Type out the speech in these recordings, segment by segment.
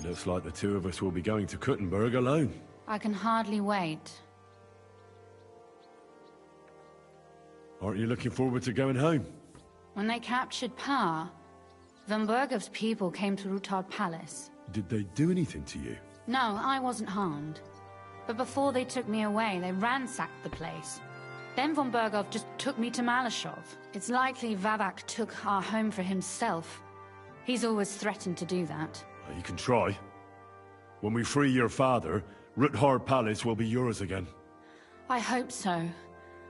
It looks like the two of us will be going to Kuttenberg alone. I can hardly wait. Aren't you looking forward to going home? When they captured Pa, von Bergov's people came to Rutard Palace. Did they do anything to you? No, I wasn't harmed. But before they took me away, they ransacked the place. Then von Bergov just took me to Malashov. It's likely Vavak took our home for himself. He's always threatened to do that. You can try. When we free your father, Rutgard Palace will be yours again. I hope so.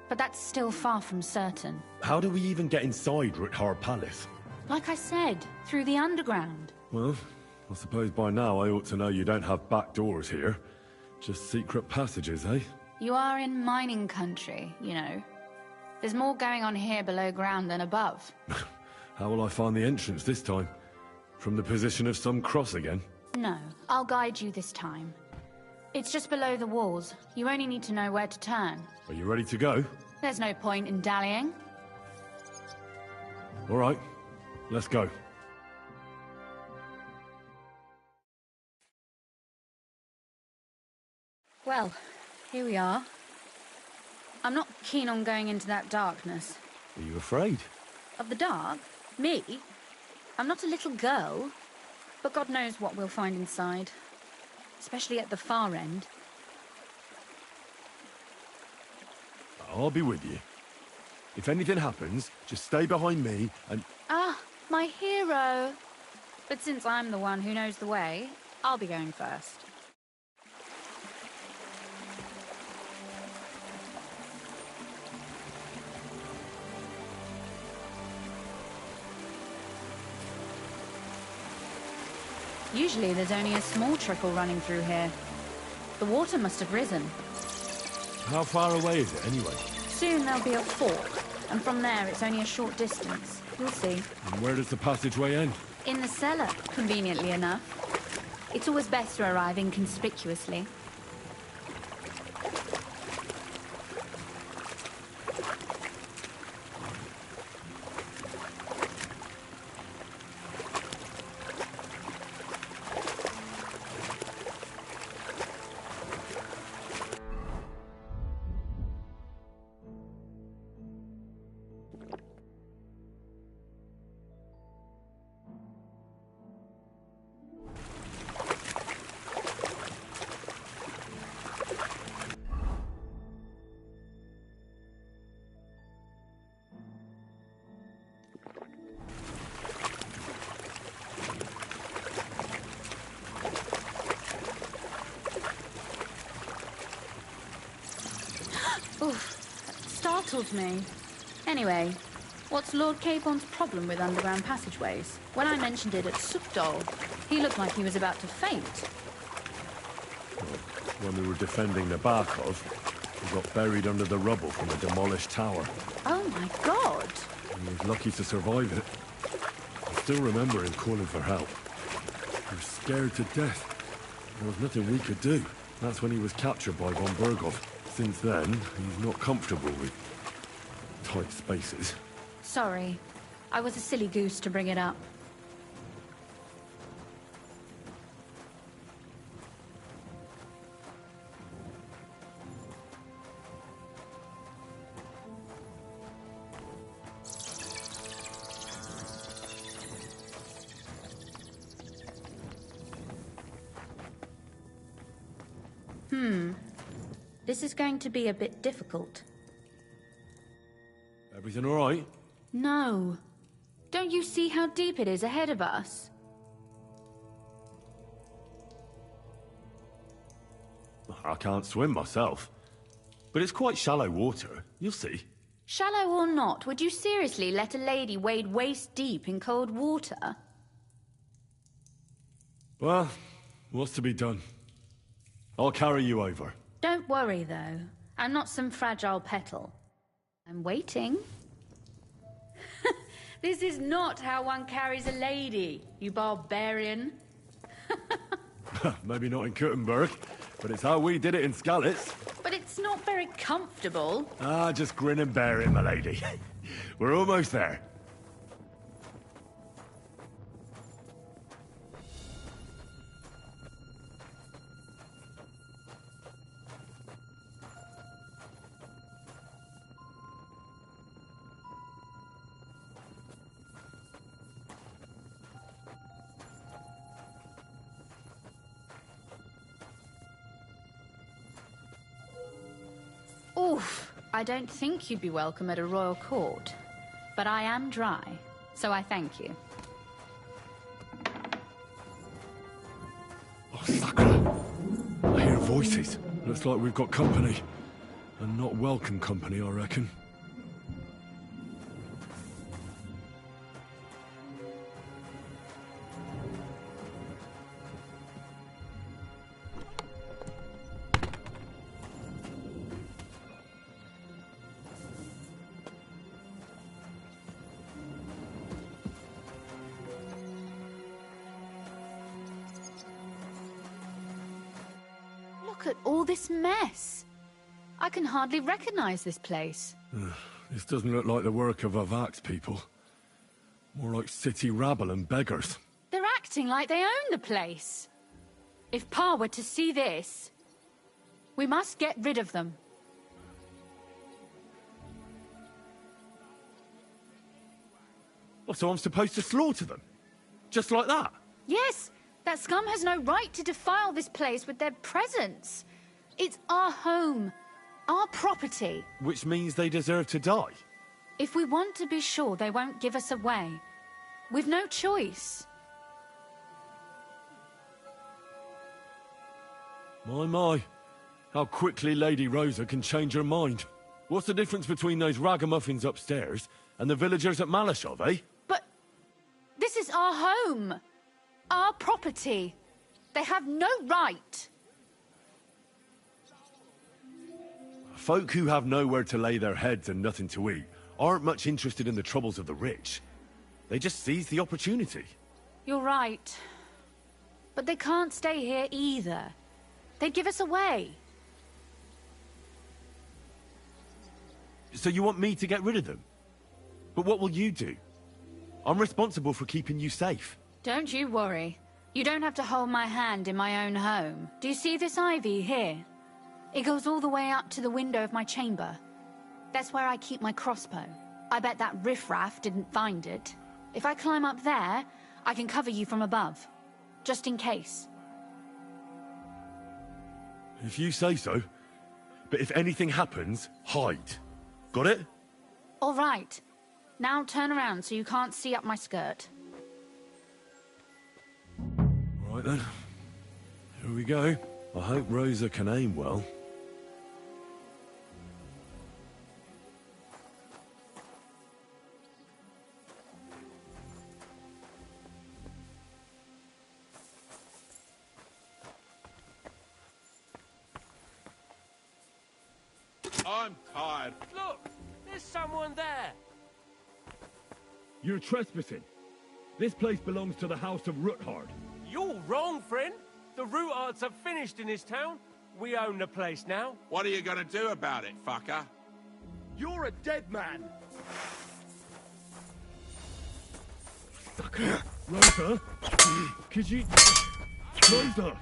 But that's still far from certain. How do we even get inside Rutgard Palace? Like I said, through the underground. Well, I suppose by now I ought to know you don't have back doors here. Just secret passages, eh? You are in mining country, you know. There's more going on here below ground than above. How will I find the entrance this time? From the position of some cross again? No, I'll guide you this time. It's just below the walls. You only need to know where to turn. Are you ready to go? There's no point in dallying. All right, let's go. Well, here we are. I'm not keen on going into that darkness. Are you afraid? Of the dark? Me? I'm not a little girl. But God knows what we'll find inside. Especially at the far end. I'll be with you. If anything happens, just stay behind me and... Ah, my hero! But since I'm the one who knows the way, I'll be going first. Usually there's only a small trickle running through here. The water must have risen. How far away is it, anyway? Soon there'll be a fork, and from there it's only a short distance. You'll see. And where does the passageway end? In the cellar, conveniently enough. It's always best to arrive inconspicuously. Oof, that startled me. Anyway, what's Lord Capon's problem with underground passageways? When I mentioned it at Sukdol, he looked like he was about to faint. Well, when we were defending the Barkov, we got buried under the rubble from a demolished tower. Oh my god! He was lucky to survive it. I still remember him calling for help. He was scared to death. There was nothing we could do. That's when he was captured by von Bergov. Since then, he's not comfortable with tight spaces. Sorry. I was a silly goose to bring it up. This is going to be a bit difficult. Everything all right? No. Don't you see how deep it is ahead of us? I can't swim myself. But it's quite shallow water. You'll see. Shallow or not, would you seriously let a lady wade waist deep in cold water? Well, what's to be done? I'll carry you over. Don't worry, though. I'm not some fragile petal. I'm waiting. This is not how one carries a lady, you barbarian. Maybe not in Kuttenberg, but it's how we did it in Skalitz. But it's not very comfortable. Ah, just grin and bear it, my lady. We're almost there. I don't think you'd be welcome at a royal court, but I am dry, so I thank you. Oh, Sakura! I hear voices. Looks like we've got company. And not welcome company, I reckon. Look at all this mess. I can hardly recognize this place. This doesn't look like the work of Avak's people. More like city rabble and beggars. They're acting like they own the place. If Pa were to see this, we must get rid of them. Oh, so I'm supposed to slaughter them? Just like that? Yes, that scum has no right to defile this place with their presence. It's our home, our property. Which means they deserve to die? If we want to be sure they won't give us away, we've no choice. My. How quickly Lady Rosa can change her mind. What's the difference between those ragamuffins upstairs and the villagers at Malashov, eh? But this is our home, our property. They have no right. Folk who have nowhere to lay their heads and nothing to eat aren't much interested in the troubles of the rich. They just seize the opportunity. You're right. But they can't stay here either. They'd give us away. So you want me to get rid of them? But what will you do? I'm responsible for keeping you safe. Don't you worry. You don't have to hold my hand in my own home. Do you see this ivy here? It goes all the way up to the window of my chamber. That's where I keep my crossbow. I bet that riffraff didn't find it. If I climb up there, I can cover you from above. Just in case. If you say so. But if anything happens, hide. Got it? All right. Now turn around so you can't see up my skirt. All right then. Here we go. I hope Rosa can aim well. I'm tired. Look, there's someone there. You're trespassing. This place belongs to the House of Ruthard. You're wrong, friend. The Rutards are finished in this town. We own the place now. What are you gonna do about it, fucker? You're a dead man. Sucker. Rosa? Could you... Rosa!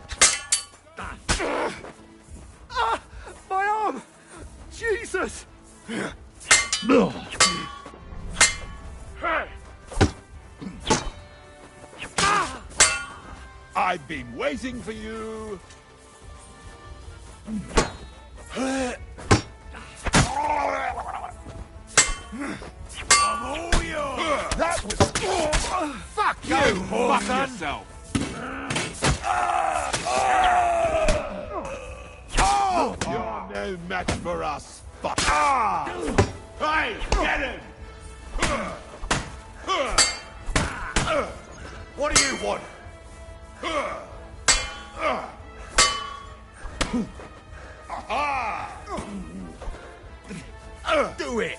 Ah! My arm! Jesus! I've been waiting for you. I'm all yours. That was... Fuck you, fuck yourself. You're no match for us, fuck. Hey, get him! What do you want? Do it!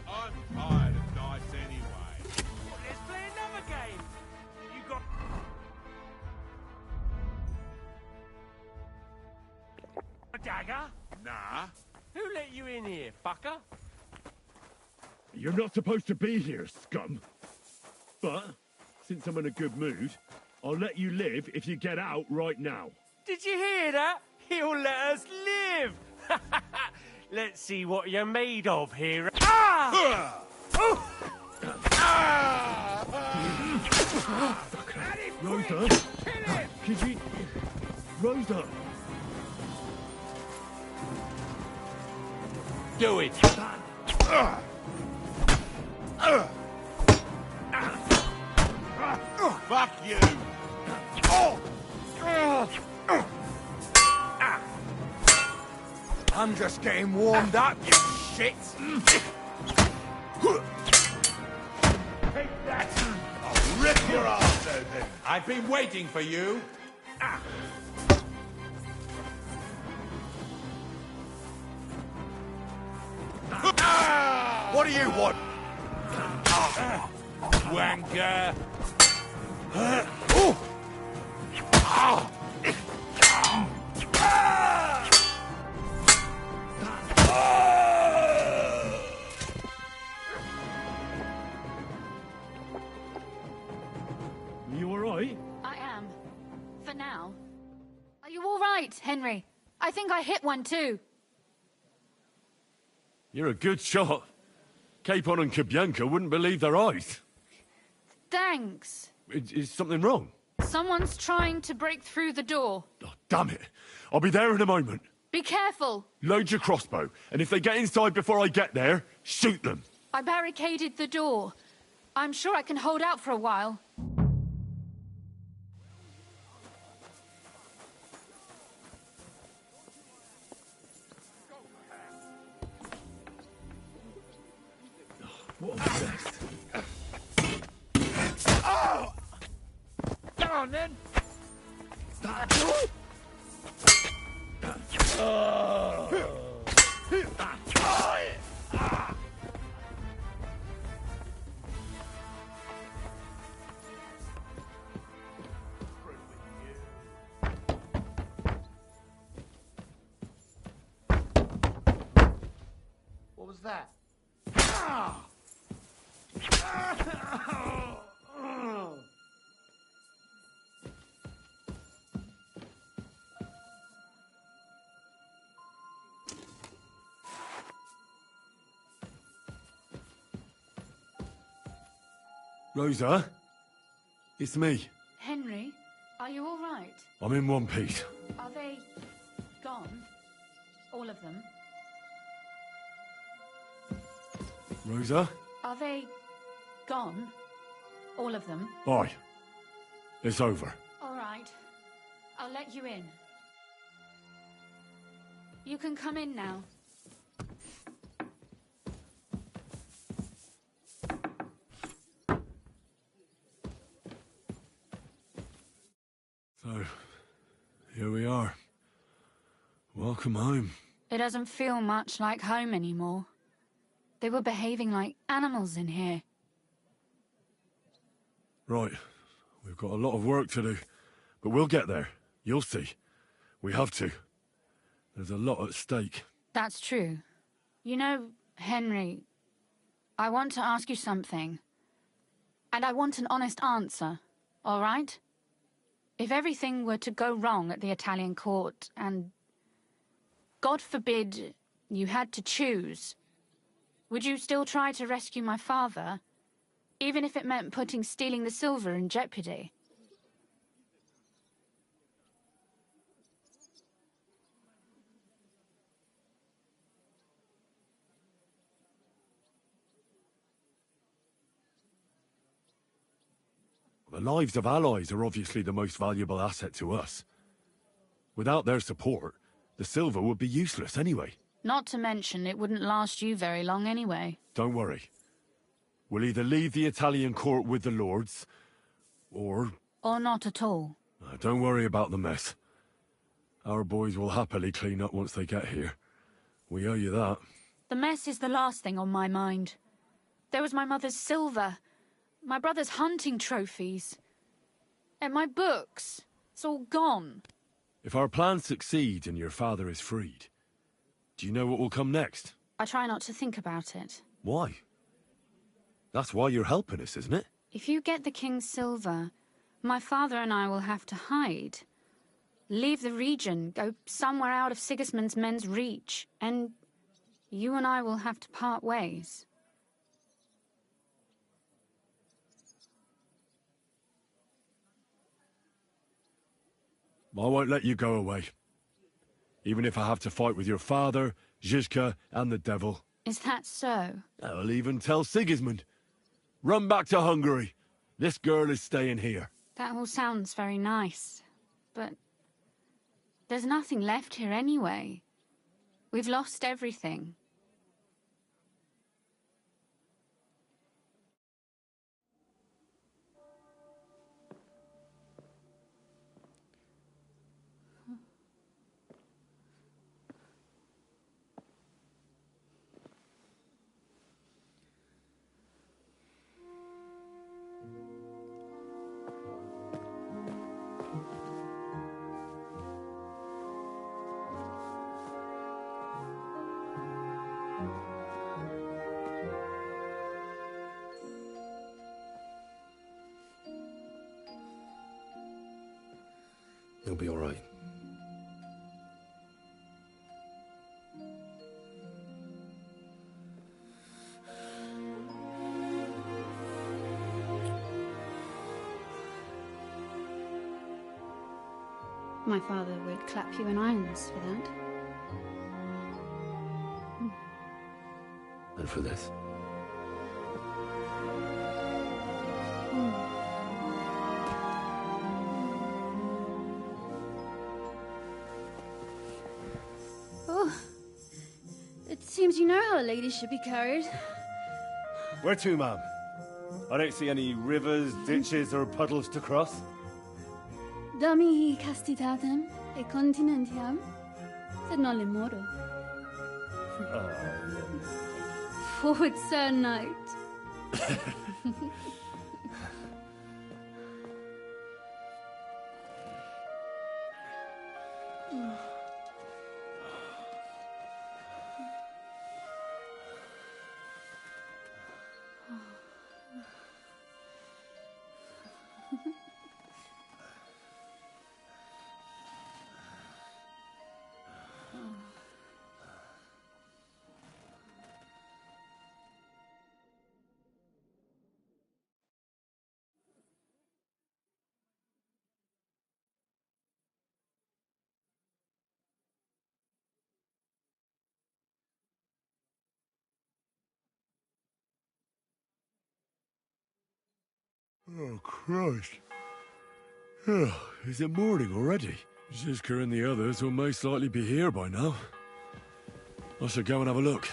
I'm tired of dice anyway. Let's play another game. You got... dagger? Nah. Who let you in here, fucker? You're not supposed to be here, scum. But, since I'm in a good mood, I'll let you live if you get out right now. Did you hear that? He'll let us live! Let's see what you're made of here. Ah! Rosa? Could you... Rosa! Do it. Fuck you. I'm just getting warmed up, you shit! Take that. I'll rip your ass open. I've been waiting for you. What do you want? Wanker. You alright? I am. For now. Are you all right, Henry? I think I hit one too. You're a good shot. Capon and Kabianka wouldn't believe their eyes. Thanks. Is something wrong? Someone's trying to break through the door. Oh, damn it. I'll be there in a moment. Be careful. Load your crossbow, and if they get inside before I get there, shoot them. I barricaded the door. I'm sure I can hold out for a while. What a mess. Come on, then! What was that? Rosa? It's me. Henry, are you all right? I'm in one piece. Are they gone? All of them? Rosa? Are they gone? All of them? Aye. It's over. All right. I'll let you in. You can come in now. So, here we are. Welcome home. It doesn't feel much like home anymore. They were behaving like animals in here. Right. We've got a lot of work to do. But we'll get there. You'll see. We have to. There's a lot at stake. That's true. You know, Henry, I want to ask you something. And I want an honest answer, all right? If everything were to go wrong at the Italian court and, God forbid, you had to choose, would you still try to rescue my father, even if it meant putting stealing the silver in jeopardy? The lives of allies are obviously the most valuable asset to us. Without their support, the silver would be useless anyway. Not to mention, it wouldn't last you very long anyway. Don't worry. We'll either leave the Italian court with the lords, or... Or not at all. Don't worry about the mess. Our boys will happily clean up once they get here. We owe you that. The mess is the last thing on my mind. There was my mother's silver, my brother's hunting trophies, and my books. It's all gone. If our plan succeeds and your father is freed, do you know what will come next? I try not to think about it. Why? That's why you're helping us, isn't it? If you get the king's silver, my father and I will have to hide. Leave the region, go somewhere out of Sigismund's men's reach, and you and I will have to part ways. I won't let you go away. Even if I have to fight with your father, Zizka, and the devil. Is that so? I'll even tell Sigismund. Run back to Hungary. This girl is staying here. That all sounds very nice, but there's nothing left here anyway. We've lost everything. You'll be all right. My father would clap you in irons for that. And for this? Oh, it seems you know how a lady should be carried. Where to, ma'am? I don't see any rivers, ditches, or puddles to cross. Dami castitatem e continentiam, sed non le moro. Forward, Sir Knight. Oh, Christ. Oh, is it morning already? Zizka and the others will most likely be here by now. I should go and have a look.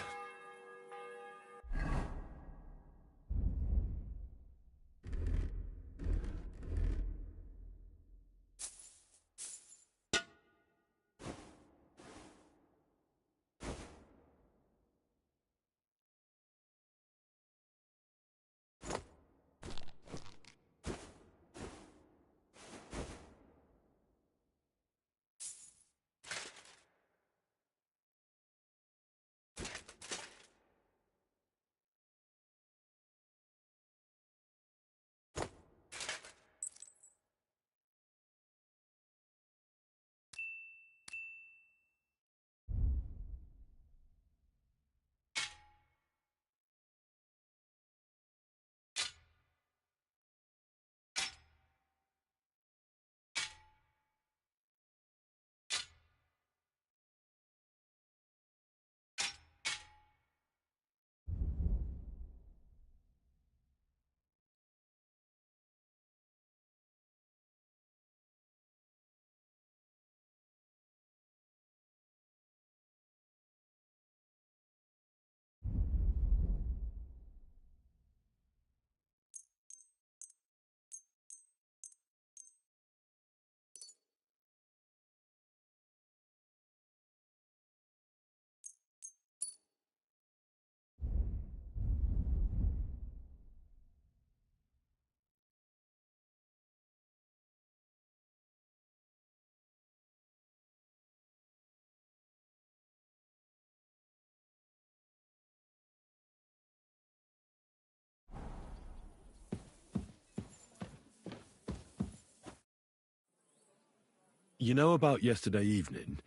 You know about yesterday evening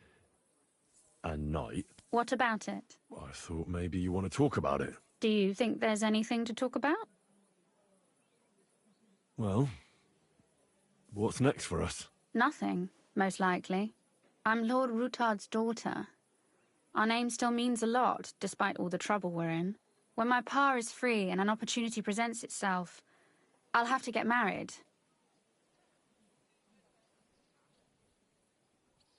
and night? What about it? I thought maybe you want to talk about it. Do you think there's anything to talk about? Well, what's next for us? Nothing, most likely. I'm Lord Rutard's daughter. Our name still means a lot, despite all the trouble we're in. When my pa is free and an opportunity presents itself, I'll have to get married.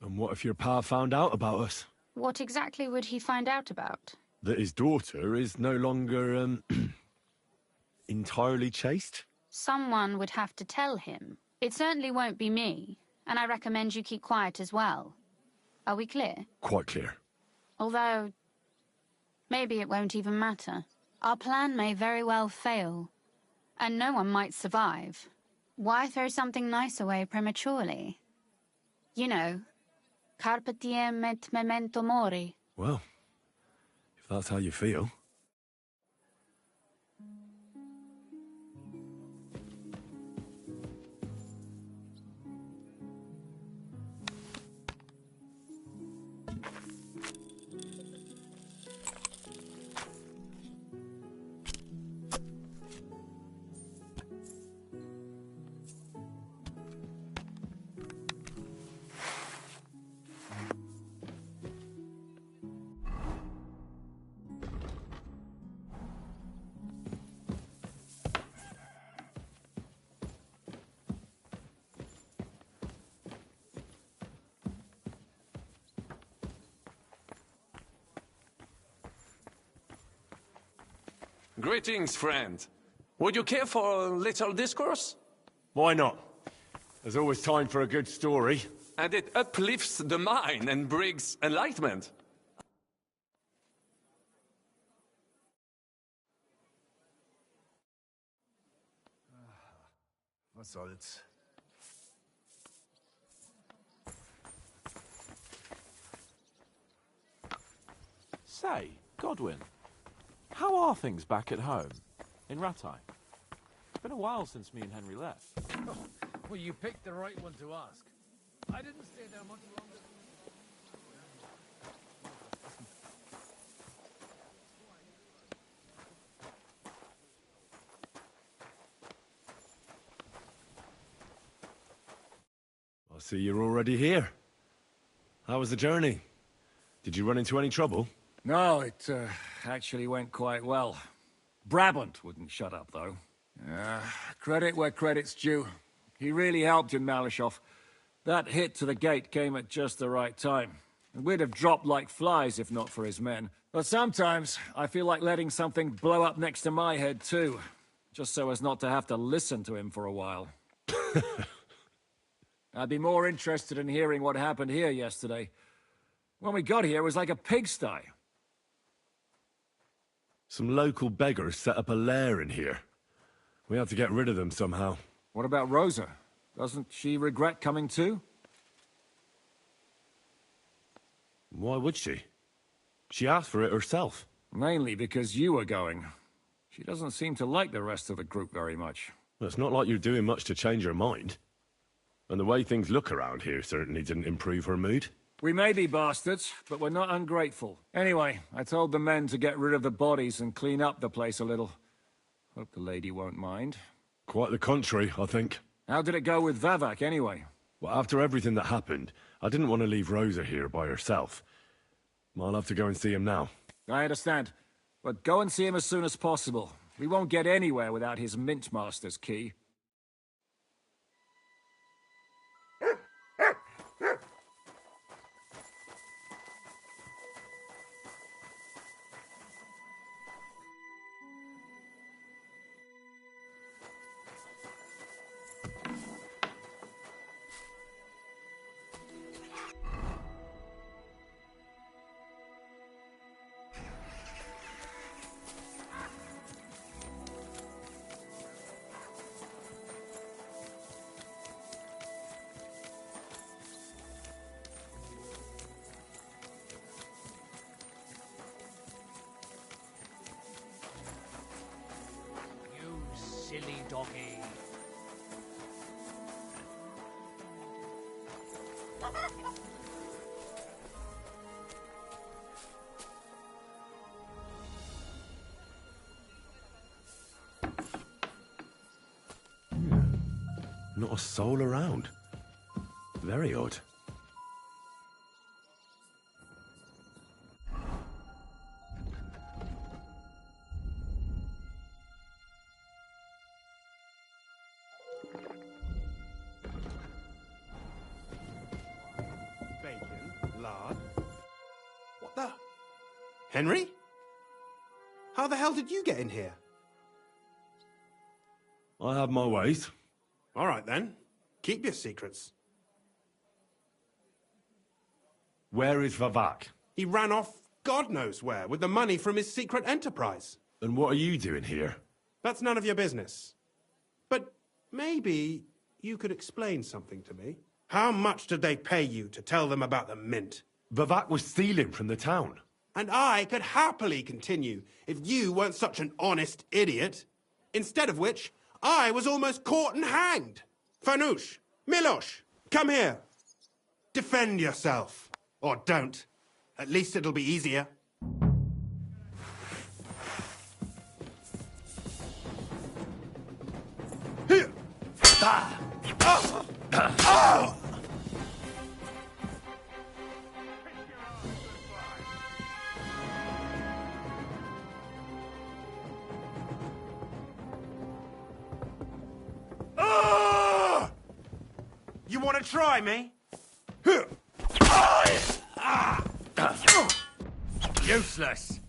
And what if your pa found out about us? What exactly would he find out about? That his daughter is no longer, entirely chaste? Someone would have to tell him. It certainly won't be me, and I recommend you keep quiet as well. Are we clear? Quite clear. Although, maybe it won't even matter. Our plan may very well fail, and no one might survive. Why throw something nice away prematurely? You know, carpe diem et memento mori. Well, if that's how you feel. Greetings, friend. Would you care for a little discourse? Why not? There's always time for a good story. And it uplifts the mind and brings enlightenment. Was soll's? Say, Godwin, how are things back at home, in Rattay? It's been a while since me and Henry left. Oh, well, you picked the right one to ask. I didn't stay there much longer. I see you're already here. How was the journey? Did you run into any trouble? No, it actually went quite well. Brabant wouldn't shut up, though. Credit where credit's due. He really helped in Malishov. That hit to the gate came at just the right time. We'd have dropped like flies if not for his men. But sometimes, I feel like letting something blow up next to my head, too. Just so as not to have to listen to him for a while. I'd be more interested in hearing what happened here yesterday. When we got here, it was like a pigsty. Some local beggars set up a lair in here. We had to get rid of them somehow. What about Rosa? Doesn't she regret coming too? Why would she? She asked for it herself. Mainly because you were going. She doesn't seem to like the rest of the group very much. Well, it's not like you're doing much to change her mind. And the way things look around here certainly didn't improve her mood. We may be bastards, but we're not ungrateful. Anyway, I told the men to get rid of the bodies and clean up the place a little. Hope the lady won't mind. Quite the contrary, I think. How did it go with Vavak, anyway? Well, after everything that happened, I didn't want to leave Rosa here by herself. I'll have to go and see him now. I understand. But go and see him as soon as possible. We won't get anywhere without his Mintmaster's key. Silly doggy. Not a soul around. Very odd. Bacon, lard. What the? Henry? How the hell did you get in here? I have my ways. All right then. Keep your secrets. Where is Vavak? He ran off God knows where with the money from his secret enterprise. And what are you doing here? That's none of your business. But maybe you could explain something to me. How much did they pay you to tell them about the mint? Vavak was stealing from the town. And I could happily continue if you weren't such an honest idiot. Instead of which, I was almost caught and hanged. Fanush, Milosh, come here. Defend yourself. Or don't. At least it'll be easier. Here. Ah. Ah. Ah. You want to try me? Useless.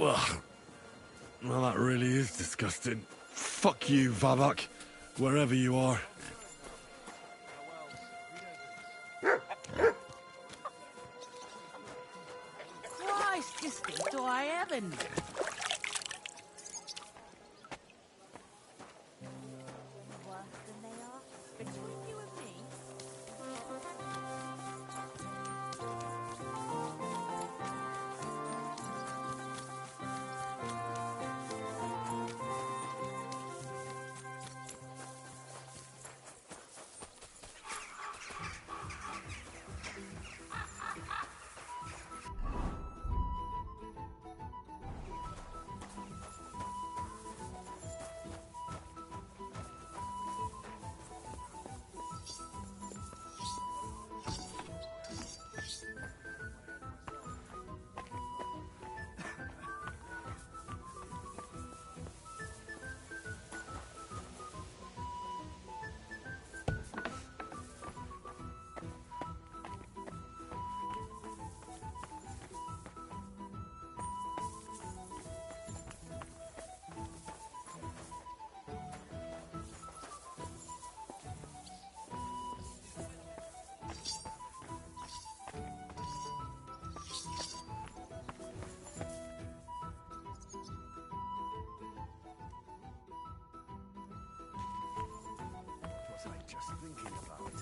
Well, that really is disgusting. Fuck you, Vavak, wherever you are. Christ, this thing do I heaven. Worse than they are between you and me. Just thinking about.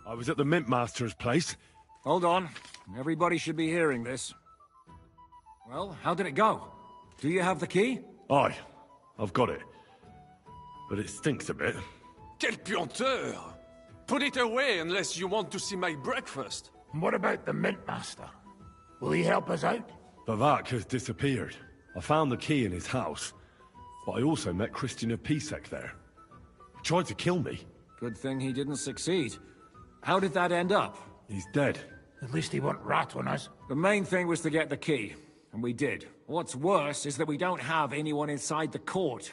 I was at the Mint Master's place. Hold on. Everybody should be hearing this. Well, how did it go? Do you have the key? Aye, I've got it. But it stinks a bit. Quel puanteur! Put it away unless you want to see my breakfast. What about the Mint Master? Will he help us out? Vavak has disappeared. I found the key in his house, but I also met Christian of Pisek there. He tried to kill me. Good thing he didn't succeed. How did that end up? He's dead. At least he won't rat on us. The main thing was to get the key, and we did. What's worse is that we don't have anyone inside the court.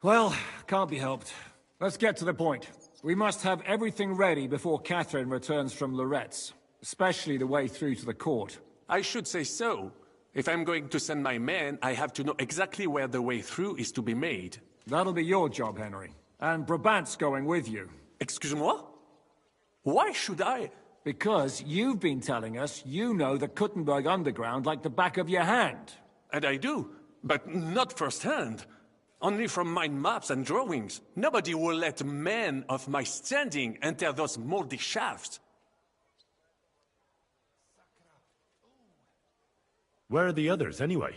Well, can't be helped. Let's get to the point. We must have everything ready before Catherine returns from Loretz, especially the way through to the court. I should say so. If I'm going to send my men, I have to know exactly where the way through is to be made. That'll be your job, Henry. And Brabant's going with you. Excuse-moi? Why should I? Because you've been telling us you know the Kuttenberg underground like the back of your hand. And I do, but not firsthand. Only from mind maps and drawings. Nobody will let men of my standing enter those moldy shafts. Where are the others, anyway?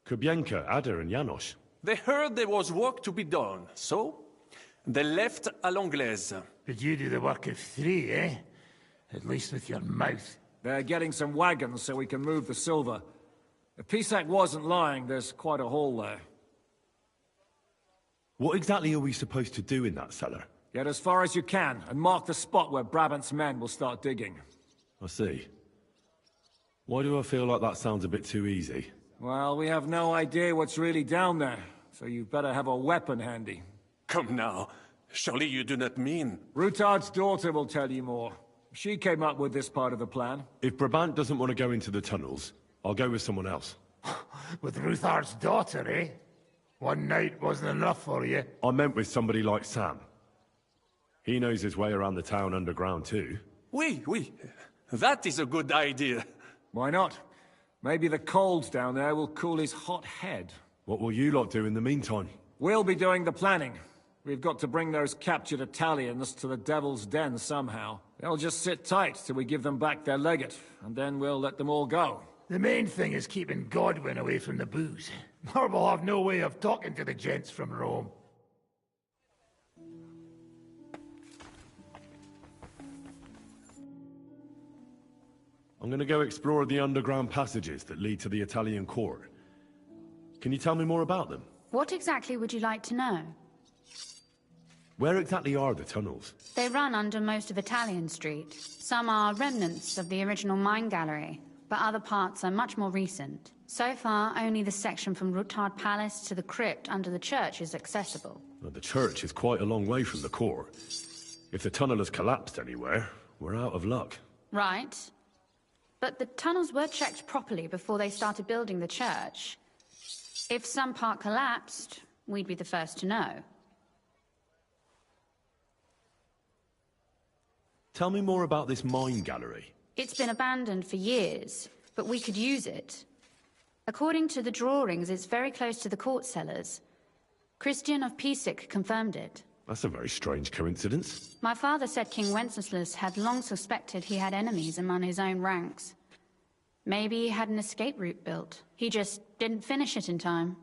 Kubienka, Ada, and Janos. They heard there was work to be done, so they left à l'anglaise. Did you do the work of 3, eh? At least with your mouth. They're getting some wagons so we can move the silver. If Pisak wasn't lying, there's quite a hole there. What exactly are we supposed to do in that cellar? Get as far as you can, and mark the spot where Brabant's men will start digging. I see. Why do I feel like that sounds a bit too easy? Well, we have no idea what's really down there, so you better have a weapon handy. Come now. Surely you do not mean... Rutard's daughter will tell you more. She came up with this part of the plan. If Brabant doesn't want to go into the tunnels, I'll go with someone else. With Ruthar's daughter, eh? One night wasn't enough for you. I meant with somebody like Sam. He knows his way around the town underground too. Oui. That is a good idea. Why not? Maybe the cold down there will cool his hot head. What will you lot do in the meantime? We'll be doing the planning. We've got to bring those captured Italians to the Devil's Den somehow. They'll just sit tight till we give them back their legate, and then we'll let them all go. The main thing is keeping Godwin away from the booze. Or we'll have no way of talking to the gents from Rome. I'm gonna go explore the underground passages that lead to the Italian court. Can you tell me more about them? What exactly would you like to know? Where exactly are the tunnels? They run under most of Italian Street. Some are remnants of the original mine gallery, but other parts are much more recent. So far, only the section from Rutard Palace to the crypt under the church is accessible. Well, the church is quite a long way from the core. If the tunnel has collapsed anywhere, we're out of luck. Right. But the tunnels were checked properly before they started building the church. If some part collapsed, we'd be the first to know. Tell me more about this mine gallery. It's been abandoned for years, but we could use it. According to the drawings, it's very close to the court cellars. Christian of Pisek confirmed it. That's a very strange coincidence. My father said King Wenceslas had long suspected he had enemies among his own ranks. Maybe he had an escape route built. He just didn't finish it in time.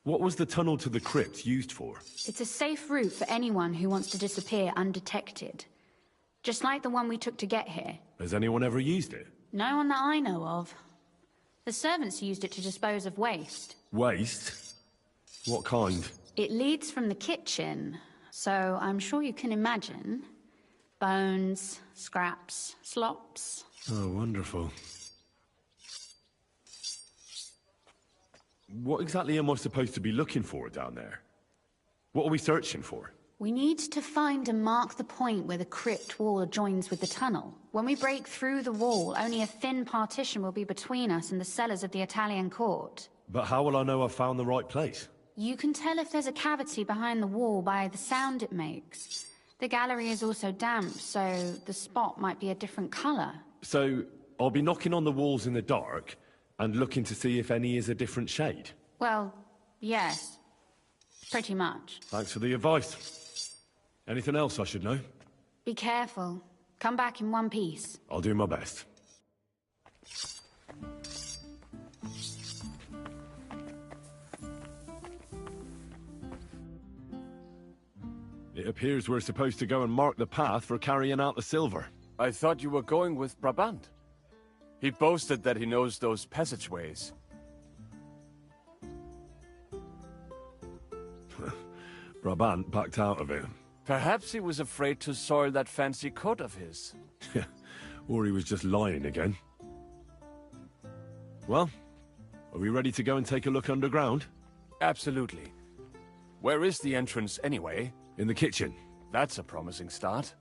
What was the tunnel to the crypt used for? It's a safe route for anyone who wants to disappear undetected. Just like the one we took to get here. Has anyone ever used it? No one that I know of. The servants used it to dispose of waste. Waste? What kind? It leads from the kitchen, so I'm sure you can imagine. Bones, scraps, slops. Oh, wonderful. What exactly am I supposed to be looking for down there? What are we searching for? We need to find and mark the point where the crypt wall joins with the tunnel. When we break through the wall, only a thin partition will be between us and the cellars of the Italian court. But how will I know I've found the right place? You can tell if there's a cavity behind the wall by the sound it makes. The gallery is also damp, so the spot might be a different color. So, I'll be knocking on the walls in the dark and looking to see if any is a different shade? Well, yes. Pretty much. Thanks for the advice. Anything else I should know? Be careful. Come back in one piece. I'll do my best. It appears we're supposed to go and mark the path for carrying out the silver. I thought you were going with Brabant. He boasted that he knows those passageways. Brabant backed out of it. Perhaps he was afraid to soil that fancy coat of his. Or he was just lying again. Well, are we ready to go and take a look underground? Absolutely. Where is the entrance anyway? In the kitchen. That's a promising start.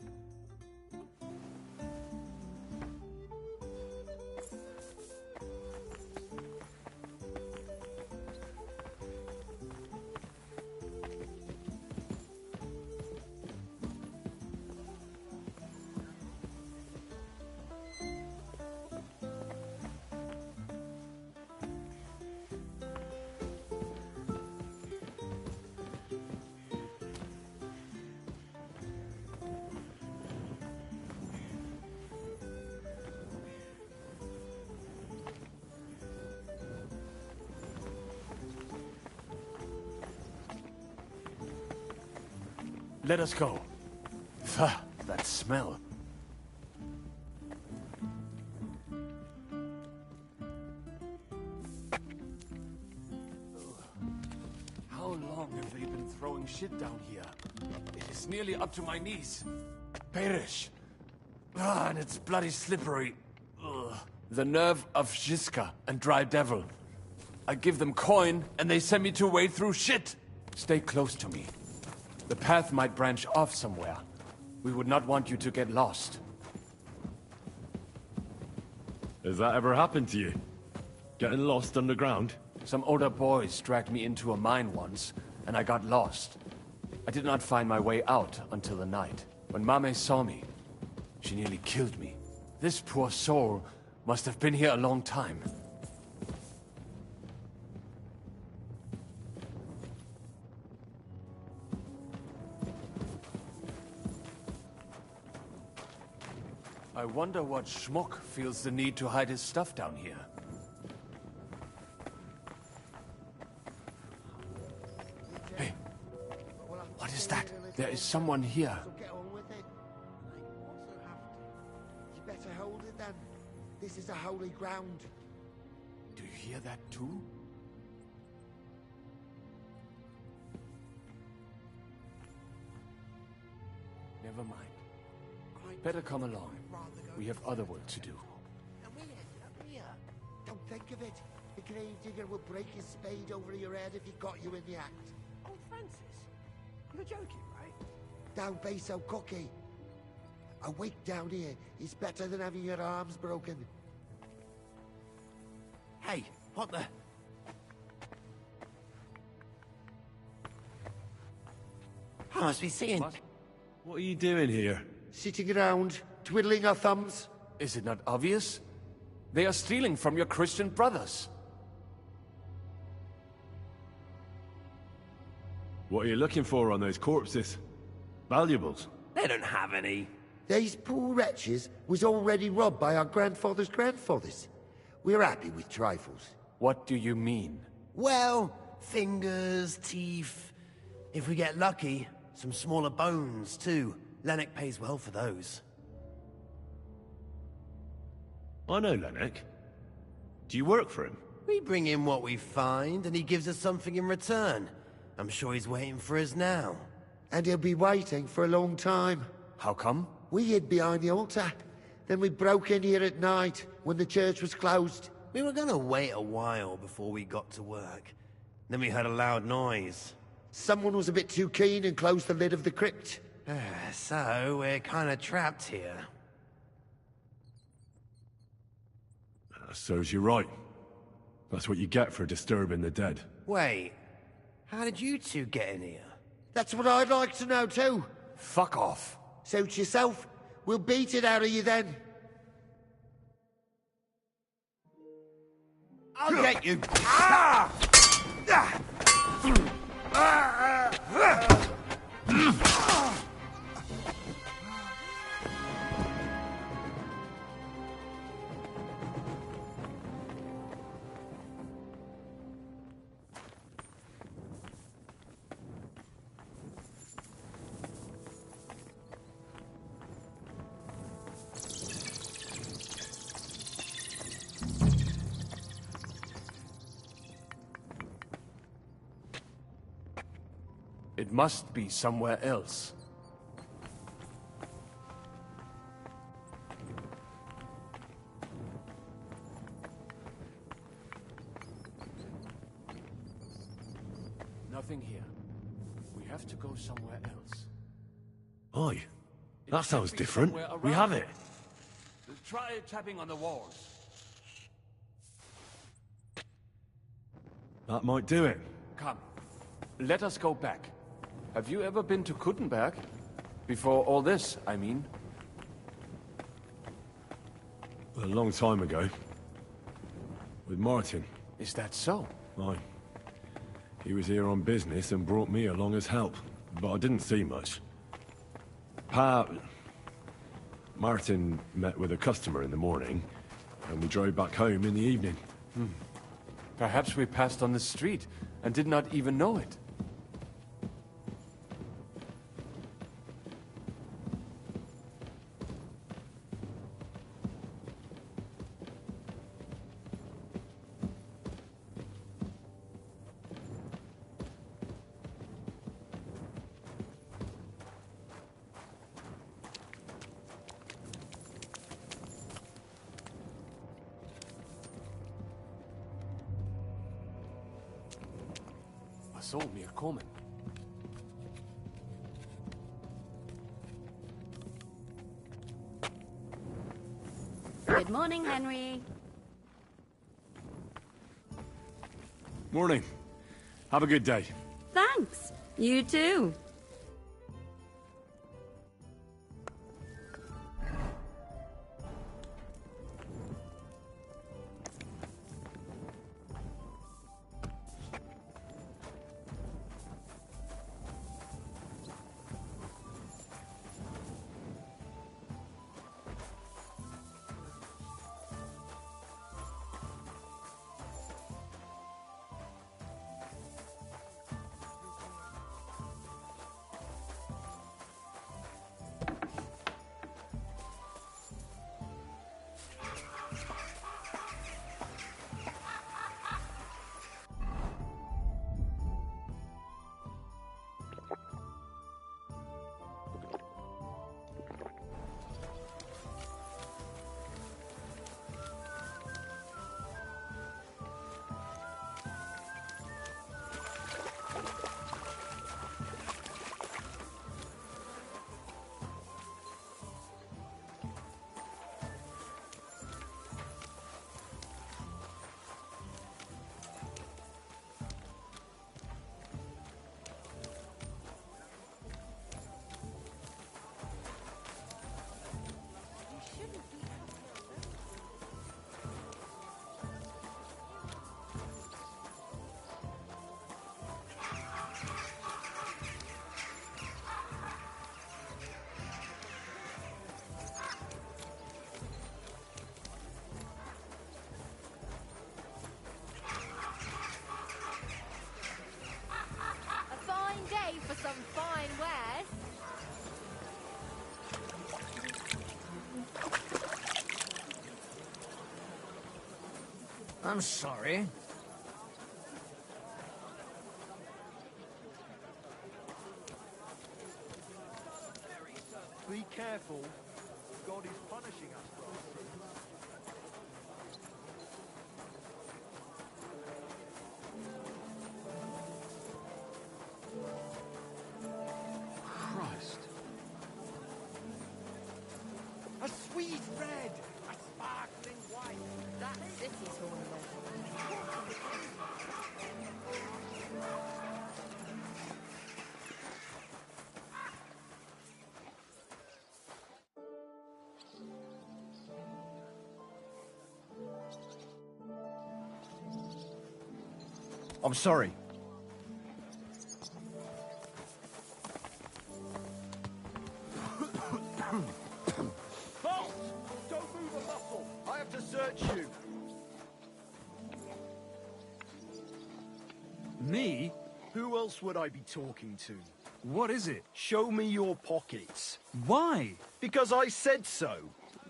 Let us go. Pah, that smell. How long have they been throwing shit down here? It is nearly up to my knees. Perish. Ah, and it's bloody slippery. Ugh. The nerve of Žižka and Dry Devil. I give them coin, and they send me to wade through shit. Stay close to me. The path might branch off somewhere. We would not want you to get lost. Has that ever happened to you? Getting lost underground? Some older boys dragged me into a mine once, and I got lost. I did not find my way out until the night. When Mame saw me, she nearly killed me. This poor soul must have been here a long time. I wonder what schmuck feels the need to hide his stuff down here. Hey, what is that? There is someone here. Get on with it. You better hold it then. This is a holy ground. Do you hear that too? Never mind. Better come along. We have other work to do. And we ended up here. Don't think of it. The gravedigger would break his spade over your head if he got you in the act. Oh, Francis. You're joking, right? Don't be so cocky. A week down here is better than having your arms broken. Hey, what the... I must be seeing... What are you doing here? Sitting around, twiddling our thumbs. Is it not obvious? They are stealing from your Christian brothers. What are you looking for on those corpses? Valuables? They don't have any. These poor wretches was already robbed by our grandfather's grandfathers. We're happy with trifles. What do you mean? Well, fingers, teeth. If we get lucky, some smaller bones, too. Lennox pays well for those. I know Lennox. Do you work for him? We bring him what we find, and he gives us something in return. I'm sure he's waiting for us now. And he'll be waiting for a long time. How come? We hid behind the altar. Then we broke in here at night, when the church was closed. We were gonna wait a while before we got to work. Then we heard a loud noise. Someone was a bit too keen and closed the lid of the crypt. So, we're kinda trapped here. Serves you right. That's what you get for disturbing the dead. Wait, how did you two get in here? That's what I'd like to know too. Fuck off. Suit yourself. We'll beat it out of you then. I'll get you. It must be somewhere else. Nothing here. We have to go somewhere else. Aye. That sounds different. We have it. Try tapping on the walls. That might do it. Come. Let us go back. Have you ever been to Kuttenberg? Before all this, I mean. A long time ago. With Martin. Is that so? Aye. He was here on business and brought me along as help. But I didn't see much. Martin met with a customer in the morning, and we drove back home in the evening. Perhaps we passed on the street and did not even know it. Så mer kommen. Good morning, Henry. Morning. Have a good day. Thanks. You too. I'm sorry. Be careful. God is punishing us for our sins. Christ. A sweet red! A sparkling white! That city's ornament. I'm sorry. Halt! Don't move a muscle! I have to search you. Me? Who else would I be talking to? What is it? Show me your pockets. Why? Because I said so.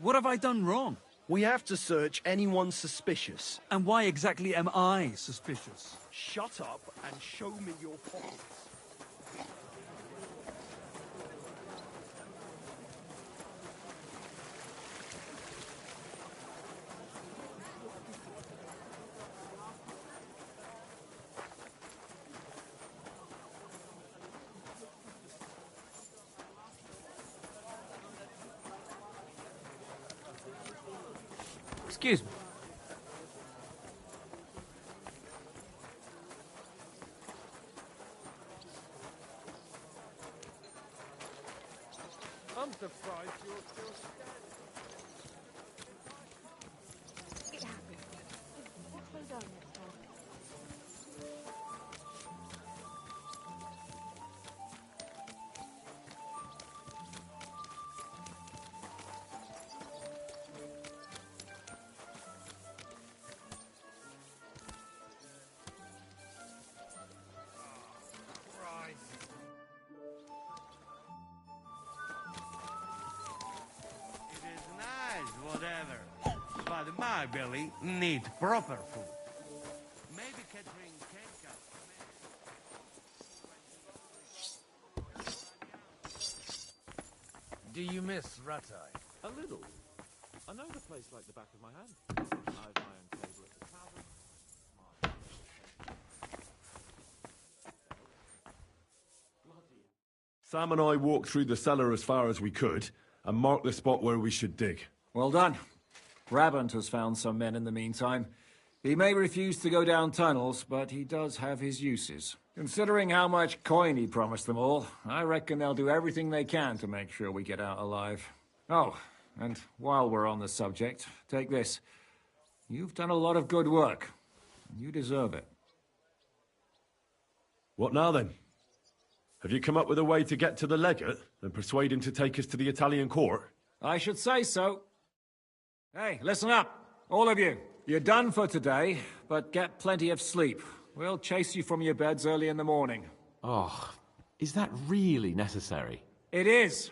What have I done wrong? We have to search anyone suspicious. And why exactly am I suspicious? Shut up and show me your pockets. Excuse me. I'm surprised you're still standing. It happened. What goes on next time? It is nice, whatever. But my belly needs proper food. Maybe Catherine can come. Do you miss Ratai? A little. I know the place like the back of my hand. I have my own table at the tavern. Sam and I walked through the cellar as far as we could, and marked the spot where we should dig. Well done. Brabant has found some men in the meantime. He may refuse to go down tunnels, but he does have his uses. Considering how much coin he promised them all, I reckon they'll do everything they can to make sure we get out alive. Oh, and while we're on the subject, take this. You've done a lot of good work. You deserve it. What now then? Have you come up with a way to get to the legate and persuade him to take us to the Italian court? I should say so. Hey, listen up, all of you. You're done for today, but get plenty of sleep. We'll chase you from your beds early in the morning. Oh, is that really necessary? It is.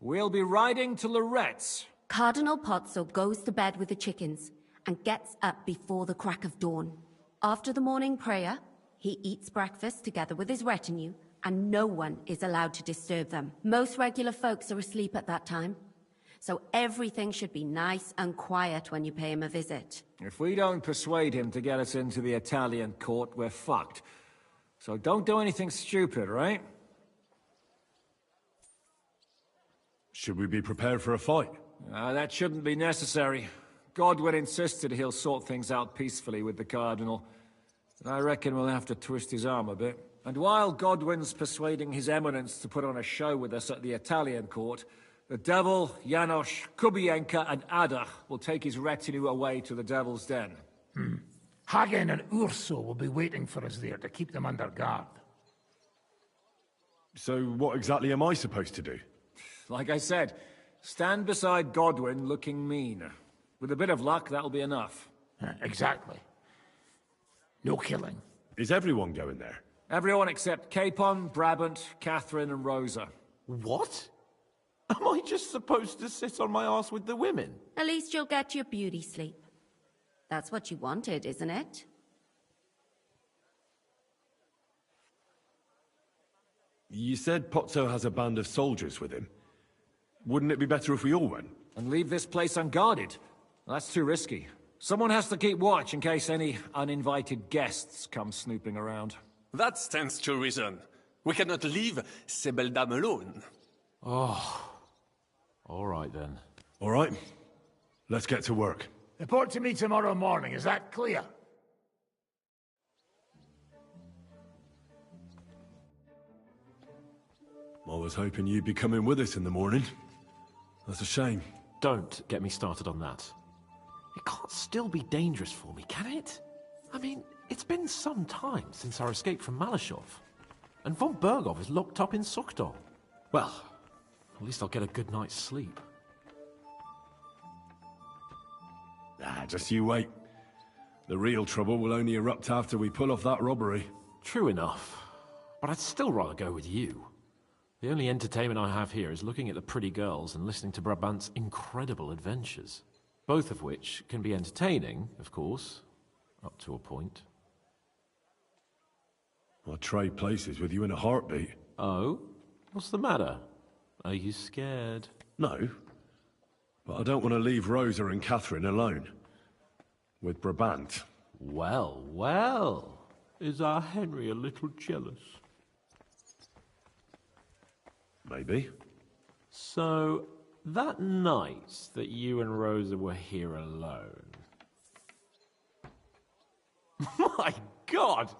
We'll be riding to Lorette's. Cardinal Pozzo goes to bed with the chickens and gets up before the crack of dawn. After the morning prayer, he eats breakfast together with his retinue, and no one is allowed to disturb them. Most regular folks are asleep at that time, so everything should be nice and quiet when you pay him a visit. If we don't persuade him to get us into the Italian court, we're fucked. So don't do anything stupid, right? Should we be prepared for a fight? That shouldn't be necessary. Godwin insisted he'll sort things out peacefully with the Cardinal. I reckon we'll have to twist his arm a bit. And while Godwin's persuading His Eminence to put on a show with us at the Italian court, the Devil, Janosch, Kubienka, and Ada will take his retinue away to the Devil's Den. Hagen and Urso will be waiting for us there to keep them under guard. So what exactly am I supposed to do? Like I said, stand beside Godwin looking mean. With a bit of luck, that'll be enough. Exactly. No killing. Is everyone going there? Everyone except Capon, Brabant, Catherine, and Rosa. What? Am I just supposed to sit on my arse with the women? At least you'll get your beauty sleep. That's what you wanted, isn't it? You said Pozzo has a band of soldiers with him. Wouldn't it be better if we all went? And leave this place unguarded? That's too risky. Someone has to keep watch in case any uninvited guests come snooping around. That stands to reason. We cannot leave ces belles dames alone. Oh. All right, then. All right. Let's get to work. Report to me tomorrow morning, is that clear? I was hoping you'd be coming with us in the morning. That's a shame. Don't get me started on that. It can't still be dangerous for me, can it? I mean, it's been some time since our escape from Malashov. And von Bergov is locked up in Sukhdol. Well, at least I'll get a good night's sleep. Just you wait. The real trouble will only erupt after we pull off that robbery. True enough. But I'd still rather go with you. The only entertainment I have here is looking at the pretty girls and listening to Brabant's incredible adventures. Both of which can be entertaining, of course, up to a point. I'd trade places with you in a heartbeat. Oh? What's the matter? Are you scared? No. But I don't want to leave Rosa and Catherine alone. With Brabant. Well, well. Is our Henry a little jealous? Maybe. So, that night that you and Rosa were here alone... My God!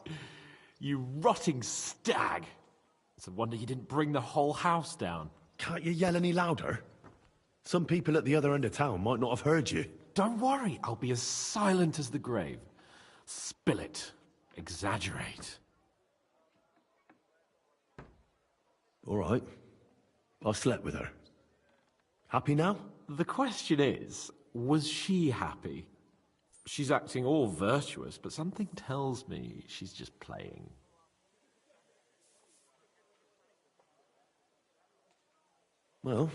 You rotting stag! It's a wonder you didn't bring the whole house down. Can't you yell any louder? Some people at the other end of town might not have heard you. Don't worry, I'll be as silent as the grave. Spill it. Exaggerate. All right. I slept with her. Happy now? The question is, was she happy? She's acting all virtuous, but something tells me she's just playing. Well,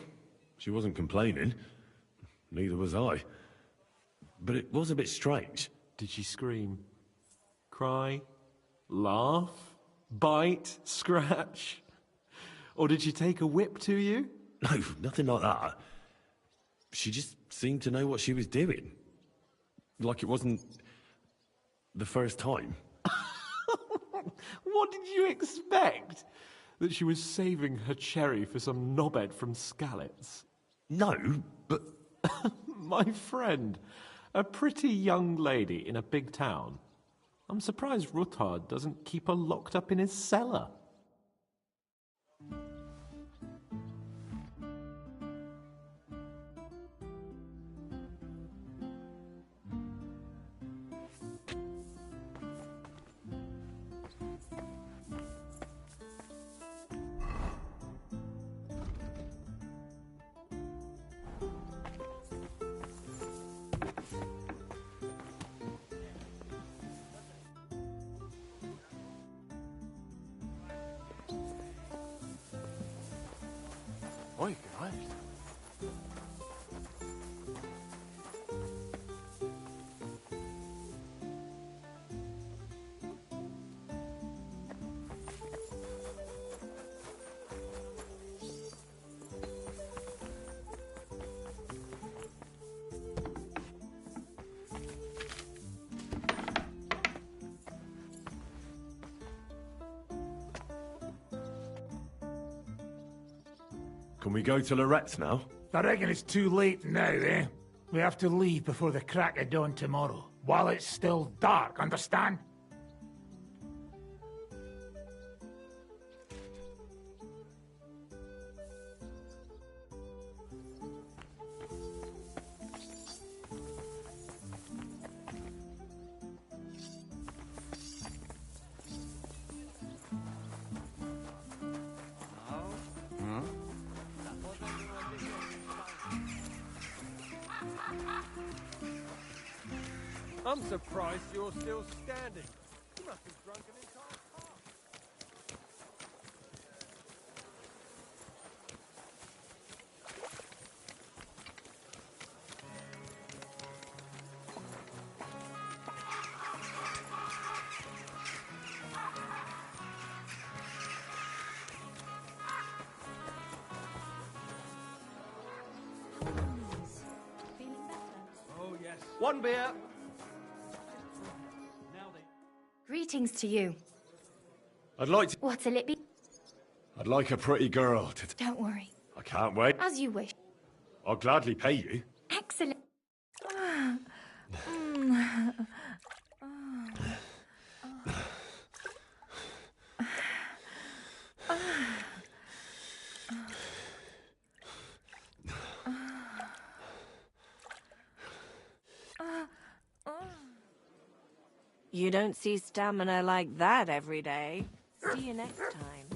she wasn't complaining. Neither was I. But it was a bit strange. Did she scream? Cry? Laugh? Bite? Scratch? Or did she take a whip to you? No, nothing like that. She just seemed to know what she was doing. Like it wasn't the first time. What did you expect? That she was saving her cherry for some knobhead from Skalitz? No, but... My friend, a pretty young lady in a big town. I'm surprised Ruthard doesn't keep her locked up in his cellar. Oi, Christ. Can we go to Lorette's now? I reckon it's too late now, eh? We have to leave before the crack of dawn tomorrow, while it's still dark, understand? I'm surprised you're still standing. You must have drunk an entire car. One beer. Greetings to you. I'd like to... What'll it be? I'd like a pretty girl to... Don't worry. I can't wait. As you wish. I'll gladly pay you. Excellent. You don't see stamina like that every day. See you next time,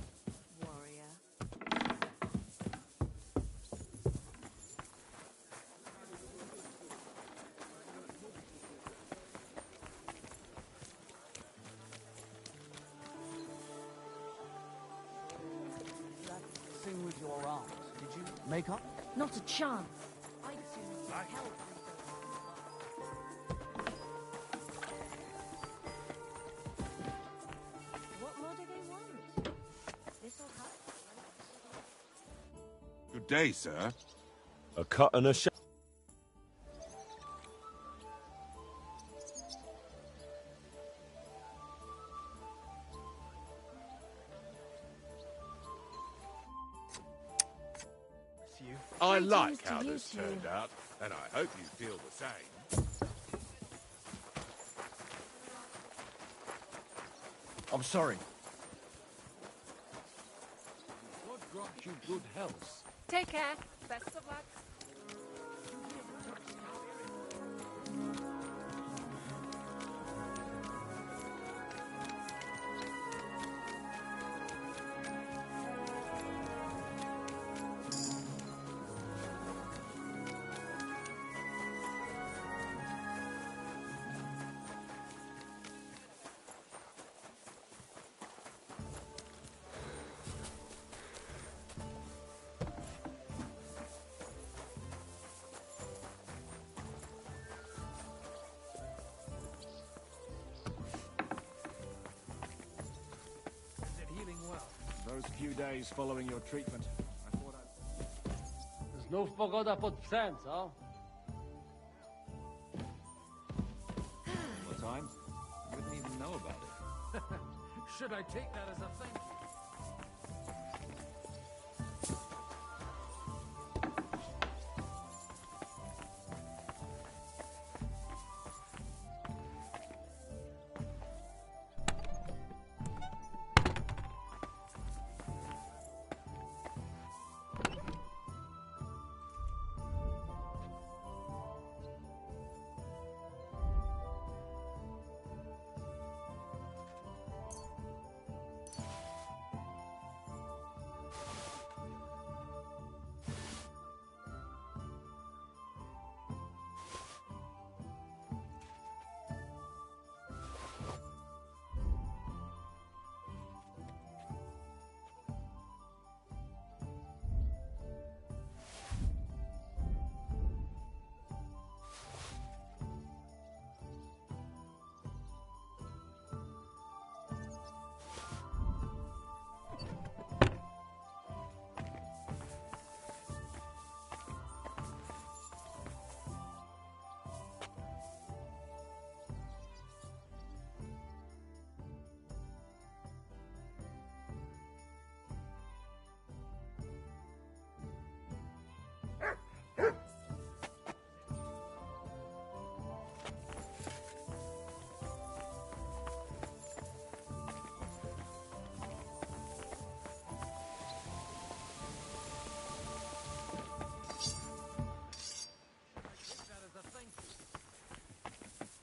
warrior. That thing with your arms, did you make up? Not a chance. I'd soon help. What more do they want? This'll help. Good day, sir. A cut and a shave. I Greetings like to how you this two. turned out, and I hope you feel the same. I'm sorry. God grant you good health. Take care. Best of luck. Those few days following your treatment, I thought I'd... Znów pogoda pod psem, co? What time? Wouldn't even know about it. Should I take that as a thank you?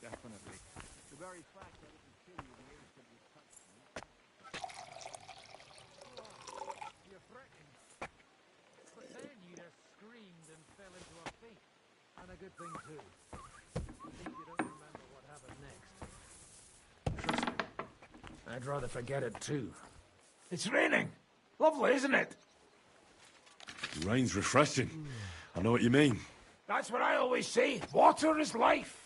Definitely. The very fact that it can kill you the instant you touch me. You're threatening. But then you'd have screamed and fell into a faint. And a good thing, too. I think you don't remember what happened next. Trust me. I'd rather forget it, too. It's raining! Lovely, isn't it? The rain's refreshing. I know what you mean. That's what I always say. Water is life.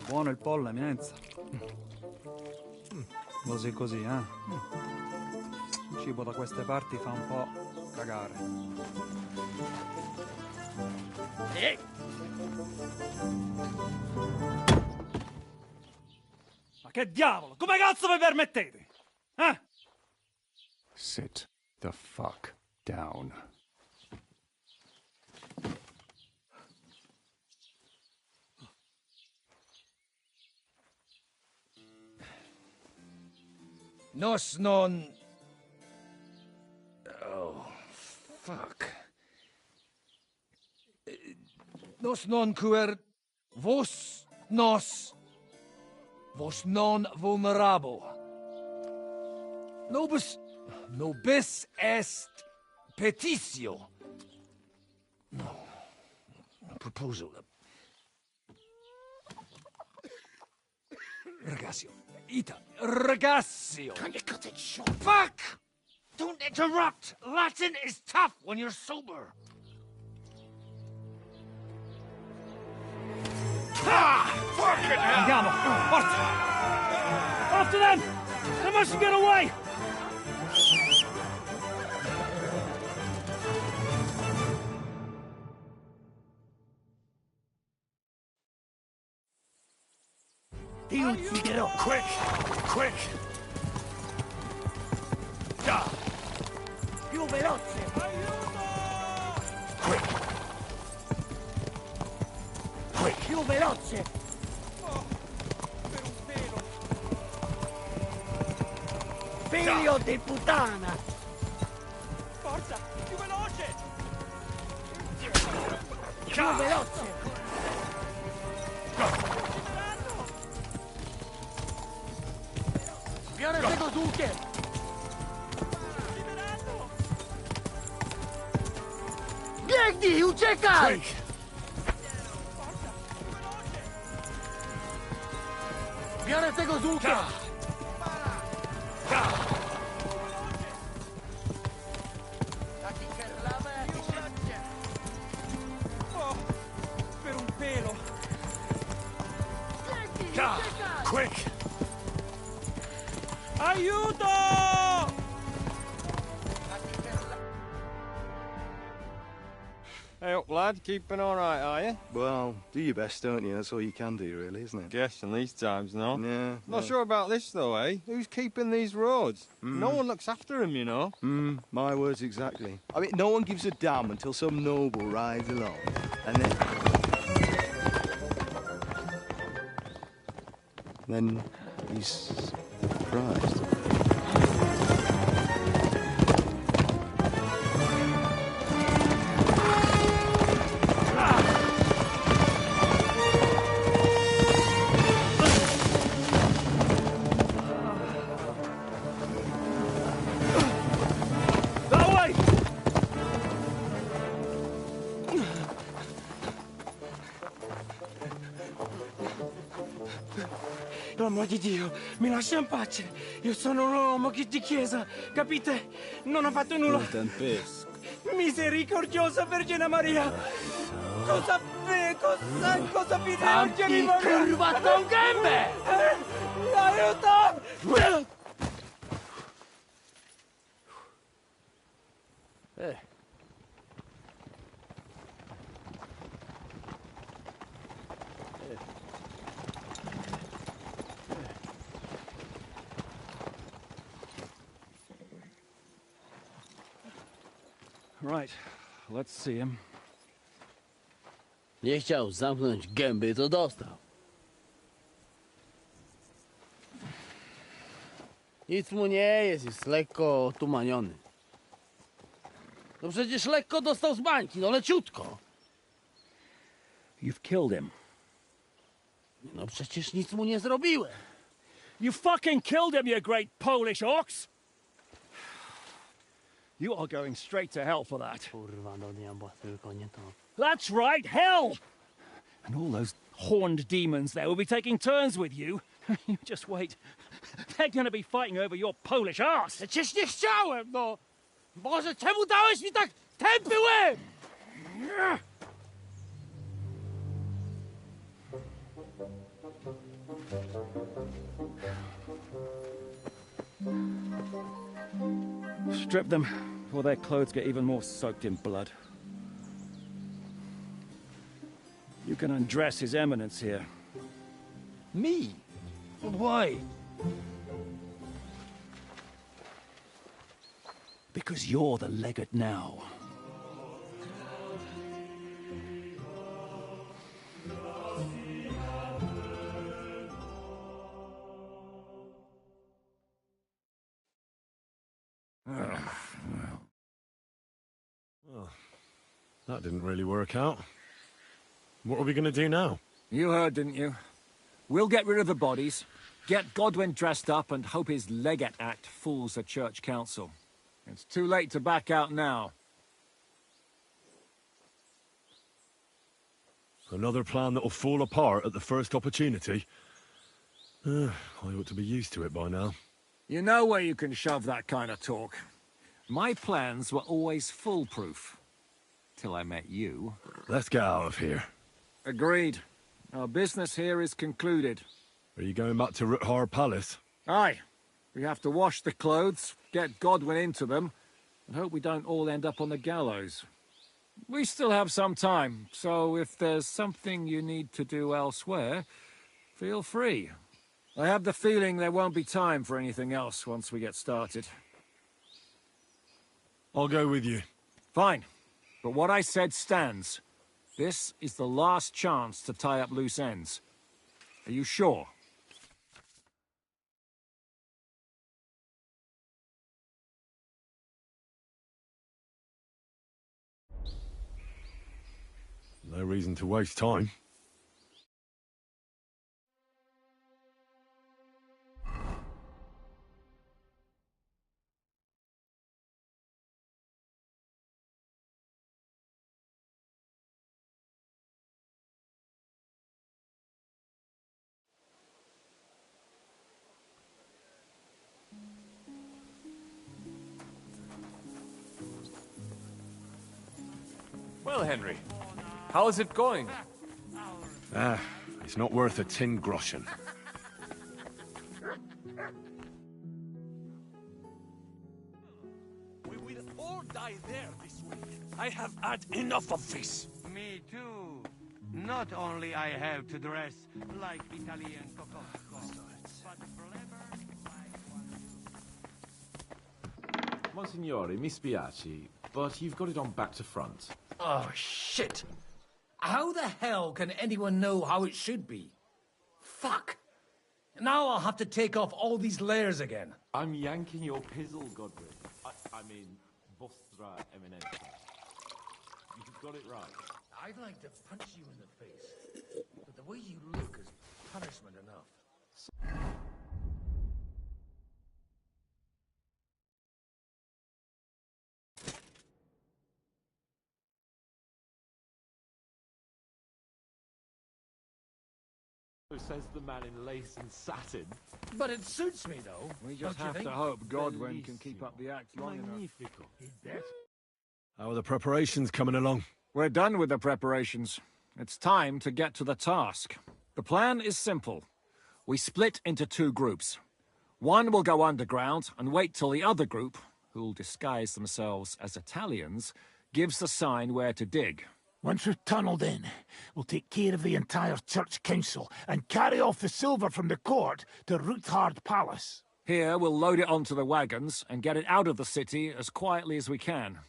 Buono il pollo, eminenza. Così così, eh? Il cibo da queste parti fa un po' cagare. Ma che diavolo? Come cazzo vi permettete? Eh? Sit the fuck down. Nos non... Oh, fuck. Nos non cuer... Vos nos... Vos non vulnerabo. Nobis est petitio. No. Proposal. Ragazio. Ita. Ragazio. Can you cut it short? Fuck! Don't interrupt! Latin is tough when you're sober. Ah! Fucking hell! Andiamo! Forza! After them! They must get away! Dude, get up! Quick! Quick! Da! Più veloce! Quick! Quick! Più veloce! Figlio di puttana! Forza, più veloce! Più veloce! Biorę tego z łukiem! Biegnij, uciekaj! Quick! Biorę tego z łukiem! Oh, per un pelo! Quick! Aiuto! Hey up, lad. Keeping all right, are you? Well, do your best, don't you? That's all you can do, really, isn't it? Guess in these times, no? Yeah. Not sure about this, though, eh? Who's keeping these roads? No one looks after them, you know. My words exactly. I mean, no one gives a damn until some noble rides along, and then he's surprised. Per amor di Dio, mi lascia in pace. Io sono un uomo di chiesa, capite? Non ho fatto nulla. Misericordiosa Vergine Maria. Cosa vi devo mi curva con gambe! Aiuto! Right, let's see him. Nie chciał zamknąć gęby, to dostał. Nic mu nie jest lekko otumaniony. No przecież lekko dostał z bańki, no leciutko. You've killed him. No przecież nic mu nie zrobiłem. You fucking killed him, you great Polish ox! You are going straight to hell for that. Kurwa, do diabła, tylko nie to. That's right, hell! And all those horned demons there will be taking turns with you. You just wait. They're gonna be fighting over your Polish ass. Przecież nie chciałem, no! Boże, czemu dałeś mi tak tępy łeb? Strip them, or their clothes get even more soaked in blood. You can undress His Eminence here. Me? Why? Because you're the legate now. Well, that didn't really work out. What are we going to do now? You heard, didn't you? We'll get rid of the bodies, get Godwin dressed up, and hope his Legate Act fools the Church Council. It's too late to back out now. Another plan that'll fall apart at the first opportunity? I ought to be used to it by now. You know where you can shove that kind of talk. My plans were always foolproof. Till I met you. Let's get out of here. Agreed. Our business here is concluded. Are you going back to Ruthar Palace? Aye. We have to wash the clothes, get Godwin into them, and hope we don't all end up on the gallows. We still have some time, so if there's something you need to do elsewhere, feel free. I have the feeling there won't be time for anything else once we get started. I'll go with you. Fine. But what I said stands. This is the last chance to tie up loose ends. Are you sure? No reason to waste time. Well, Henry, how is it going? It's not worth a tin groschen. We will all die there this week. I have had enough of this. Me too. Not only I have to dress like Italian cocosco, but clever like one. Monsignore, mi spiace, but you've got it on back to front. Oh, shit! How the hell can anyone know how it should be? Fuck! Now I'll have to take off all these layers again. I'm yanking your pizzle, Godwin. I mean, vostra eminenza. You've got it right. I'd like to punch you in the face, but the way you look is punishment enough. Says the man in lace and satin. But it suits me, though. We just Don't you have think? to hope Godwin can keep up the act long enough. How are the preparations coming along? We're done with the preparations. It's time to get to the task. The plan is simple. We split into two groups. One will go underground and wait till the other group, who'll disguise themselves as Italians, gives the sign where to dig. Once we've tunneled in, we'll take care of the entire church council and carry off the silver from the court to Ruthard Palace. Here, we'll load it onto the wagons and get it out of the city as quietly as we can.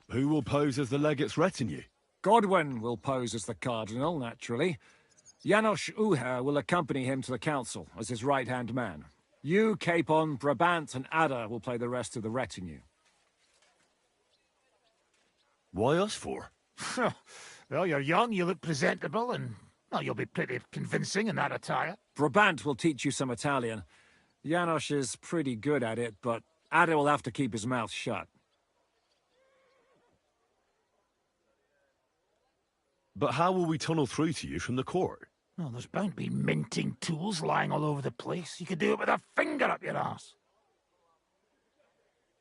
Who will pose as the legate's retinue? Godwin will pose as the cardinal, naturally. Janos Uher will accompany him to the council as his right-hand man. You, Capon, Brabant, and Ada will play the rest of the retinue. Why us for? Well, you're young, you look presentable, and well, you'll be pretty convincing in that attire. Brabant will teach you some Italian. Janos is pretty good at it, but Ada will have to keep his mouth shut. But how will we tunnel through to you from the court? Well, there's bound to be minting tools lying all over the place. You could do it with a finger up your ass.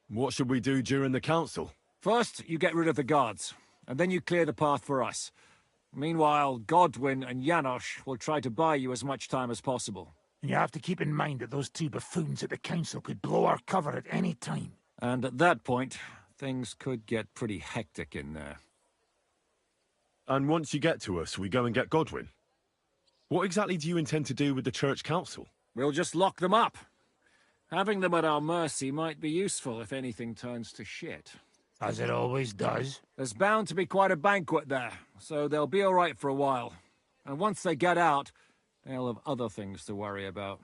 What should we do during the council? First, you get rid of the guards, and then you clear the path for us. Meanwhile, Godwin and Janosch will try to buy you as much time as possible. And you have to keep in mind that those two buffoons at the council could blow our cover at any time. And at that point, things could get pretty hectic in there. And once you get to us, we go and get Godwin. What exactly do you intend to do with the church council? We'll just lock them up. Having them at our mercy might be useful if anything turns to shit. As it always does. There's bound to be quite a banquet there, so they'll be all right for a while. And once they get out, they'll have other things to worry about.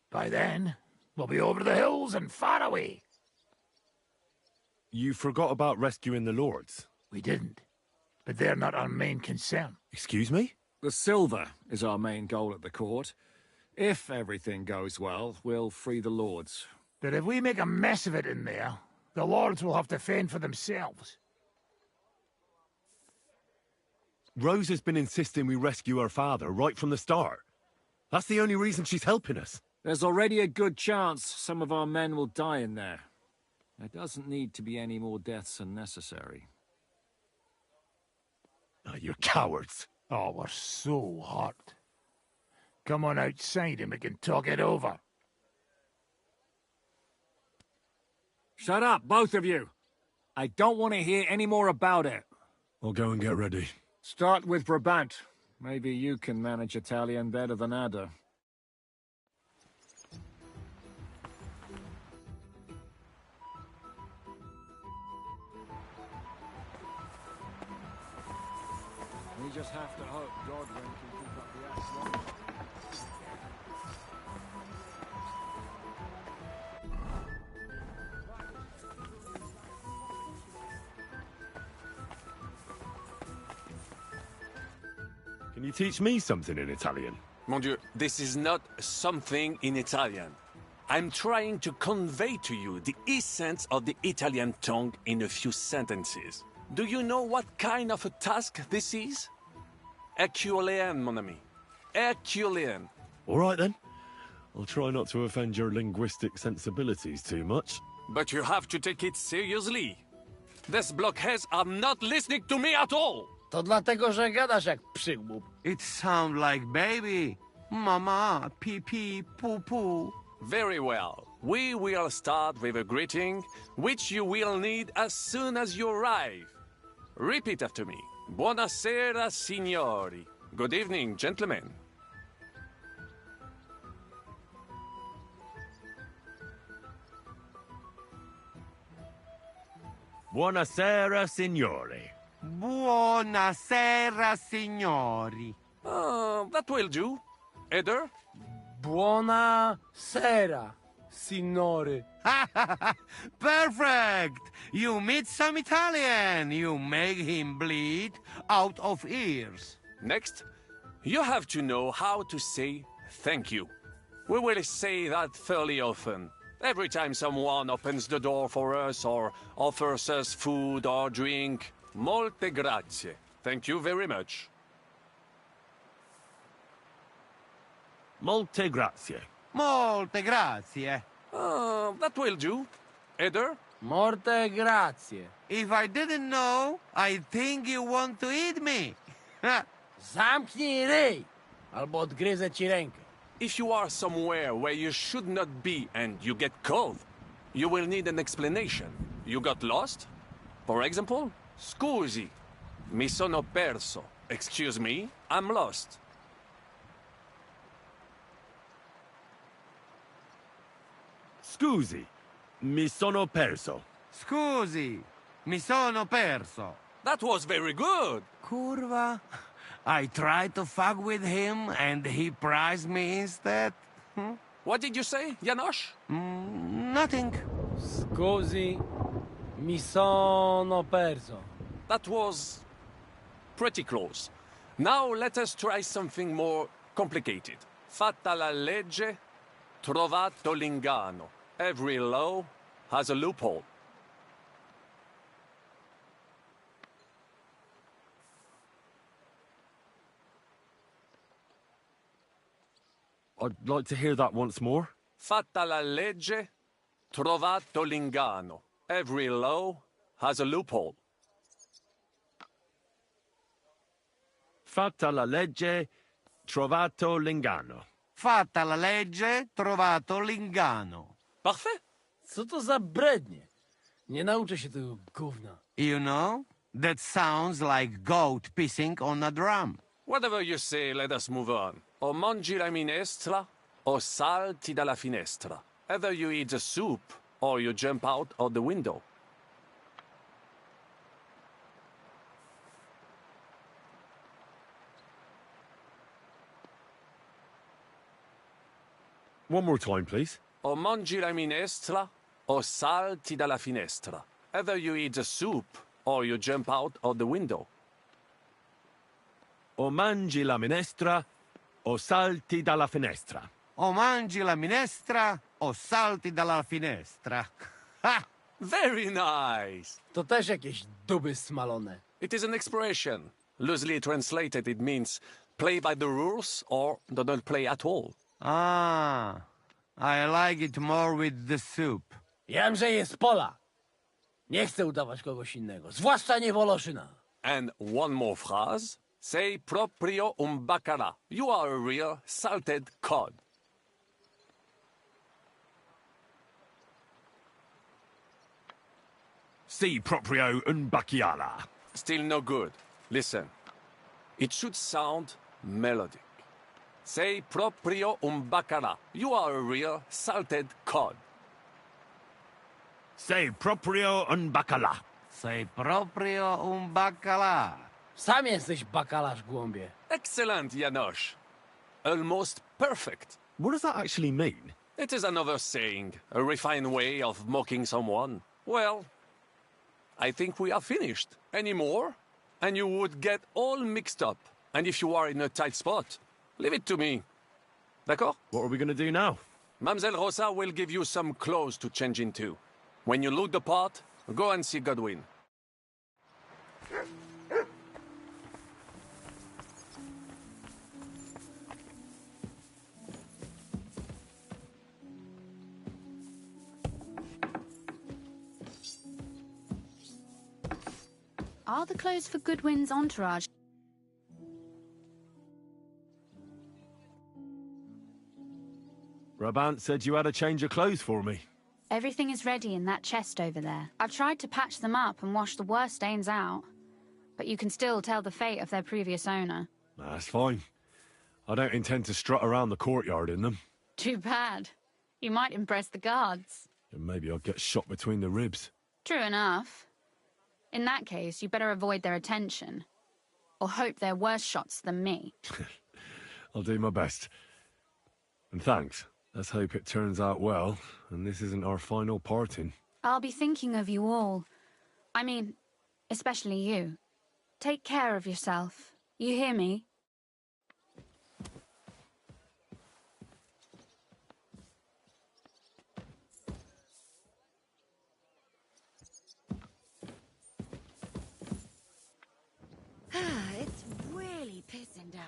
By then, we'll be over the hills and far away. You forgot about rescuing the lords. We didn't. But they're not our main concern. Excuse me? The silver is our main goal at the court. If everything goes well, we'll free the lords. But if we make a mess of it in there, the lords will have to fend for themselves. Rose has been insisting we rescue her father right from the start. That's the only reason she's helping us. There's already a good chance some of our men will die in there. There doesn't need to be any more deaths than necessary. Oh, you're cowards. Oh, we're so hot. Come on outside and we can talk it over. Shut up, both of you! I don't want to hear any more about it. I'll go and get ready. Start with Brabant. Maybe you can manage Italian better than Ada. We just have to hope Godwin can keep up the act long. Can you teach me something in Italian? Mon Dieu, this is not something in Italian. I'm trying to convey to you the essence of the Italian tongue in a few sentences. Do you know what kind of a task this is? Herculean, mon ami. Herculean. All right, then. I'll try not to offend your linguistic sensibilities too much. But you have to take it seriously. These blockheads are not listening to me at all. To dlatego, że gadasz jak przygłup. It sounds like baby. Mama, pee pee, poo poo. Very well. We will start with a greeting, which you will need as soon as you arrive. Repeat after me. Buonasera, signori. Good evening, gentlemen. Buonasera, signori. Buonasera, signori. That will do. Eder? Buona sera, signore. Perfect! You meet some Italian. You make him bleed out of ears. Next, you have to know how to say thank you. We will say that fairly often. Every time someone opens the door for us or offers us food or drink. Molte grazie. Thank you very much. Molte grazie. Molte grazie. That will do. Eder? Morte grazie. If I didn't know, I think you want to eat me. Zamknij ryj, albo odgryzę ci rękę. If you are somewhere where you should not be and you get cold, you will need an explanation. You got lost? For example? Scusi, mi sono perso. Excuse me, I'm lost. Scusi, mi sono perso. Scusi, mi sono perso. That was very good. Curva. I tried to fuck with him and he prized me instead. What did you say, Janosch? Nothing. Scusi, mi sono perso. That was pretty close. Now let us try something more complicated. Fatta la legge, trovato l'inganno. Every law has a loophole. I'd like to hear that once more. Fatta la legge, trovato l'inganno. Every law has a loophole. Fatta la legge, trovato l'ingano. Fatta la legge, trovato l'inganno. Parfait. Co to za brednie? Nie nauczę się tego gówna. You know, that sounds like goat pissing on a drum. Whatever you say, let us move on. O mangi la minestra, o salti dalla finestra. Either you eat the soup, or you jump out of the window. One more time, please. O mangi la minestra, o salti dalla finestra. Either you eat the soup, or you jump out of the window. O mangi la minestra, o salti dalla finestra. O mangi la minestra, o salti dalla finestra. Ha! Very nice. To też jakieś duby smalone. It is an expression. Loosely translated, it means play by the rules or do not play at all. Ah, I like it more with the soup. Jam, że jest Polak. Nie chcę udawać kogoś innego, zwłaszcza nie Woloszyna. And one more phrase. Sei proprio un bacala. You are a real salted cod. Si proprio un bacchiala. Still no good. Listen. It should sound melodic. Sei proprio un bacala. You are a real salted cod. Sei proprio un bacala. Sei proprio un baccalà. Sam jesteś bakalarz, głąbie. Excellent, Janosch. Almost perfect. What does that actually mean? It is another saying, a refined way of mocking someone. Well, I think we are finished. Any more? And you would get all mixed up. And if you are in a tight spot, leave it to me. D'accord? What are we going to do now? Mamselle Rosa will give you some clothes to change into. When you look the part, go and see Godwin. Are the clothes for Goodwin's entourage? Brabant said you had a change of clothes for me. Everything is ready in that chest over there. I've tried to patch them up and wash the worst stains out, but you can still tell the fate of their previous owner. That's fine. I don't intend to strut around the courtyard in them. Too bad. You might impress the guards. And maybe I'll get shot between the ribs. True enough. In that case, you better avoid their attention. Or hope they're worse shots than me. I'll do my best. And thanks. Let's hope it turns out well, and this isn't our final parting. I'll be thinking of you all. I mean, especially you. Take care of yourself. You hear me? It's really pissing down.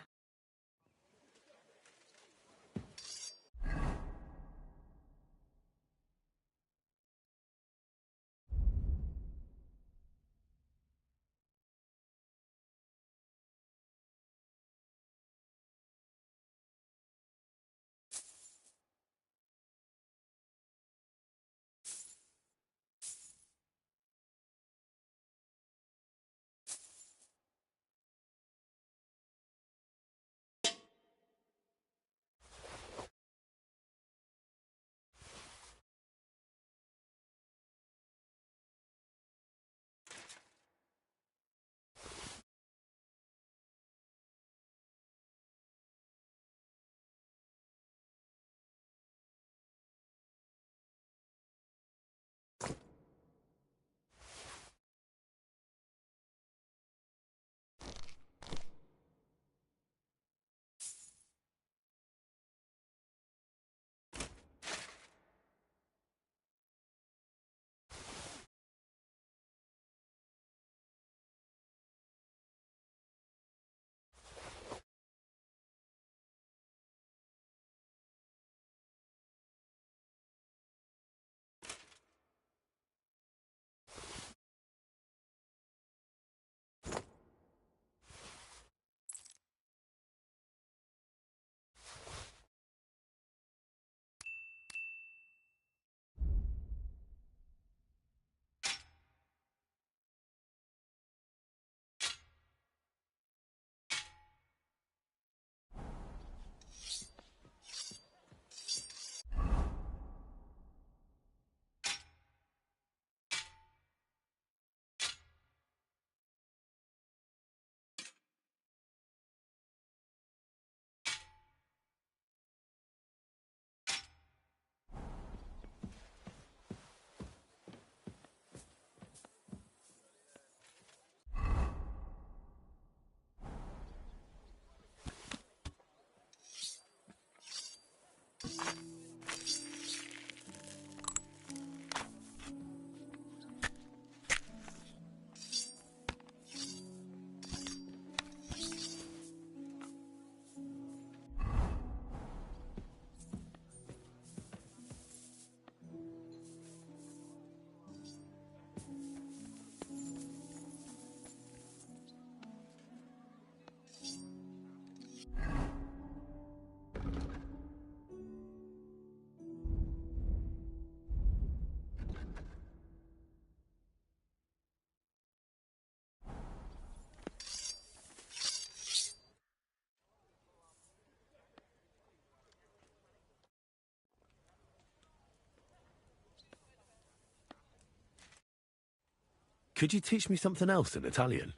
Could you teach me something else in Italian?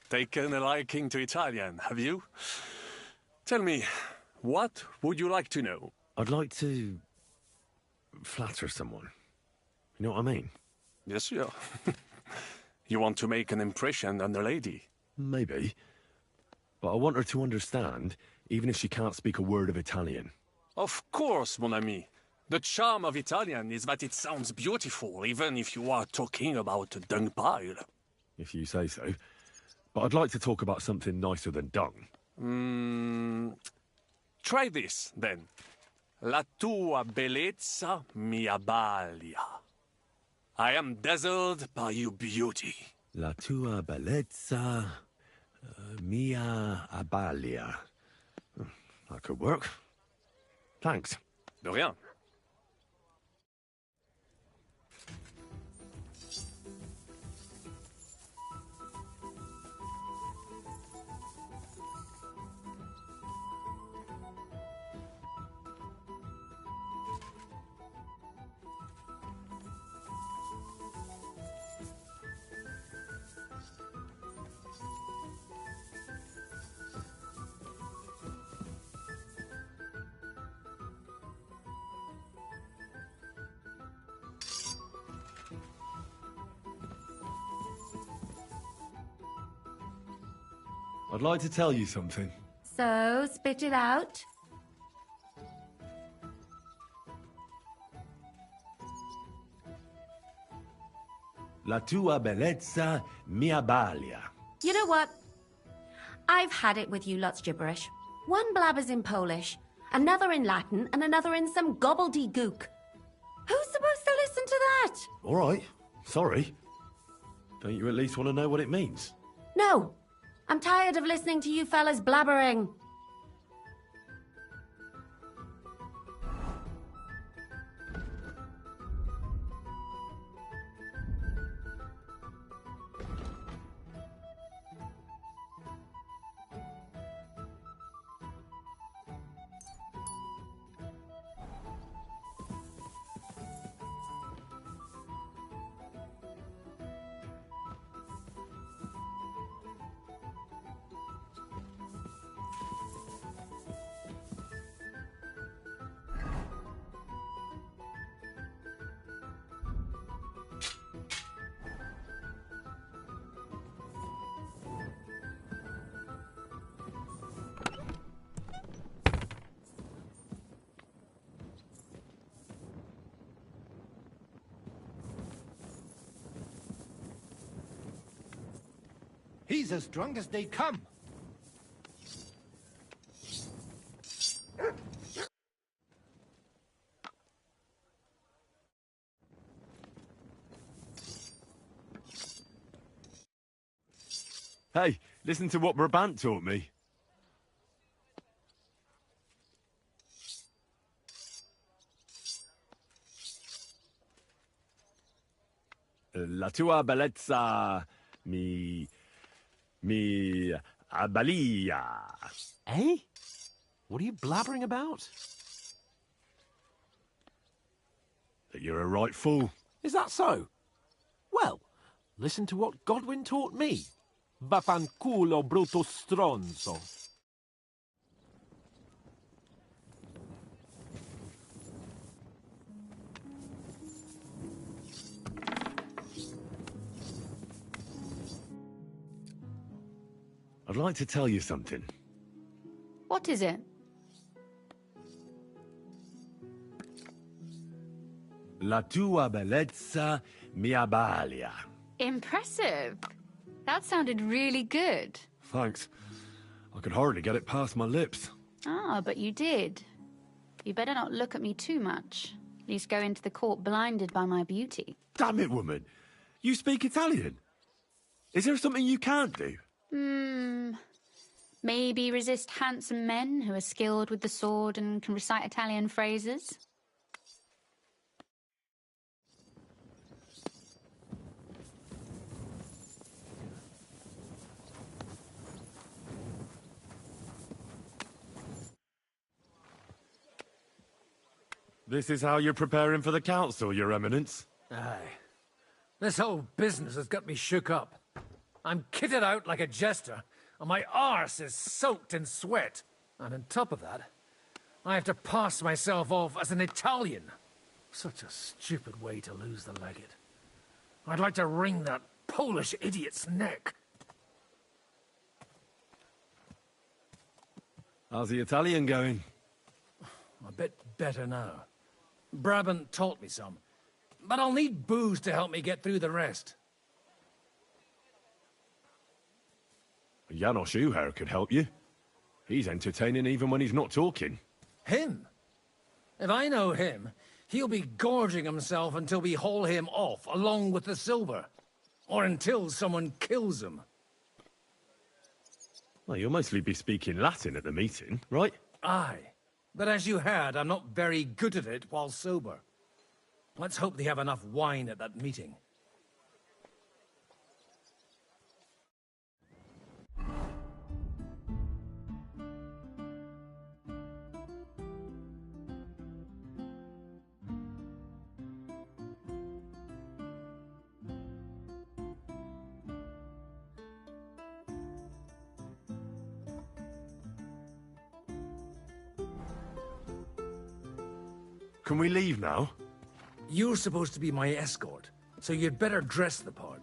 Taken a liking to Italian, have you? Tell me, what would you like to know? I'd like to flatter someone. You know what I mean? Yes, sir. You want to make an impression on the lady? Maybe. But I want her to understand, even if she can't speak a word of Italian. Of course, mon ami. The charm of Italian is that it sounds beautiful, even if you are talking about a dung pile. If you say so. But I'd like to talk about something nicer than dung. Try this, then. La tua bellezza mi abbalia. I am dazzled by your beauty. La tua bellezza mia abbalia. That could work. Thanks. De rien. I'd like to tell you something. So, spit it out. La tua bellezza mi abbalia. You know what? I've had it with you lot's gibberish. One blabbers in Polish, another in Latin, and another in some gobbledygook. Who's supposed to listen to that? All right. Sorry. Don't you at least want to know what it means? No. I'm tired of listening to you fellas blabbering. He's as drunk as they come. Hey, listen to what Brabant taught me. La tua bellezza mi abbalia. Eh? What are you blabbering about? That you're a right fool. Is that so? Well, listen to what Godwin taught me. Vaffanculo brutto stronzo. I'd like to tell you something. What is it? La tua bellezza mi abbalia. Impressive. That sounded really good. Thanks. I could hardly get it past my lips. Ah, but you did. You better not look at me too much. At least go into the court blinded by my beauty. Damn it, woman. You speak Italian. Is there something you can't do? Maybe resist handsome men who are skilled with the sword and can recite Italian phrases? This is how you're preparing for the council, Your Eminence? Aye. This whole business has got me shook up. I'm kitted out like a jester, and my arse is soaked in sweat. And on top of that, I have to pass myself off as an Italian. Such a stupid way to lose the legate. I'd like to wring that Polish idiot's neck. How's the Italian going? A bit better now. Brabant taught me some, but I'll need booze to help me get through the rest. Janos Uher could help you. He's entertaining even when he's not talking. Him? If I know him, he'll be gorging himself until we haul him off, along with the silver. Or until someone kills him. Well, you'll mostly be speaking Latin at the meeting, right? Aye. But as you heard, I'm not very good at it while sober. Let's hope they have enough wine at that meeting. Can we leave now? You're supposed to be my escort, so you'd better dress the part.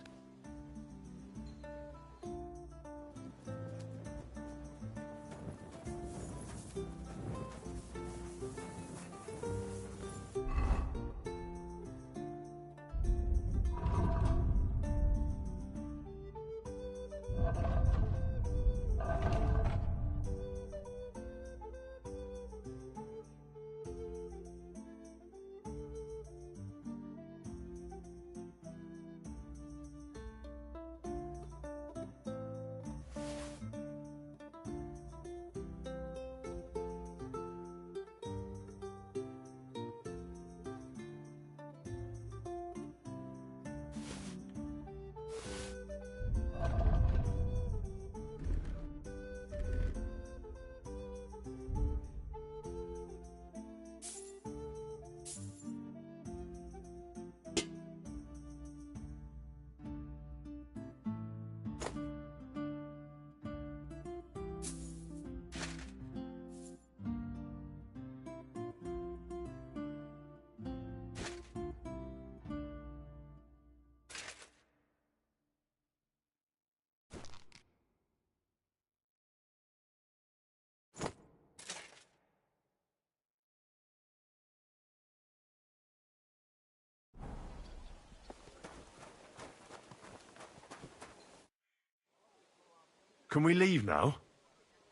Can we leave now?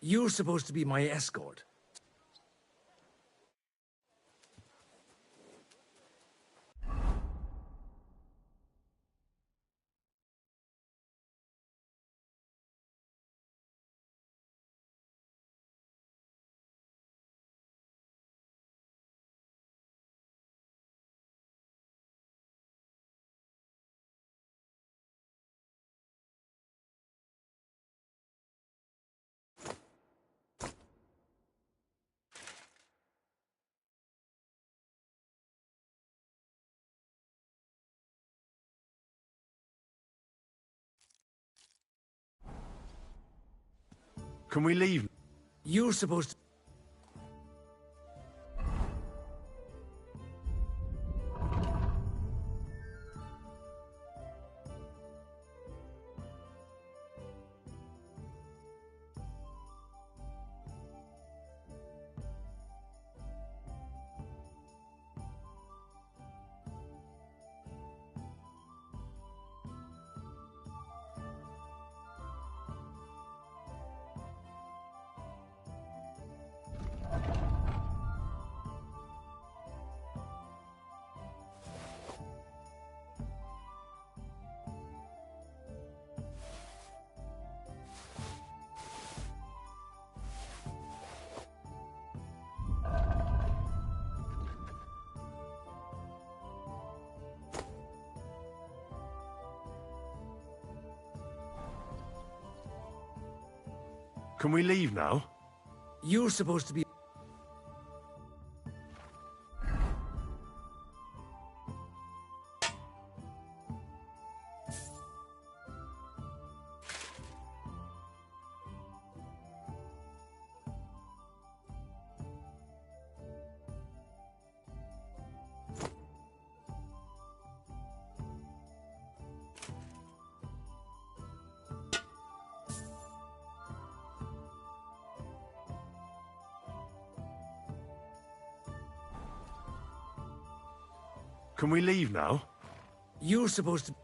You're supposed to be my escort. Can we leave? You're supposed to... Can we leave now? You're supposed to be... Can we leave now? You're supposed to...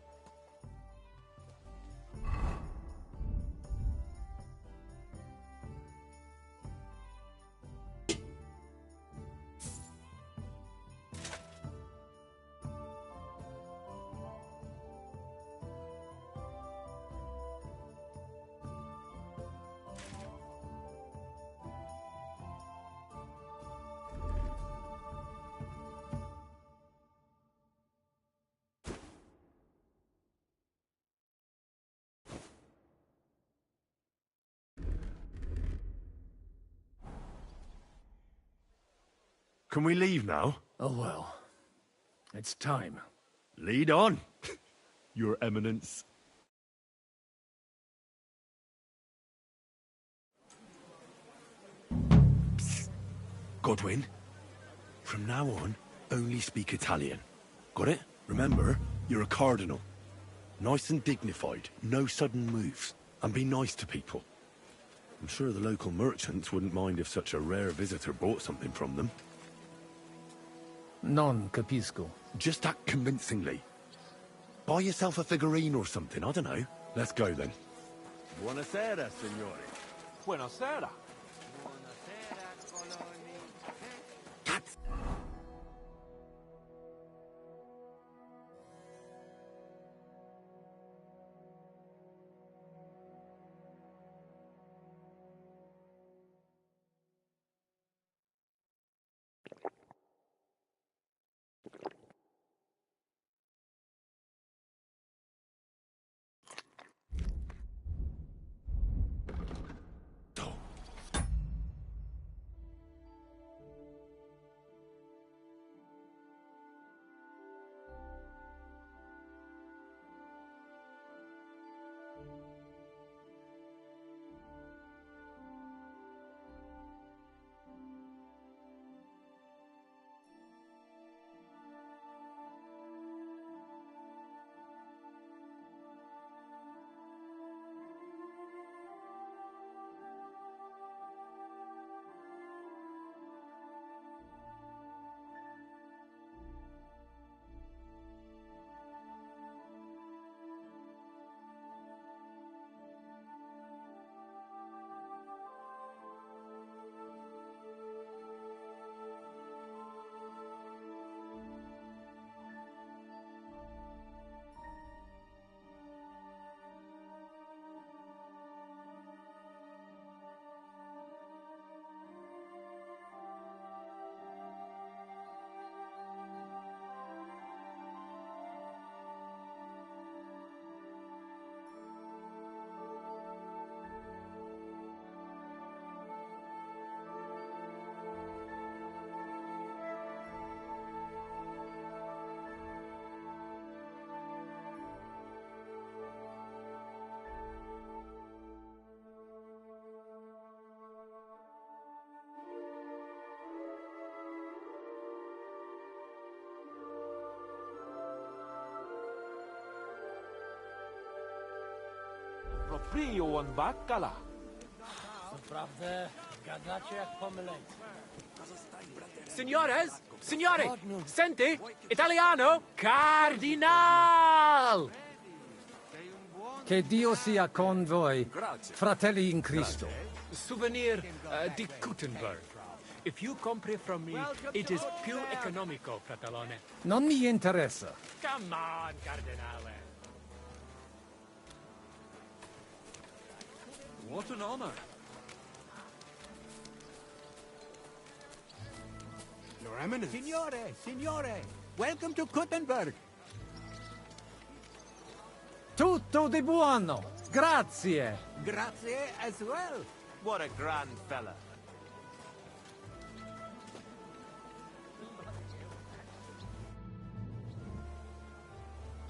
Can we leave now? Oh well. It's time. Lead on, Your Eminence. Psst. Godwin, from now on, only speak Italian. Got it? Remember, you're a cardinal. Nice and dignified, no sudden moves, and be nice to people. I'm sure the local merchants wouldn't mind if such a rare visitor bought something from them. Non capisco. Just act convincingly. Buy yourself a figurine or something, I don't know. Let's go then. Buonasera, signore. Buonasera. Proprio on baccala. Naprawdę, gadacie jak pomyleńcy. Signores, signore, senti, italiano, cardinal! Che Dio sia con voi, fratelli in Cristo. Souvenir di Gutenberg. If you compre from me, it is più economico, fratellone. Non mi interessa. Come on, cardinale. What an honor. Your Eminence. Signore, signore, welcome to Gutenberg. Tutto di buono. Grazie. Grazie as well. What a grand fella.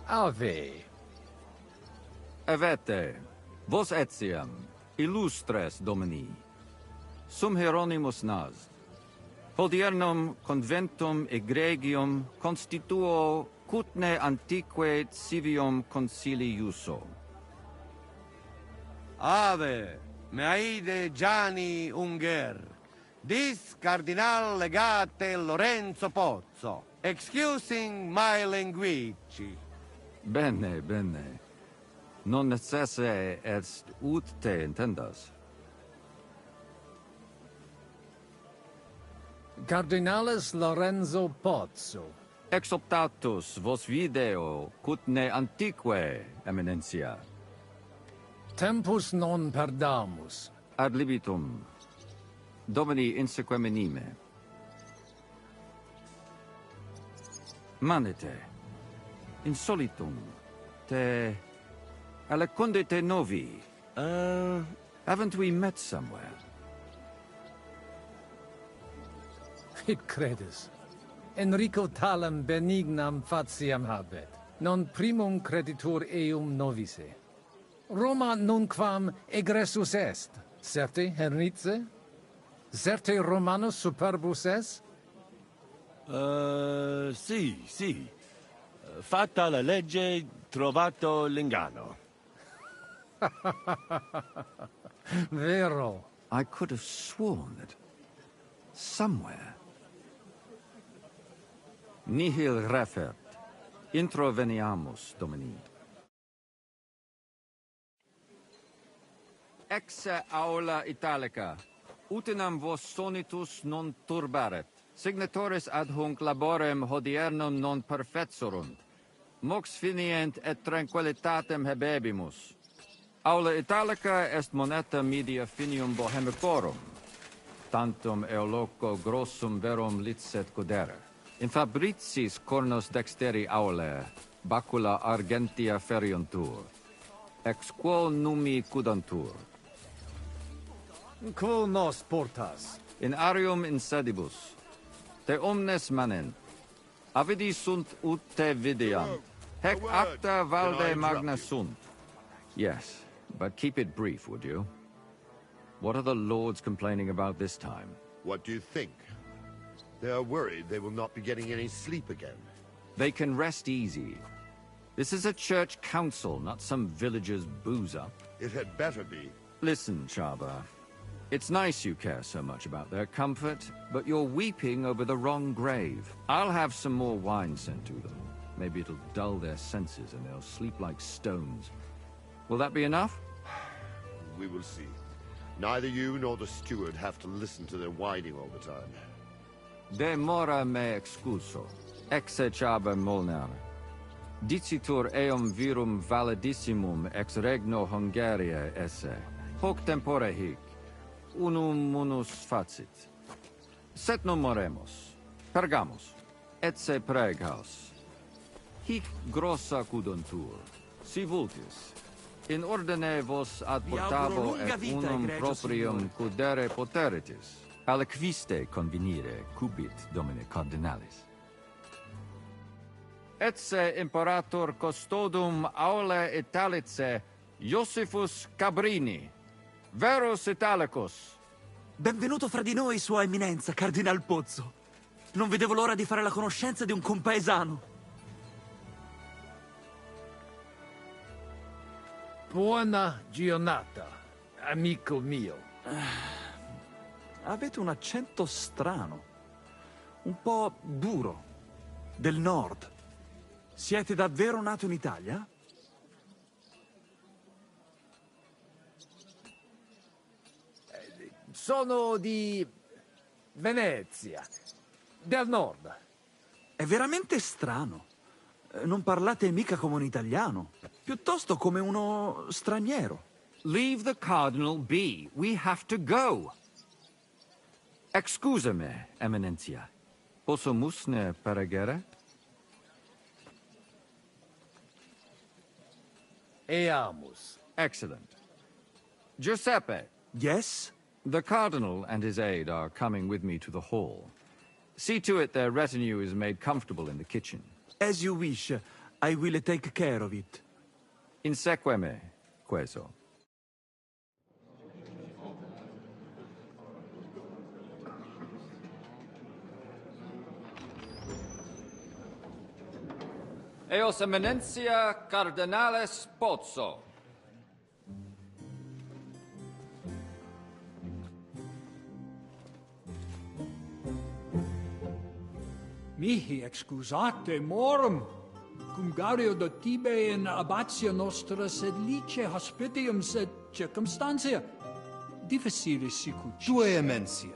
Ave. Avete, vos etiam, illustres domini, sum Hieronymus nas, hodiernum conventum egregium constituo cutne antique civium concili iuso. Ave, meaide Gianni Unger, dis cardinal legate Lorenzo Pozzo. Excusing my language. Bene, bene. Non necesse est ut te intendas. Cardinalis Lorenzo Pozzo. Exoptatus vos video, cut ne antique, Eminentia. Tempus non perdamus. Ad libitum. Domini insequem anime. Manete. Insolitum. Te... Alecunde te novi. Haven't we met somewhere? Hic credis. Enrico talam benignam fatiam habet. Non primum creditur eum novice. Roma nunquam egressus est. Certe, Henrice? Certe Romanus superbus est? Sì. Fatta la legge, trovato l'ingano. Vero. I could have sworn that somewhere. Nihil refert. Introveniamus, Domini. Exe aula italica. Utinam vos sonitus non turbaret. Signatoris ad hunc laborem hodiernum non perfetsurunt. Mox finient et tranquillitatem habebimus. Aula italica est moneta media finium bohemicorum. Tantum eoloco grossum verum licet godere. In fabricis cornos dexteri aule, bacula argentia feriuntur. Ex quo numi cudantur. Quo nos portas? In arium insedibus. Te omnes manent. Avidi sunt ut te videant. Hec acta valde magna sunt. Yes, but keep it brief, would you? What are the lords complaining about this time? What do you think? They are worried they will not be getting any sleep again. They can rest easy. This is a church council, not some villager's booze-up. It had better be. Listen, Chaba. It's nice you care so much about their comfort, but you're weeping over the wrong grave. I'll have some more wine sent to them. Maybe it'll dull their senses and they'll sleep like stones. Will that be enough? We will see. Neither you nor the steward have to listen to their whining all the time. De mora me excuso. Exe Chaba Molnar. Dicitur eum virum validissimum ex regno Hungaria esse. Hoc tempore hic. Unum munus facit. Set non moremus. Pergamus. Etse preghaus. Hic grossa cuduntur. Si vultis. In ordine vos ad portabo et unum proprium cudere poteritis. Aliquiste convenire cubit, Domine Cardinalis. Etse imperator custodum aule Italice Iosifus Cabrini. Verus Italicus. Benvenuto fra di noi, Sua Eminenza, Cardinal Pozzo. Non vedevo l'ora di fare la conoscenza di un compaesano. Buona giornata, amico mio. Avete un accento strano. Un po' duro. Del nord. Siete davvero nato in Italia? Sono di Venezia, del nord. È veramente strano. Non parlate mica come un italiano, piuttosto come uno straniero. Leave the cardinal be. We have to go. Excusame, Eminentia. Posso musne peregere? Eamus. Excellent. Giuseppe. Yes? The cardinal and his aide are coming with me to the hall. See to it their retinue is made comfortable in the kitchen. As you wish. I will take care of it. Insequeme, queso. Eos Eminentia Cardinales Pozzo. Mihi excusate morum. Cum gario do tibe in abatia nostra sed lice hospitium sed circumstantia. Difficile sicut. Tue emensia.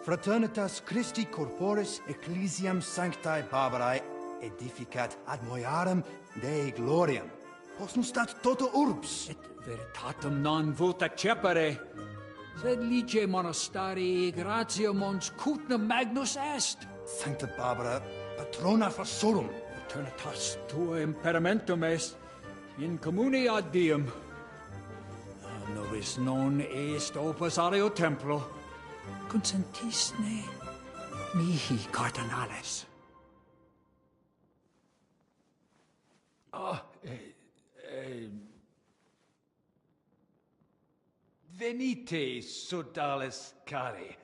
Fraternitas Christi corporis ecclesiam sanctae Barbarae edificat ad moiarem Dei gloriam. Posnustat toto urbs. Et veritatem non vult accepere. Sed lice monastarii gratia mons cutnam magnus est. Sancta Barbara, patrona forsorum. Eternitas tua imperamentum est, in communi ad diem. Novis non est opus areo templo. Consentisne mihi cardinales. Venite, sodales cari.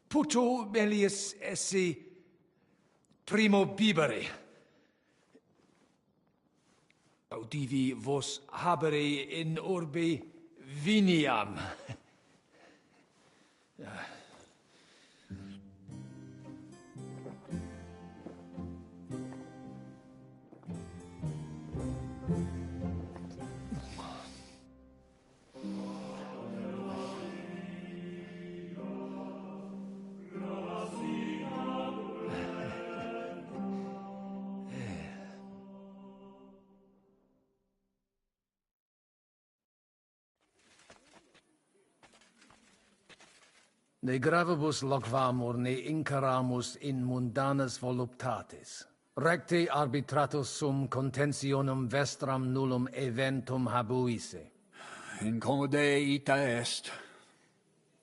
Puto melius esse primo bibere. Audivi vos habere in urbe viniam. Ne gravibus loquamur ne incaramus in mundanas voluptatis. Recte arbitratus sum contentionum vestram nullum eventum habuisse. Incomode ita est.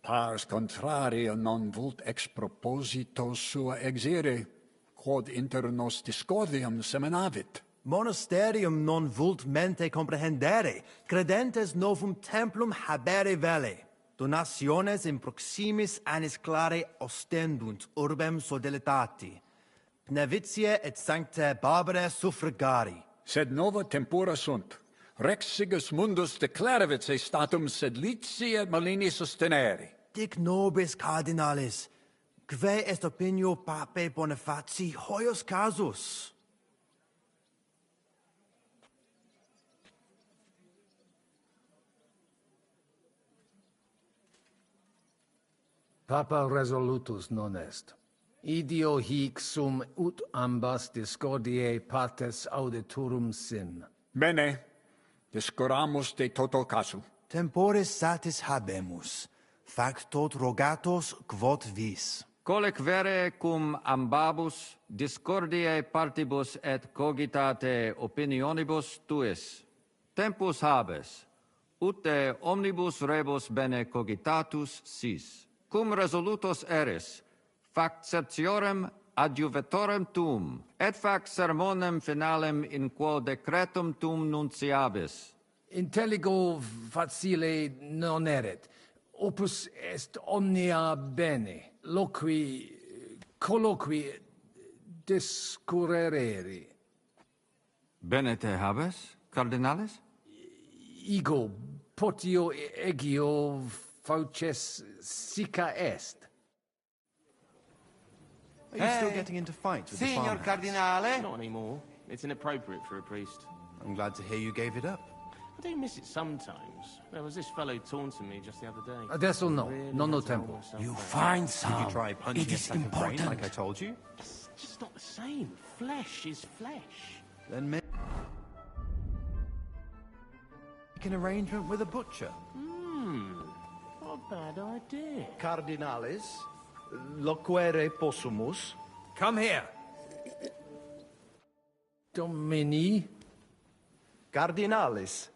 Pars contrario non vult ex proposito sua exire, quod inter nos discordium seminavit. Monasterium non vult mente comprehendere, credentes novum templum habere vele. Donationes in proximis annis clare ostendunt urbem sodelitati. Pnevitiae et sanctae Barbarae suffragari. Sed nova tempora sunt. Rex sigus mundus declaravit se statum sed lici et malini sostenere. Dic nobis cardinalis, kve est opinio pape Bonifaci hoius casus? Papa resolutus non est. Idio hic sum ut ambas discordiae partes auditorum sin. Bene, discoramus de toto casu. Temporis satis habemus, fac tot rogatos quod vis. Colec vere cum ambabus discordiae partibus et cogitate opinionibus tuis. Tempus habes, ut de omnibus rebus bene cogitatus sis. Cum resolutos eris, fac certiorem adjuvetorem tuum, et fac sermonem finalem in quo decretum tuum nunciabis. Intelligo facile non erit. Opus est omnia bene. Colloqui discurrere. Bene te habes, cardinales? Ego, potio egio fauces sica est. Are you still getting into fights with the Signor farmhands? Cardinale. Not anymore. It's inappropriate for a priest. I'm glad to hear you gave it up. I do miss it sometimes. There was this fellow taunting me just the other day. Adesso no. Really Non had to hold tempo. myself You back. find Did some. you try punching It a is sack of grain important. like I told you? It's just not the same. Flesh is flesh. Then make an arrangement with a butcher. Not a bad idea. Cardinalis, loquere possumus. Come here. Domini. Cardinalis,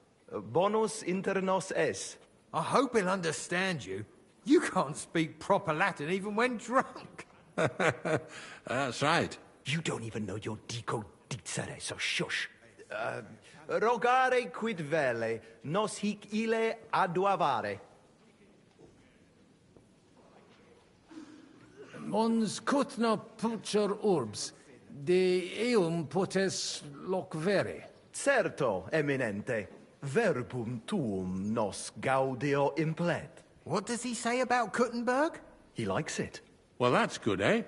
bonus inter nos es. I hope he'll understand you. You can't speak proper Latin even when drunk. That's right. You don't even know your dico dicere, so shush. Rogare quid vele, nos hic ille aduavare. Mons cutna pulcher urbs, de eum potes loquere. Certo, eminente. Verbum tuum nos gaudio implet. What does he say about Kuttenberg? He likes it. Well, that's good, eh?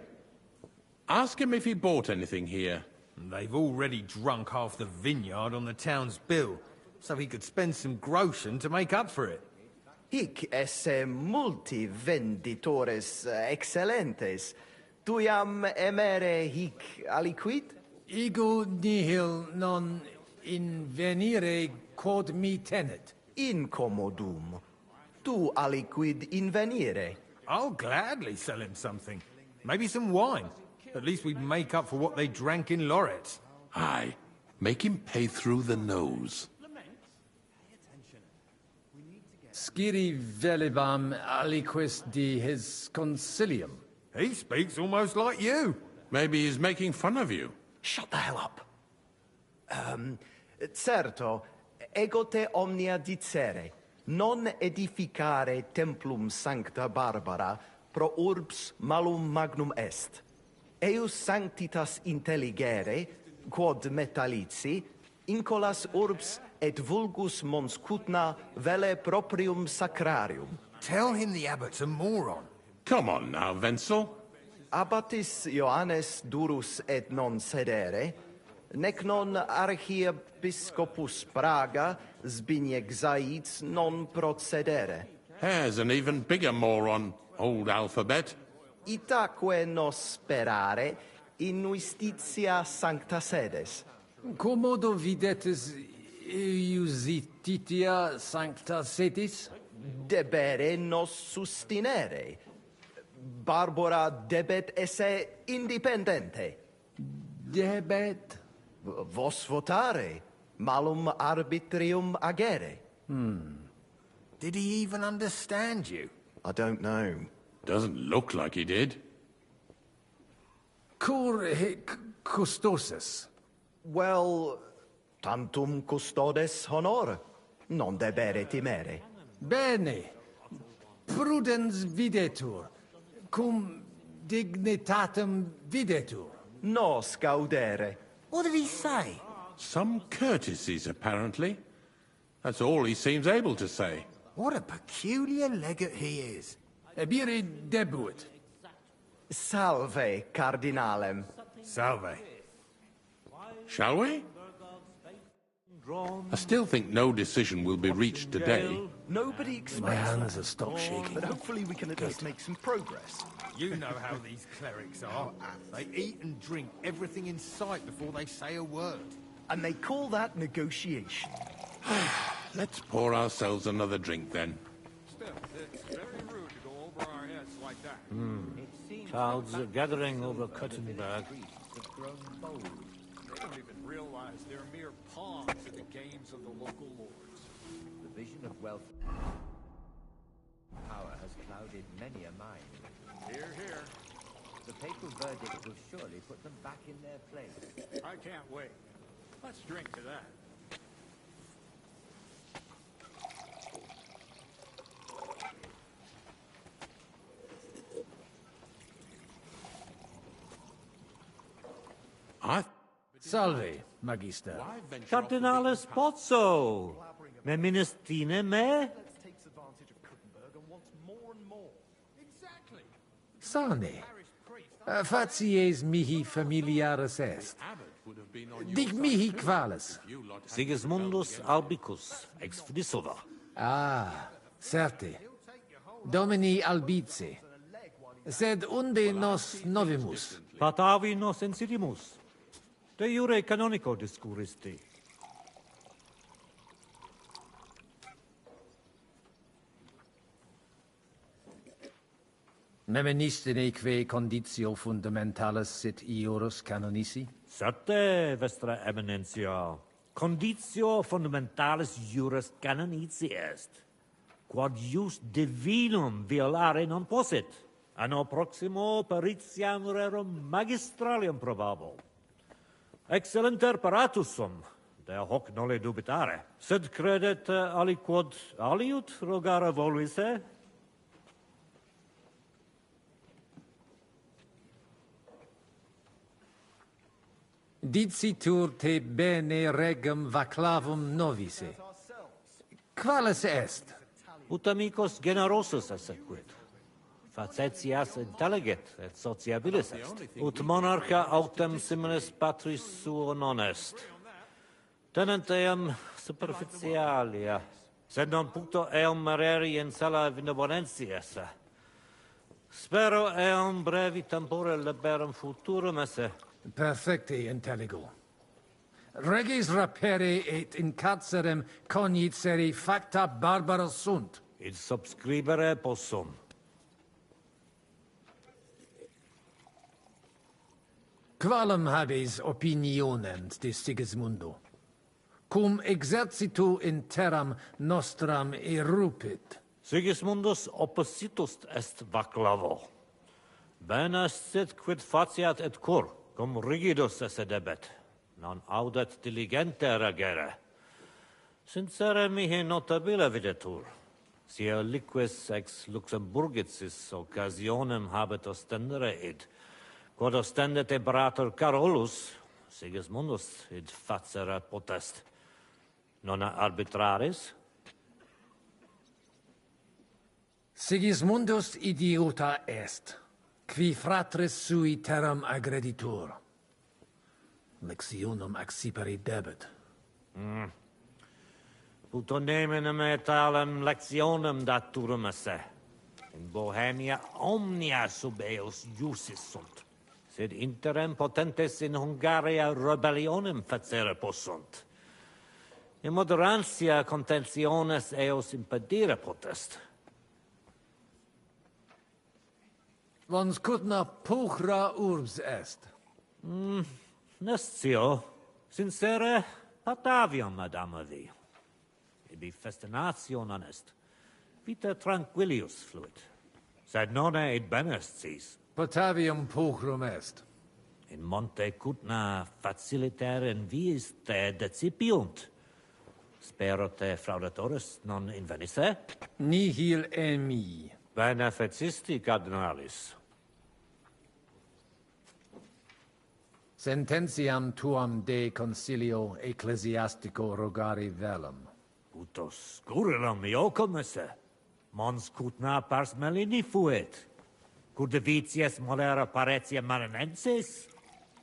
Ask him if he bought anything here. They've already drunk half the vineyard on the town's bill, so he could spend some groschen to make up for it. Hic esse multi venditores excellentes. Tuiam emere hic aliquid? Ego nihil non invenire quod mi tenet. Incommodum. Tu aliquid invenire. I'll gladly sell him something. Maybe some wine. At least we'd make up for what they drank in Lorette. Aye. Make him pay through the nose. Sciri velibam aliquis di his concilium. He speaks almost like you. Maybe he's making fun of you. Shut the hell up. Certo, ego te omnia dicere, non edificare templum sancta Barbara pro urbs malum magnum est. Eius sanctitas intelligere, quod metallici, incolas urbs et vulgus mons cutna vele proprium sacrarium. Tell him the abbot's a moron. Come on now, Wenzel. Abbatis Ioannes durus et non sedere, nec non archiepiscopus Praga Zbigniew Zaitz non procedere. Here's an even bigger moron, old alphabet. Itaque nos sperare in justitia sancta sedes. Commodo videtis iusititia sancta sedis? Debere nos sustinere. Barbara debet esse independente. Debet? Vos votare. Malum arbitrium agere. Did he even understand you? I don't know. Doesn't look like he did. Cur hic custosus? Well, tantum custodes honor. Non debere timere. Bene. Prudens videtur. Cum dignitatem videtur. Nos gaudere. What did he say? Some courtesies, apparently. That's all he seems able to say. What a peculiar legate he is. Ebire debuit. Salve, cardinalem. Salve. Shall we? I still think no decision will be reached today. Nobody expects My hands that. have stopped shaking. But hopefully we can at least make some progress. You know how these clerics are. They eat and drink everything in sight before they say a word. And they call that negotiation. Let's pour ourselves another drink, then. Still, it's very rude to go over our heads like that. Clouds are gathering over Kuttenberg. They don't even realize they're mere pawns in the games of the local lords. The vision of wealth power has clouded many a mind. Hear, hear. The papal verdict will surely put them back in their place. I can't wait. Let's drink to that. Salve, Magister. Cardinalis Pozzo. Me ministrine me? Sane. Facies mihi familiaris est. Dic mihi qualis. Sigismundus Albicus, ex Fidisova. Ah, certe. Domini albice. Sed unde nos novimus? Patavi nos insidimus. De jure canonico discuristi. Memenistine conditio fundamentalis sit iurus canonici? Certe, Vestra Eminentia. Conditio fundamentalis juris canonici est. Quod jus divinum violare non possit. Anno proximo peritiam rerum magistralium probabo. Excellenter paratus sum, de hoc nole dubitare. Sed credet aliquod aliut rogare voluisse? Dicitur te bene regum vaclavum novice. Qualis est? Ut amicos generosus essequit. facetias intelligit et sociabilis est. Ut monarcha autem similis patris suo non est. Tenent eam superficialia, sed non puncto eum mereri in sala benevolentias. Spero eum brevi tempore liberum futurum esse. Perfecti intelligo. Regis rapere et in carcerem cognoscere facta barbara sunt. Id subscribere possum. Qualem habes opinionem de Sigismundo? Cum exercitu in terram nostram erupit. Sigismundus oppositus est vaclavo. Bene sit quid faciat et cur, cum rigidus esse debet. Non audet diligente regere. Sincere mihi notabile videtur. Sia liquis ex Luxemburgicis occasionem habet ostendere id. Quod ostendet eberator Carolus, Sigismundus id facere potest. Non arbitraris? Sigismundus idiota est, qui fratris sui terram aggreditur. Lectionum accipere debet. Puto nemenem et alem lectionem daturum esse. In Bohemia omnia sub eos iusis sunt. Sed interem potentes in Hungaria rebellionem facere possunt. In moderantia contentiones eos impedire potest. Vons cutna puchra urbs est. Nestio, sincere, Patavium adamavi. Ibi festinatio non est. Vita tranquillius fluit. Sed nonne id benest sis. Patavium puchrum est. In monte cutna faciliter in viis te decipiunt. Spero te fraudatoris non invenisse? Nihil emi. Bene fecisti, cardinalis. Sententiam tuam de concilio ecclesiastico rogari velum. Putos scurilum iocum esse. Mons cutna pars melini fuit. Cudivitias molera paretia marinensis.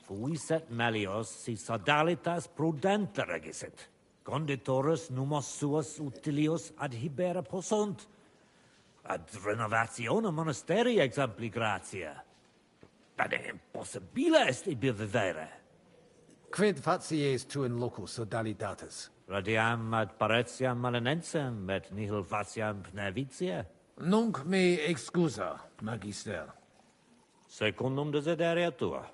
Fuis et melios si sodalitas prudente regisit. Conditorus numos suos utilius adhibere possunt. Ad renovationem monasterii exempli gratia. Ad impossibile est ibi vivere. Quid facies tu in loco sodalitatis? Radiam ad paretiam malinensem, et nihil faciam pnevitia. Nunc me excusa, magister. Secundum desideria tua.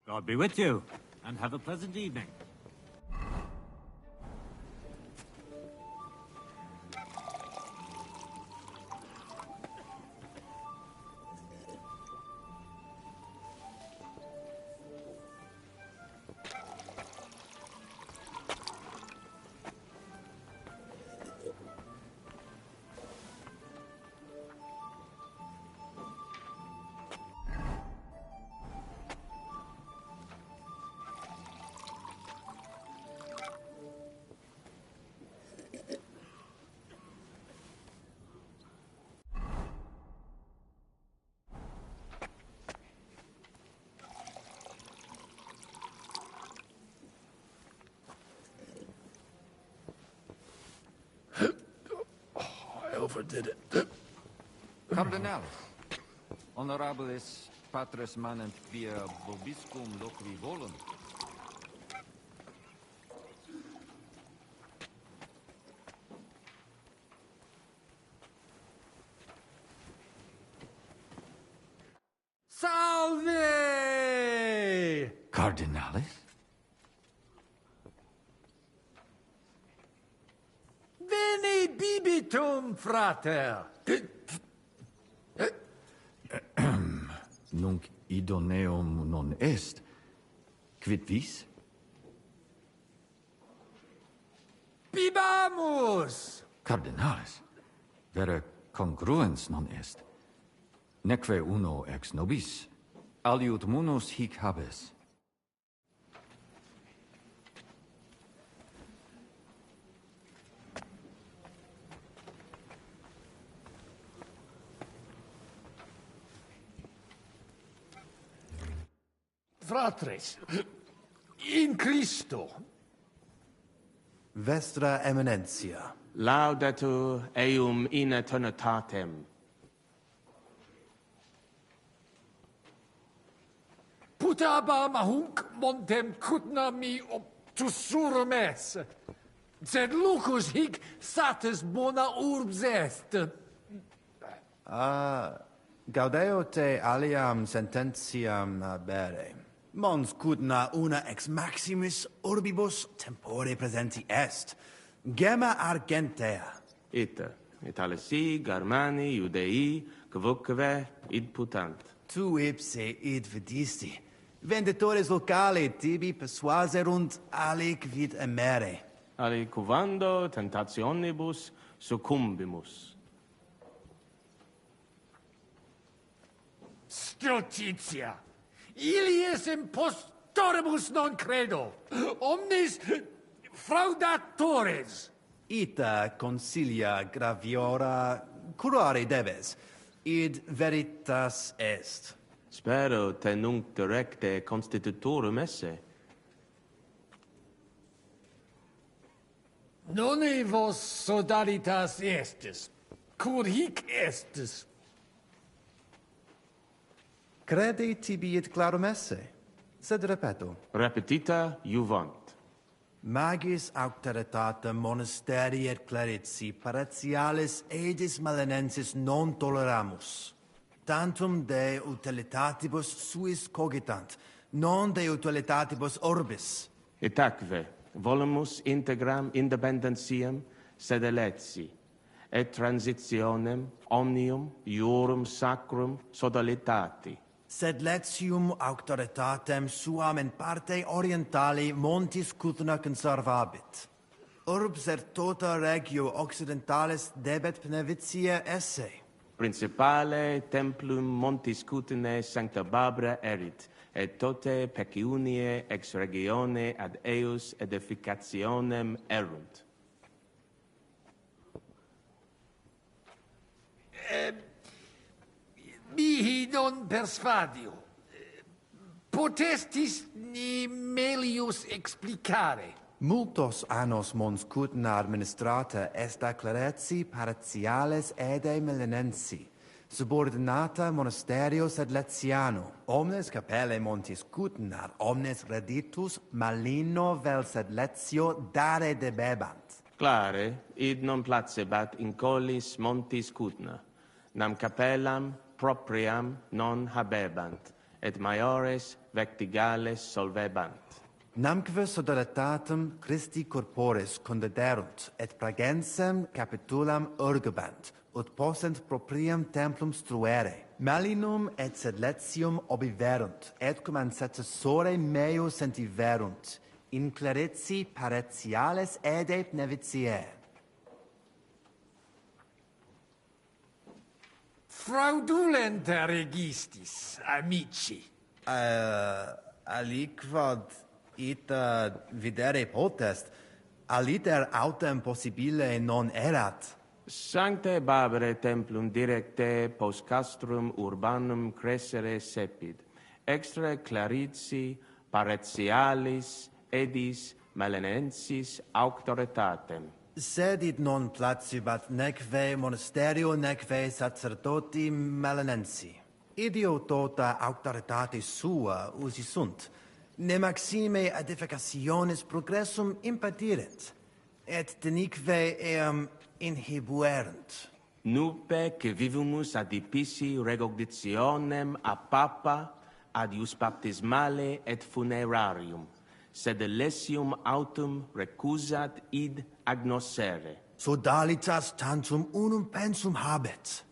God be with you, and have a pleasant evening. Overdid it. Cardinalis, honorabilis patres manent via vobiscum loqui volunt. Salve! Cardinalis? Veni bibitum, frater! Nunc idoneum non est. Quid vis? Bibamus! Cardinalis, vere congruens non est. Neque uno ex nobis, aliud munus hic habes. Fratres, in Christo. Vestra Eminencia. Laudetur eum in eternitatem. Putaba mahunc montem cutna mi obtusurum es. Sed lucus hic satis bona urbs est. Gaudeo te aliam sententiam habere. Mons cutna una ex maximis urbibus tempore presenti est. Gemma argentea. Ita, Italesi, Germani, Judei, quoque id putant. Tu ipse id vidisti. Venditores locali tibi persuaserunt alic vid emere. Alicuvando tentationibus succumbimus. Stultitia, ilies impostoribus non credo, omnis fraudatores. Ita consilia graviora curare debes, id veritas est. Spero te nunc directe constitutorum esse. Non vos sodalitas estis, cur hic estis. Crede tibi et clarum esse, sed repeto. Repetita juvant. Magis auctoritatem monasteri et clerici paratialis edis malenensis non toleramus. Tantum de utilitatibus suis cogitant, non de utilitatibus orbis. Et acve, volumus integram independentiam sed eletsi, et transitionem omnium iurum sacrum sodalitati. Sed letium auctoritatem suam in parte orientali montis Cutna conservabit. Urbs et tota regio occidentalis debet benevitia esse. Principale templum montis Cutnae sancta Barbara erit, et tote peciunie ex regione ad eius edificationem erunt. Mihi non persvadio. Potestis ni melius explicare. Multos annos mons Cutna administrata est a clerici paratiales ede melenensi, subordinata monasterio sed letiano. Omnes capelle montis Cutna, omnes reditus malino vel sed letio dare debebant. Clare, id non placebat in collis montis Cutna, nam capellam propriam non habebant, et maiores vectigales solvebant. Namque sodalitatem Christi corporis condederunt, et pragensem capitulam urgebant, ut possent propriam templum struere. Malinum et sed letium obiverunt, et cum ancestore meo sentiverunt, in clerici paratiales ede nevitiae. Fraudulenta registis, amici. Aliquod ita videre potest, aliter autem possibile non erat. Sancte Barbare templum directe post castrum urbanum crescere sepid, extra clarici paratialis edis malenensis auctoritatem. Sed id non placibat neque monasterio neque sacerdoti malenensi. Idio tota auctoritate sua usi sunt, ne maxime edificationis progressum impedierent, et denique eam inhibuerent. Nupe que vivumus adipici recognitionem a papa ad ius baptismale et funerarium, sed lesium autum recusat id agnoscere. Sodalitas tantum unum pensum habet.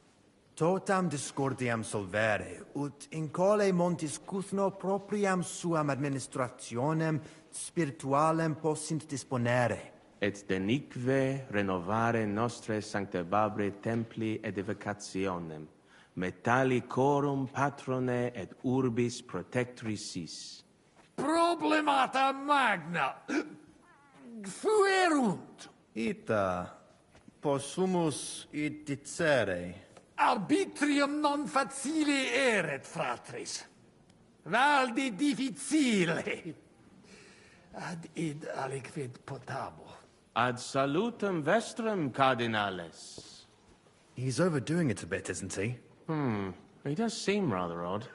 Totam discordiam solvere, ut in cole montis Cuthno propriam suam administrationem spiritualem possint disponere. Et denique renovare nostre sancte Barbare templi edificationem, metallicorum patrone et urbis protectricis. Problemata magna. Fuerunt. Ita possumus id dicere. Arbitrium non facile eret, fratres. Valdi difficile. Ad id aliquid potabo. Ad salutem vestrum, cardinales. He's overdoing it a bit, isn't he? He does seem rather odd.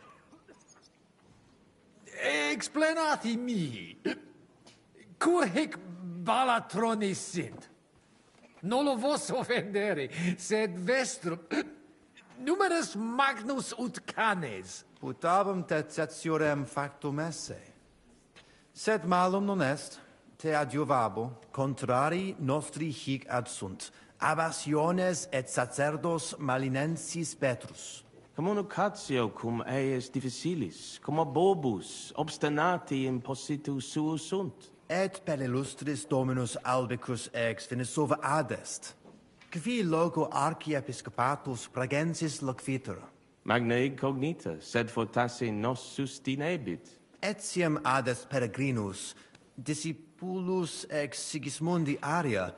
Explanati mi. Cur hic balatronis sint? Nolo vos offendere, sed vestrum... Numerus magnus ut canes. Putabum te cetiorem factum esse. Sed malum non est, te adiuvabo, contrari nostri hic ad sunt, abassiones et sacerdos malinensis Petrus. Communicatio cum eius difficilis, cum bobus, obstinati impositu suus sunt. Et per illustris Dominus albicus ex finisova adest, qui loco archiepiscopatus pragensis loquitur. Magna incognita, sed fortasse nos sustinebit. Etiam adest peregrinus, discipulus ex Sigismundi aria,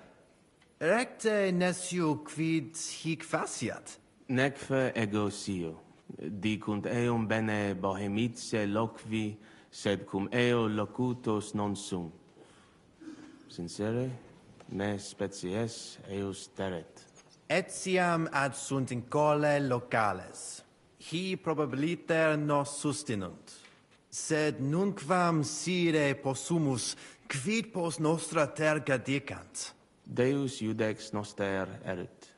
recte nescio quid hic faciat. Neque ego sio, dicunt eum bene bohemice loqui, sed cum eo locutos non sum. Sincere, me species eus teret. Etiam ad sunt in cole locales. Hi probabiliter nos sustinunt. Sed nunquam sire possumus, quid pos nostra terga dicant. Deus iudex noster erit.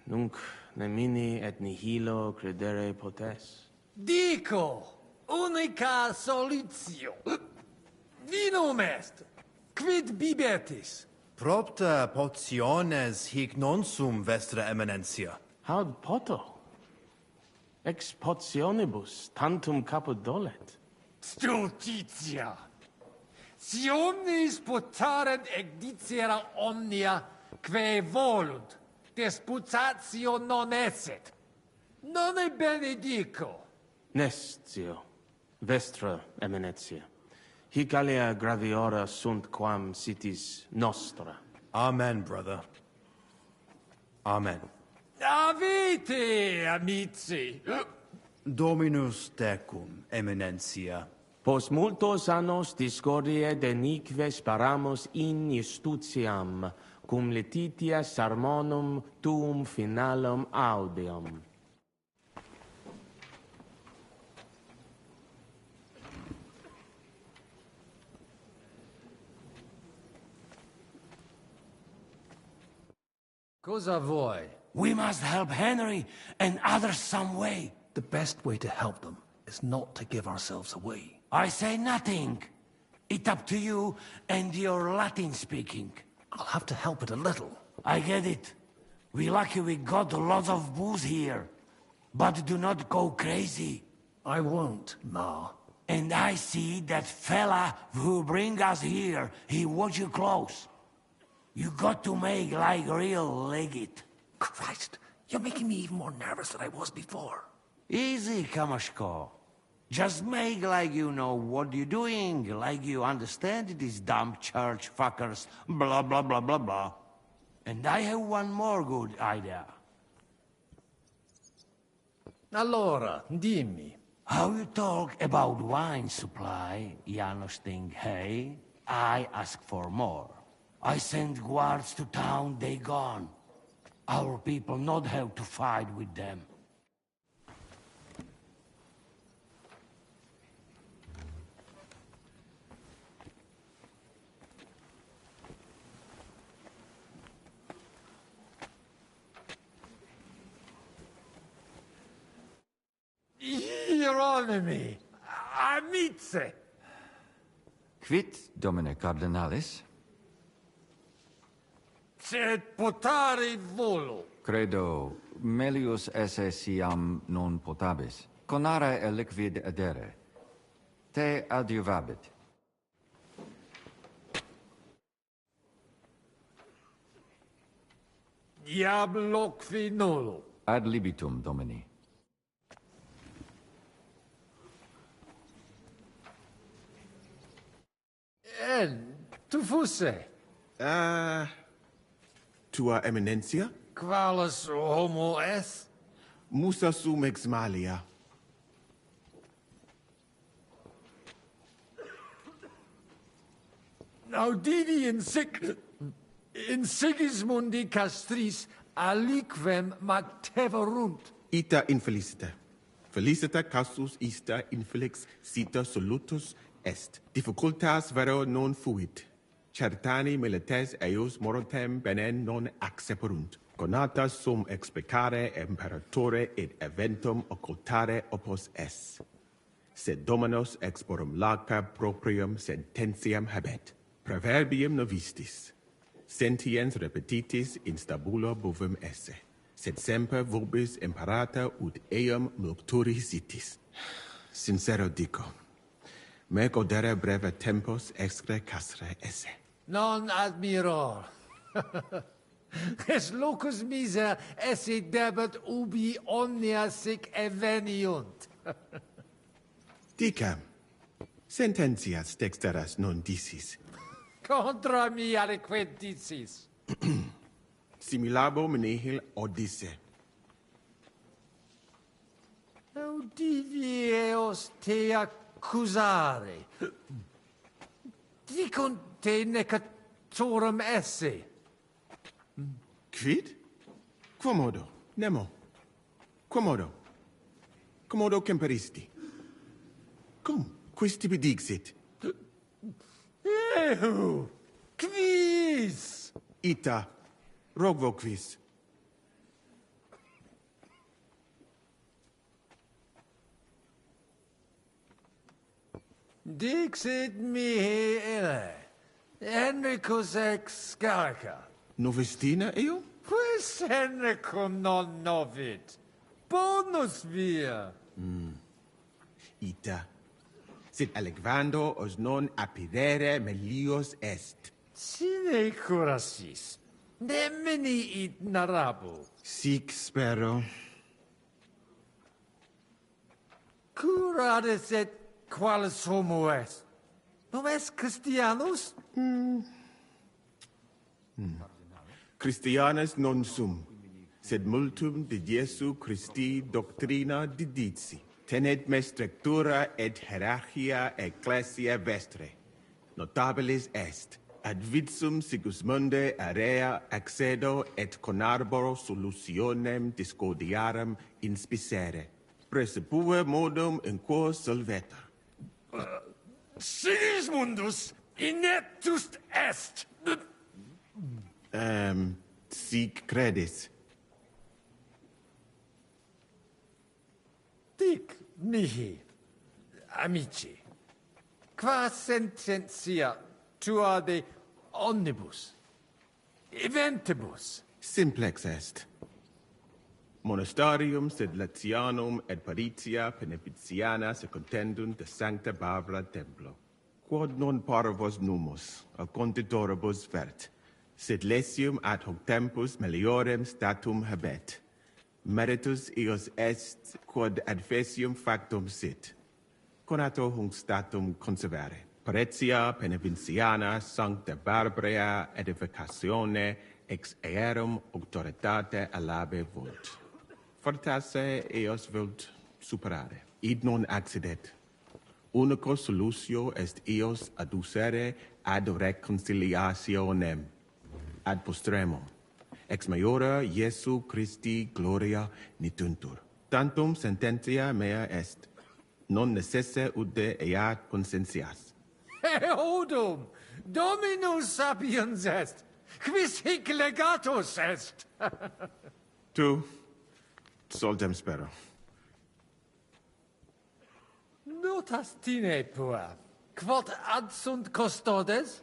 Nunc nemini et nihilo credere potes. Dico, unica solutio. Vinum est, quid bibetis? Propter potiones hic non sum vestra eminentia. Haud poto? Ex potionibus tantum caput dolet. Stultitia. Si omnis potarent ecdicera omnia, quae volunt, disputatio non esset. Non e benedico. Nestio, vestra eminentia. Hic alia graviora sunt quam sitis nostra. Amen, brother. Amen. Avite, amici. Dominus tecum, eminentia. Pos multos annos discordie denique sparamus in justitiam, cum letitia sermonum tuum finalum audeum. Cosa vuoi? We must help Henry and others some way. The best way to help them is not to give ourselves away. I say nothing. It's up to you and your Latin speaking. I'll have to help it a little. I get it. We lucky we got lots of booze here. But do not go crazy. I won't, Ma. And I see that fella who bring us here, he watch you close. You got to make like real legit. Christ, you're making me even more nervous than I was before. Easy, Kamashko. Just make like you know what you're doing, like you understand these dumb church fuckers, blah, blah, blah, blah, blah. And I have one more good idea. Allora, dimmi. How you talk about wine supply, Janos think, hey? I ask for more. I send guards to town, they gone. Our people not have to fight with them. Hieronymi, amice. Quid, Domine Cardinalis? Sed potari volo. Credo, melius esse siam non potabis. Conare eliquid edere. Te adiuvabit. Diablo qui nolo. Ad libitum, Domini. En, tu fusse? Tua Eminencia? Qualis homo es? Musa sum ex malia. Audivi in Sigismundi castris aliquem macteverunt. Ita infelicita. Felicita casus ista infelix cita solutus est. Difficultas vero non fuit. Certani milites eius morotem benen non acceperunt. Conata sum explicare imperatore et eventum occultare opus es. Sed dominus exporum laca proprium sententiam habet. Proverbium novistis. Sentiens repetitis in stabula bovum esse. Sed semper vobis imparata ut eum multuri sitis. Sincero dico, me godere breve tempus excre castre esse. Non admiror. Es locus miser esse debet ubi omnia sic eveniunt. Dicam, sententias dexteras non dicis. Contra mi aliquid dicis. Similabo menihil odisse. Audivi eos te accusare. Dicunt te necatorum esse. Quid? Quomodo? Nemo? Quomodo? Commodo comperisti? Cum, quis tibi dixit? Ehu! Quis? Ita, rogvo quis. Dixit mihi ille, Henricus ex Gallica. Novestina eo? Quis Henricum non novit? Bonus via. Ita, sed aliquando os non apidere melios est. Sine curasis, nemini it narrabo. Sic spero. Curades et qualis homo est? Non est Christianus? Christianus non sum, sed multum de Jesu Christi doctrina didici. Tenet me structura et hierarchia ecclesia vestre. Notabilis est. Ad vitsum Sigismunde area accedo et conarboro solutionem discordiarum inspicere. Presupue modum in quo solveta. Sigismundus ineptus est. Sic credis. Dic mihi, amici, qua sententia tua de omnibus, eventibus? Simplex est. Monastarium sed Latianum et Paritia Penepiciana secontendunt de Sancta Barbara Templo. Quod non parvos numus, a conditoribus vert, sed lesium ad hoc tempus meliorem statum habet. Meritus eos est quod adfesium factum sit. Conato hunc statum conservare. Paritia Penepiciana Sancta Barbara edificatione ex aerum auctoritate alabe vult. Fortasse eos vult superare. Id non accidet. Unico solutio est eos adducere ad reconciliationem. Ad postremum. Ex maiora Iesu Christi gloria nituntur. Tantum sententia mea est. Non necesse ude eat consentias. Eodum! Dominus sapiens est! Quis hic legatus est? Tu, soltem spero. Notas tine pua, quod ad sunt custodes?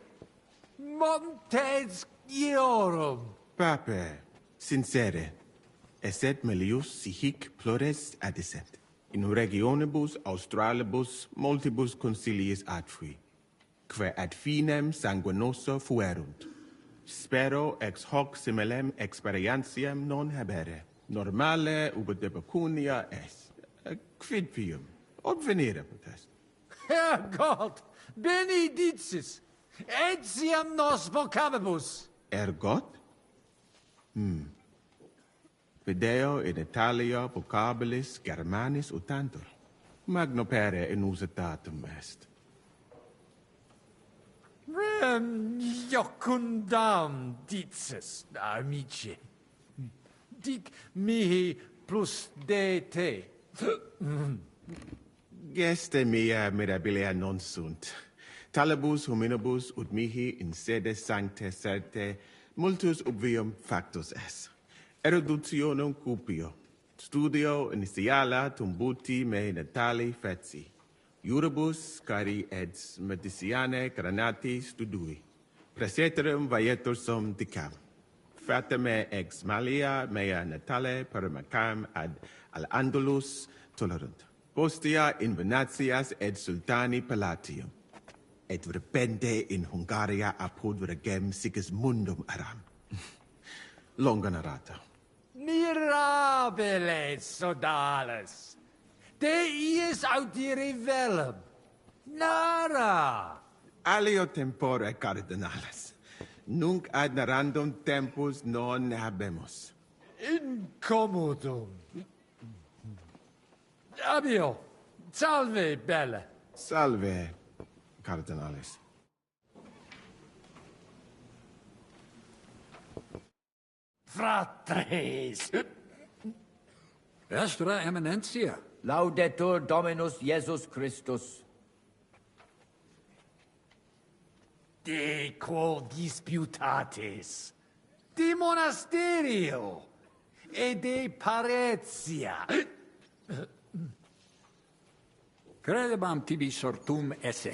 Montes iorum. Pape, sincere, esset melius si hic plures adisset. In regionibus australibus multibus conciliis adfui, que ad finem sanguinosa fuerunt. Spero ex hoc similem experientiam non habere. Normale ubi de pecunia est. Quid pium? Od venire potest? Herr God, benedictis, etiam nos vocabibus. Ergot? Video in Italia vocabilis Germanis utantur. Magno pere inusitatum est. Jocundam dices, amici. Dic mihi plus de te. Geste mia mirabilia non sunt. Talibus hominibus ut mihi in sede sancte certe multus obvium factus es. Eruditionum cupio. Studio initiala tumbuti me natali feci. Iuribus cari ed medicianae granati studui. Praeterum vaietur sum dicam. Fratame ex malia mea natale paramacam ad al Andalus tolerunt. Postea in Venatias et sultani palatium. Et repente in Hungaria apud regem Sigismundum aram. Longa narrata. Mirabile sodales. De iis audiri velum. Nara. Alio tempore cardinales. Nunc ad narrandum tempus non habemus. Incommodum. Abio. Salve, belle. Salve, cardinales. Fratres. Vestra Eminentia. Laudetur Dominus Jesus Christus. De quo disputatis. De monasterio. E de paretia. Credebam tibi sortum esse.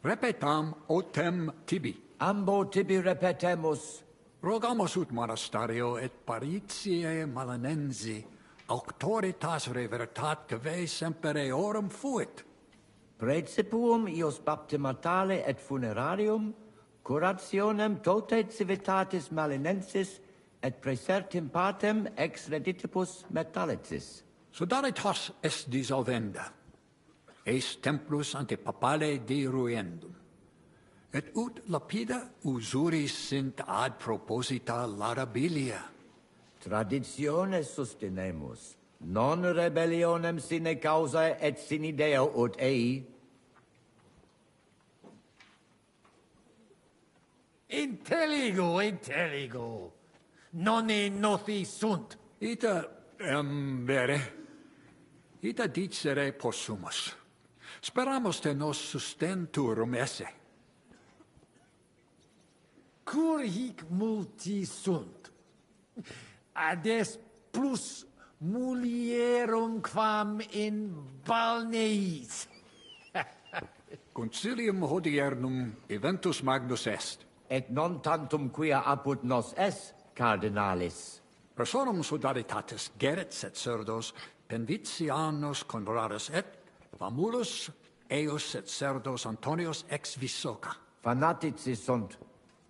Repetam otem tibi. Ambo tibi repetemus. Rogamus ut monastario et paritiae malanensi auctoritas revertat cave semper eorum fuit. Praecipuum ios baptimatale et funerarium, curationem tote civitatis malinensis et praesertim patem ex reditibus metallicis. Sodalitas est dissolvenda. Eis templus ante papale deruendum. Et ut lapida usuris sint ad proposita laudabilia. Traditiones sustenemus, non rebellionem sine causa et sine Deo ut ei. Intelligo, intelligo. Non in noti sunt. Ita, vere. Ita dicere possumus. Speramus te nos sustenturum esse. Cur hic multi sunt. Ades plus mulierum quam in balneis. Concilium hodiernum eventus magnus est. Et non tantum quia apud nos es, cardinalis. Personum sodalitatis geret et cerdos penvitianos convoraris et famulus eos et cerdos Antonios ex Visoca. Fanatici sunt.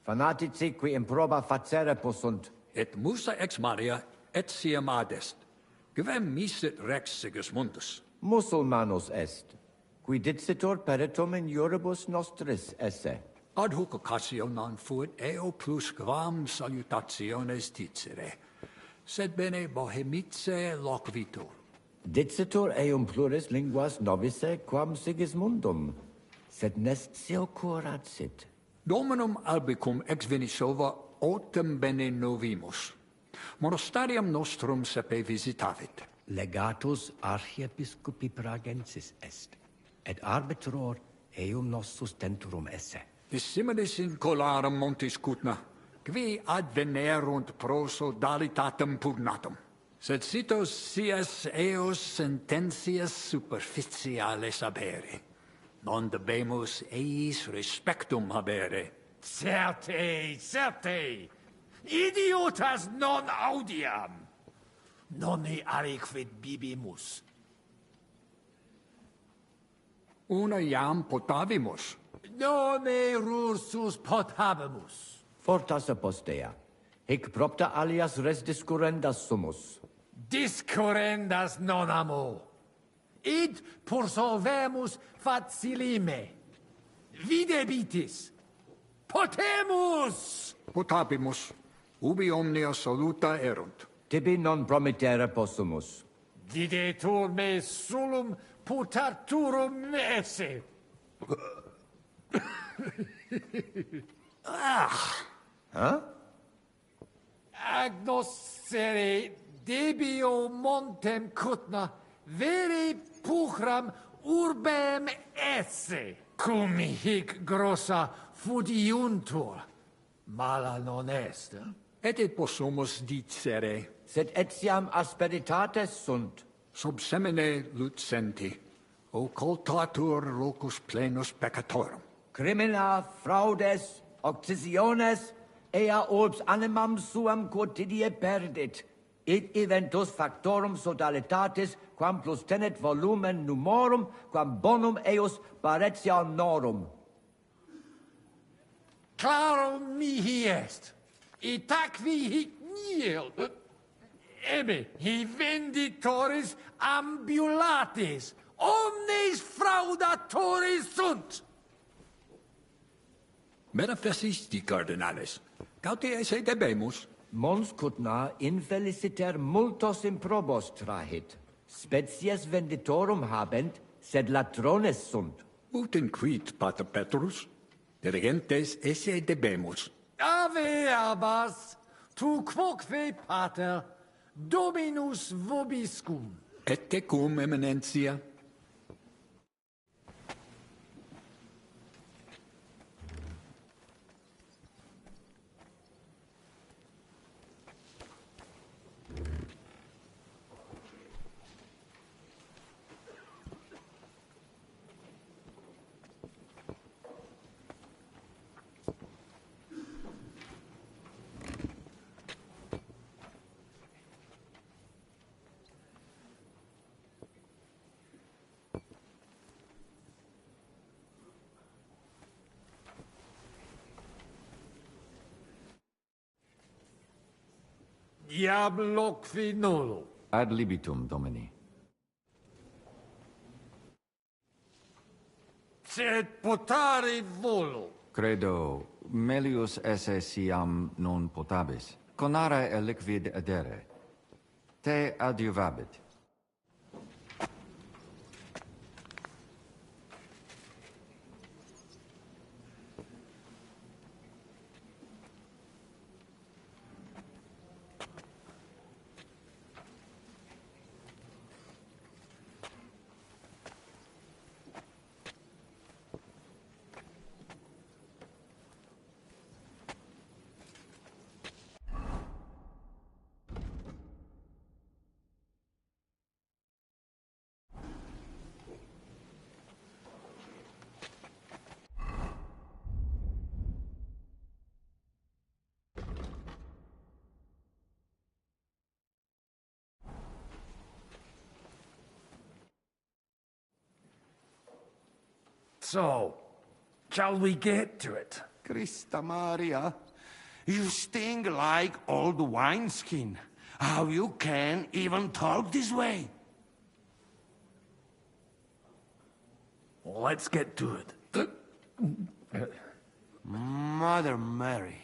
Fanatici qui improba facere possunt. Et musa ex Maria et siam adest. Quem misit rex Sigismundus. Musulmanus est. Qui dicitur peritum in iuribus nostris esse. Ad hoc occasio non fuit eo plus quam salutationes dicere. Sed bene bohemice loquitur. Dicitur eum pluris linguas novice quam Sigismundum. Sed nestio curat sit. Dominum albicum ex Venisova autem bene novimus. Monastarium nostrum sepe visitavit. Legatus archiepiscopi Pragensis est. Et arbitror eum nos sustenturum esse. Dissimilis in colarum montis Cutna, qui advenerunt proso dalitatem pugnatum. Sed sitos sias eos sententias superficiales habere. Non debemus eis respectum habere. Certe, certe. Idiotas non audiam. Nonne aliquid bibimus. Una iam potavimus. Nonne rursus potabimus. Fortas postea. Hic propta alias res discurrendas sumus. Discurrendas non amo. Id pursolvemus facilime. Videbitis. Potemus! Potabimus. Ubi omnia soluta erunt. Tibi non promittere possumus. Videtur me sulum putaturum esse. Huh? Agnoscere debio montem cutna, vere puchram urbem esse, cum hic grossa fudiuntur. Mala non est. Et possumus dicere. Sed etiam asperitates sunt. Sub semine lucenti, occultatur locus plenus peccatorum. Crimina, fraudes, occisiones, ea orbs animam suam quotidie perdit, id eventus factorum sodalitatis, quam plus tenet volumen numorum, quam bonum eos baretianorum. Claro mihi est, itac hic nihil, ebe hi venditoris ambulatis, omnes fraudatoris sunt. Metaphysisti, cardinales. Gauti esse debemus. Mons cutna infeliciter multos improbos trahit. Species venditorum habent, sed ladrones sunt. Ut inquit, Pater Petrus? Dirigentes esse debemus. Ave abbas, tu quoque pater, dominus vobiscum. Et tecum, eminentia. Diablo qui nullo. Ad libitum, Domini. Sed potare volo. Credo, melius esse siam non potabis. Conare e liquid adere. Te adiuvabit. So, shall we get to it? Christa Maria, you sting like old wineskin. How you can even talk this way? Let's get to it. Mother Mary.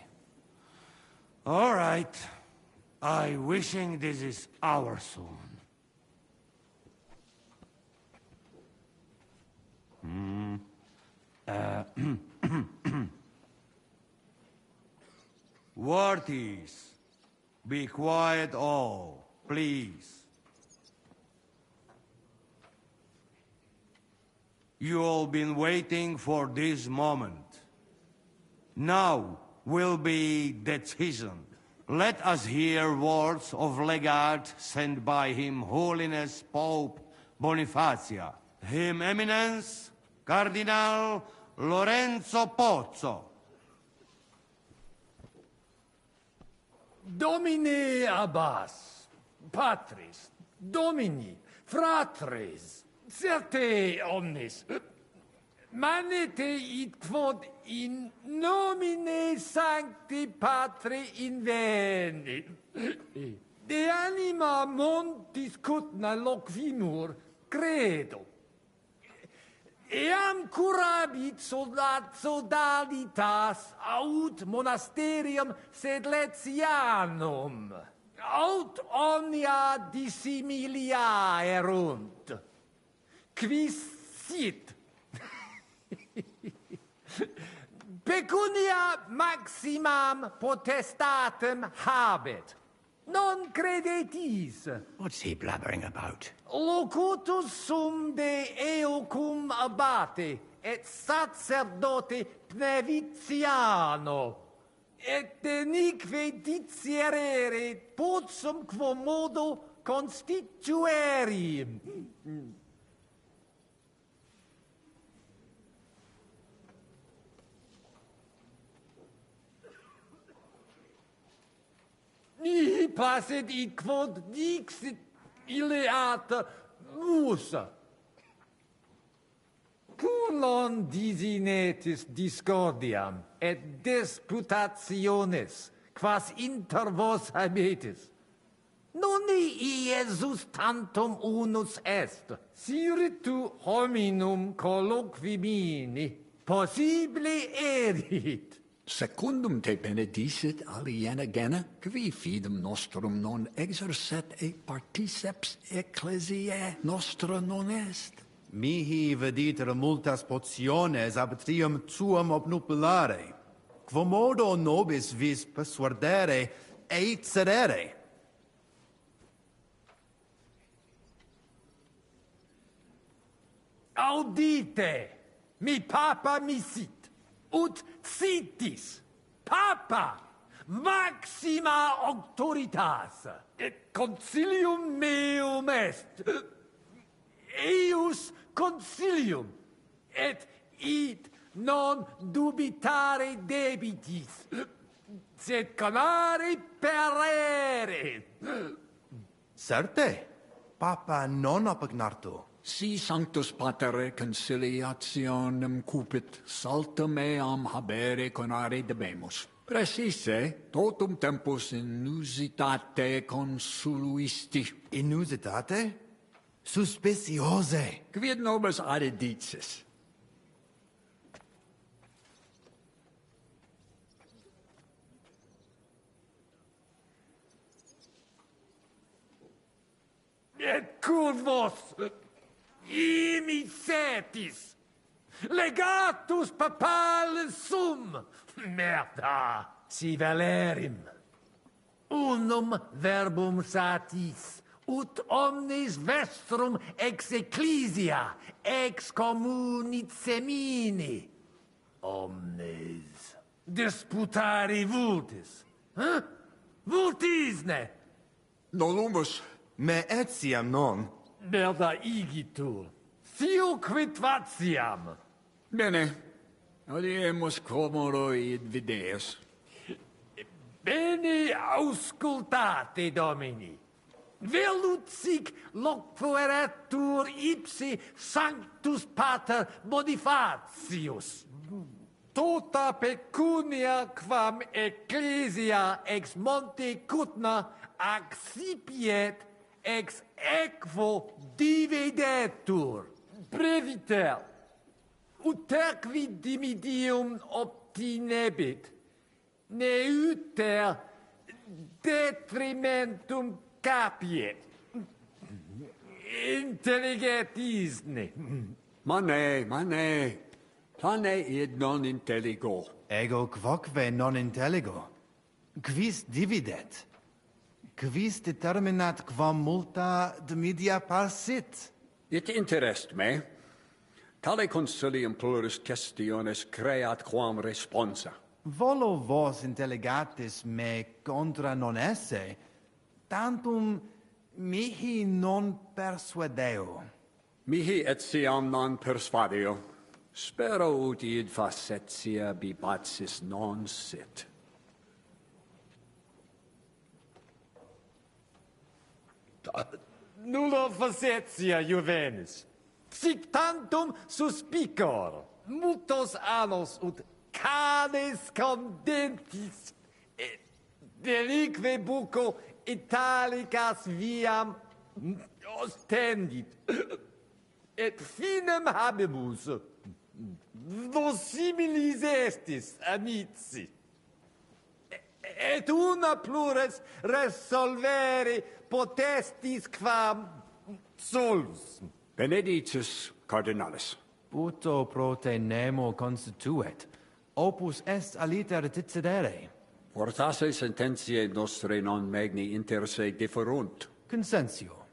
All right. I wishing this is our son. Worthies, be quiet all, please. You all been waiting for this moment. Now will be decision. Let us hear words of legate sent by Him Holiness Pope Bonifacia, Him Eminence Cardinal Lorenzo Pozzo. Domine Abbas, Patris, Domini, Fratres, certe omnes, manete id quod in nomine Sancti Patri invenit. De anima montis cutna loquimur, credo. Eam curabit sodalitas aut monasterium sedletianum, aut omnia dissimilia erunt. Quis sit? Pecunia maximam potestatem habet. Non credetis. What's he blabbering about? Locutus sum de eocum abate, et sacerdote Pneviziano, et denique dicierere potsum quo modo constitueri. Mihi passet id quod dixit ileata musa. Culon disinetis discordiam et disputationes, quas inter vos habetis. Nunni Iesus tantum unus est, siritu hominum colloquimini, possibile erit. Secundum te benedicit aliena gena, qui fidem nostrum non exercet et particeps ecclesiae nostra non est. Mihi viditer multas potiones ab trium tuum obnupulare, quomodo nobis vis persuadere et sedere. Audite, mi papa misit. Ut citis, papa, maxima auctoritas, et concilium meum est, eius concilium, et id non dubitare debitis, sed conare perere. Certe, papa non opignato. Si sanctus patere conciliationem cupit, saltum eam habere conare debemus. Precise, totum tempus inusitate consuluisti. Inusitate? Suspiciose. Quid nobis adedicis? Et curvos imicetis, legatus papal sum, merda, si valerim. Unum verbum satis, ut omnes vestrum ex ecclesia, ex communit semini. Omnes disputari vultis. Vultisne. Nolumus. Me etiam non. Merda igitur. Fiu quitvatiam. Bene. Audiemus comodo id videus. Bene auscultate, Domini. Velut sic loqueretur ipsi sanctus pater Bonifatius. Tota pecunia quam ecclesia ex monte Cutna accipiet ex equo dividetur. Breviter, uterqui dimidium obtinebit, neuter detrimentum capiet. Intelligetisne. Mane. Tane id non intelligo. Ego quoque non intelligo. Quis dividet? Quis determinat quam multa dimidia parsit? It interest me. Tale consilium plurus questiones creat quam responsa. Volo vos intelligatis me contra non esse, tantum mihi non persuadeo. Mihi etiam non persuadeo. Spero ut id facetia bibatsis non sit. Nulla facetia, Juvenis. Sic tantum suspicor, multos annos ut canes condentis, et delique bucco italicas viam ostendit, et finem habemus. Vos similis estis, amici. Et una plures resolvere potestis quam solus. Benedictus cardinalis. Puto pro te nemo constituet. Opus est aliter dicedere. Fortasse sententiae nostre non magni inter se differunt. Consensio.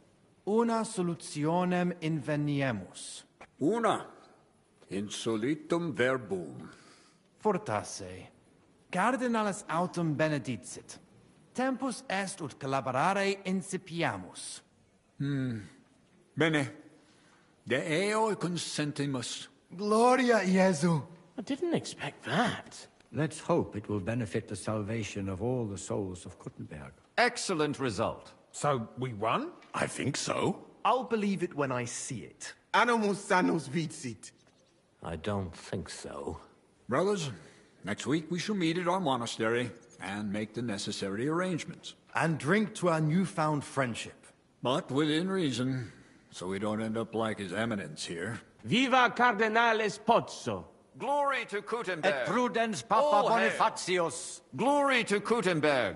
Una solutionem inveniemus. Una. Insolitum verbum. Fortasse. Cardinalis autem benedicit. Tempus est ut collaborare incipiamus. Bene. De eo consentimus. Gloria Iesu. I didn't expect that. Let's hope it will benefit the salvation of all the souls of Kuttenberg. Excellent result. So, we won? I think so. I'll believe it when I see it. Animus sanus vicit. I don't think so. Brothers, next week we shall meet at our monastery and make the necessary arrangements. And drink to our newfound friendship. But within reason, so we don't end up like His Eminence here. Viva Cardinales Pozzo! Glory to Kuttenberg! Et prudens Papa All hail. Bonifatius! Glory to Kuttenberg!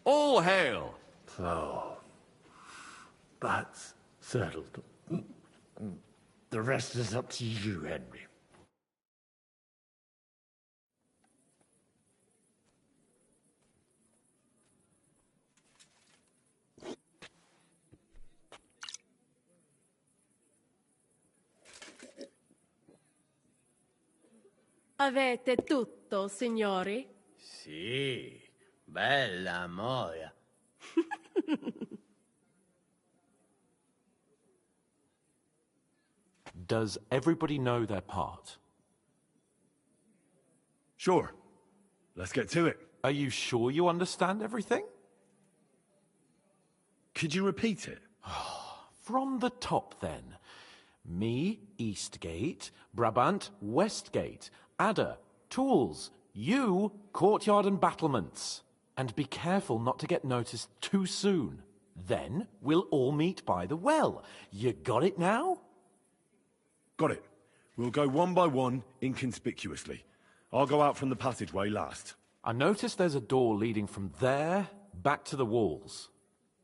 All hail! So, that's settled. The rest is up to you, Henry. Avete tutto, signori? Sì, bella moia. Does everybody know their part? Sure. Let's get to it. Are you sure you understand everything? Could you repeat it? From the top, then. Me, Eastgate. Brabant, Westgate. Adder, tools. You, courtyard and battlements. And be careful not to get noticed too soon. Then we'll all meet by the well. You got it now? Got it. We'll go one by one, inconspicuously. I'll go out from the passageway last. I noticed there's a door leading from there back to the walls.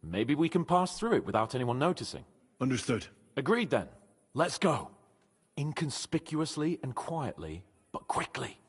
Maybe we can pass through it without anyone noticing. Understood. Agreed then. Let's go. Inconspicuously and quietly, but quickly.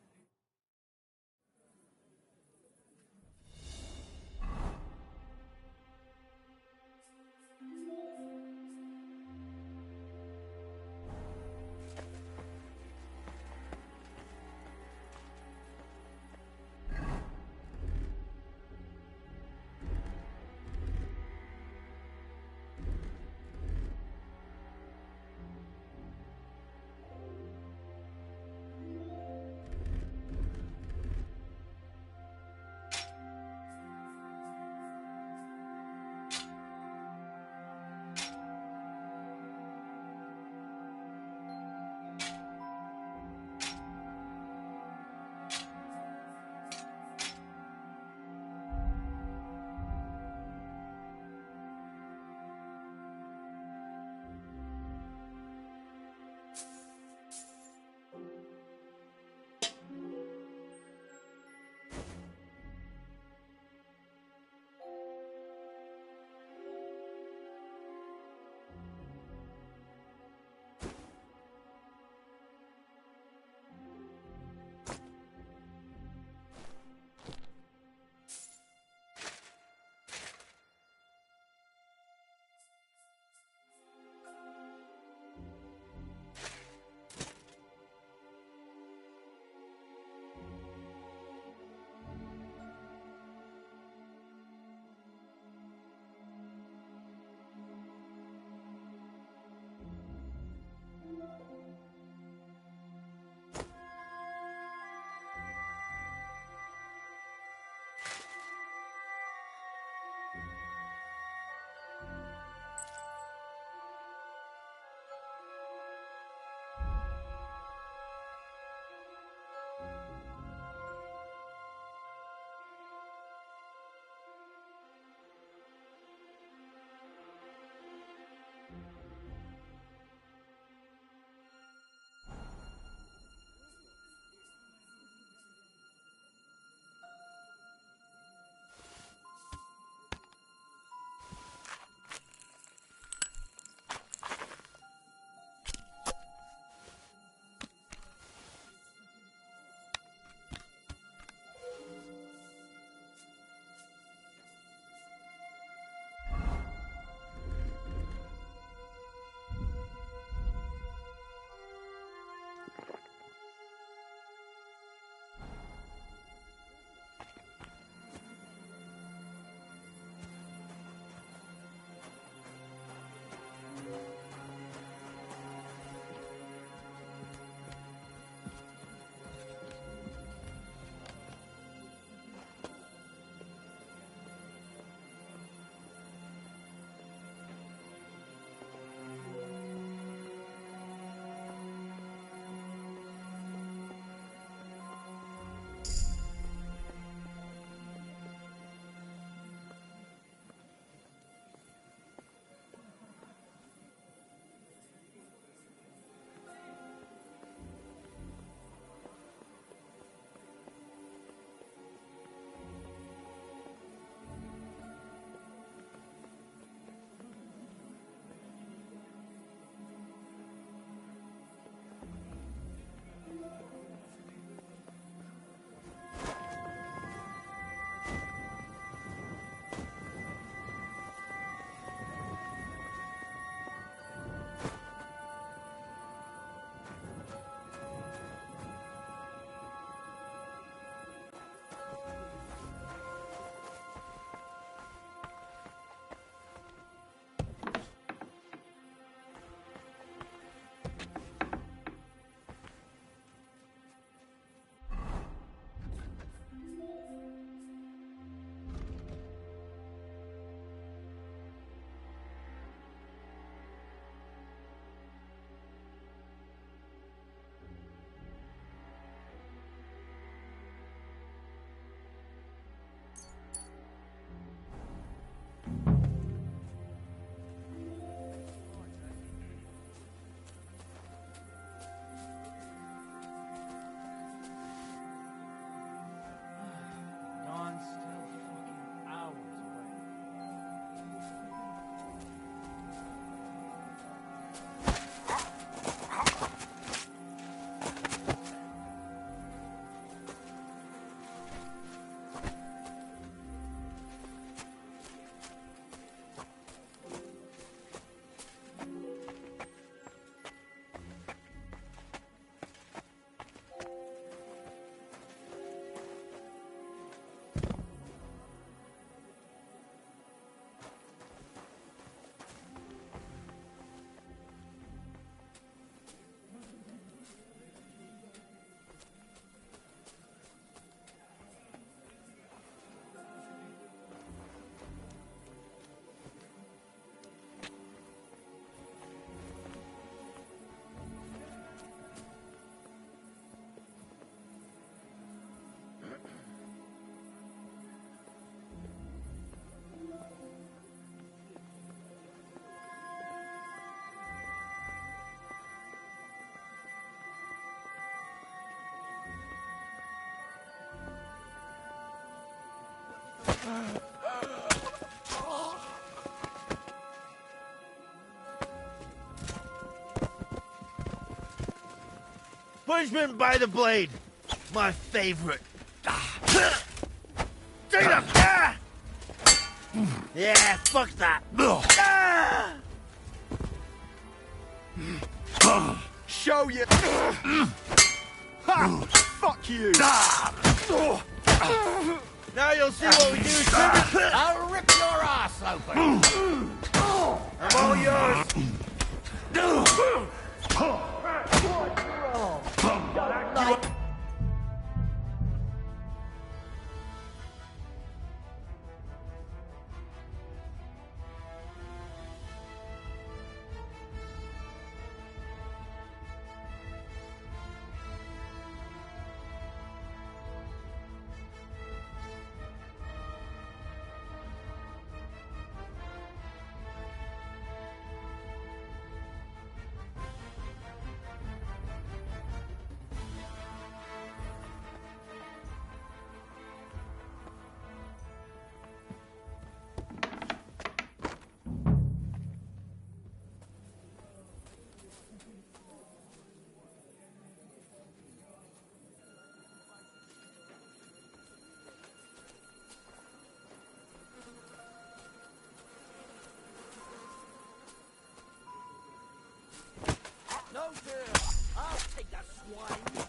Punishment by the blade. My favorite. Take it up! Yeah, fuck that. Show you. Ha! Fuck you. Now you'll see what we do, Trigger. I'll rip your ass open. I'm all yours. No, sir. I'll take that swine.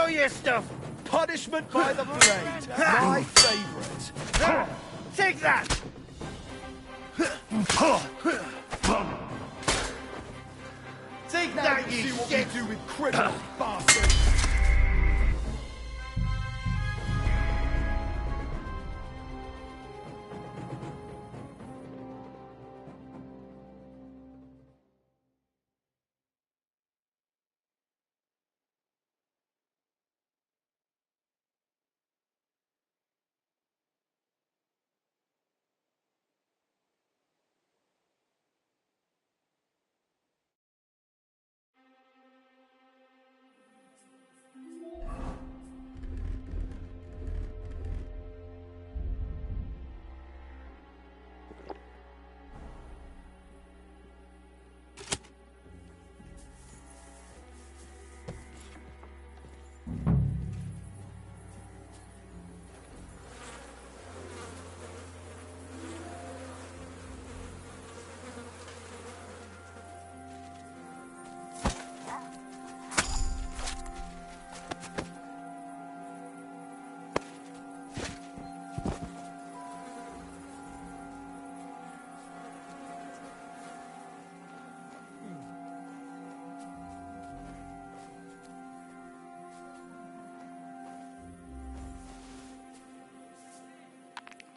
Show your stuff! Punishment by the blade. My favorite. Take that! Take that, you see what we do with criminals, bastard.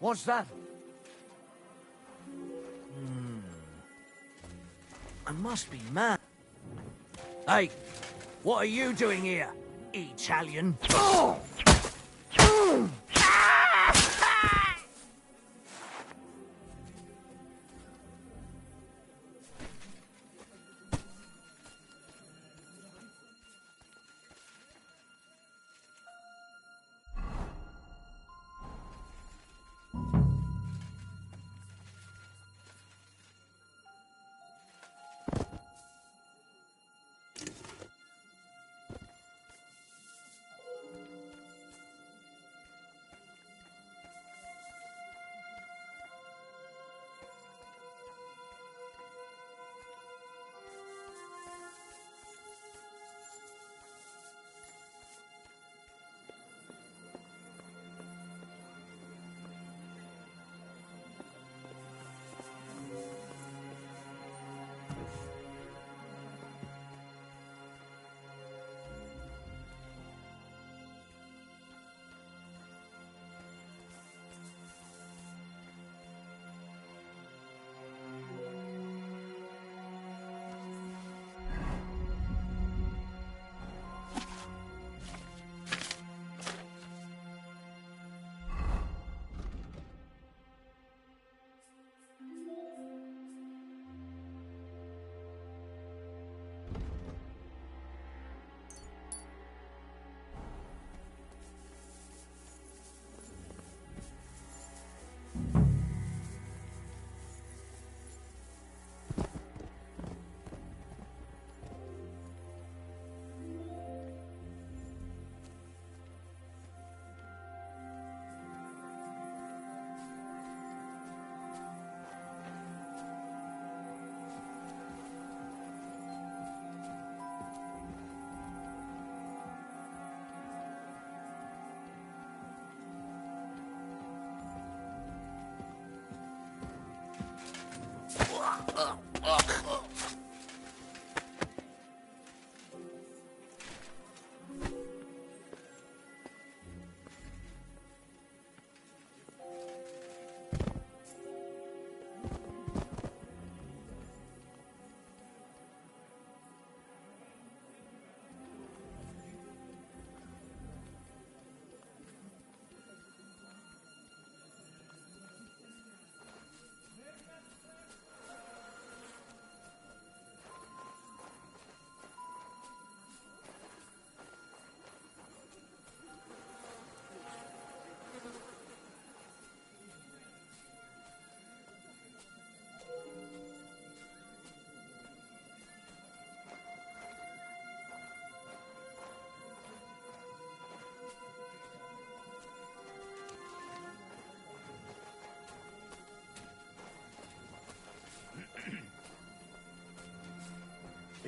What's that? I must be mad. Hey, what are you doing here, Italian?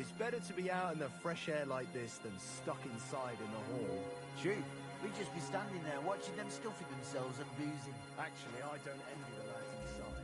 It's better to be out in the fresh air like this than stuck inside in the hall. True. We'd just be standing there watching them stuffing themselves and boozing. Actually, I don't envy the lads inside.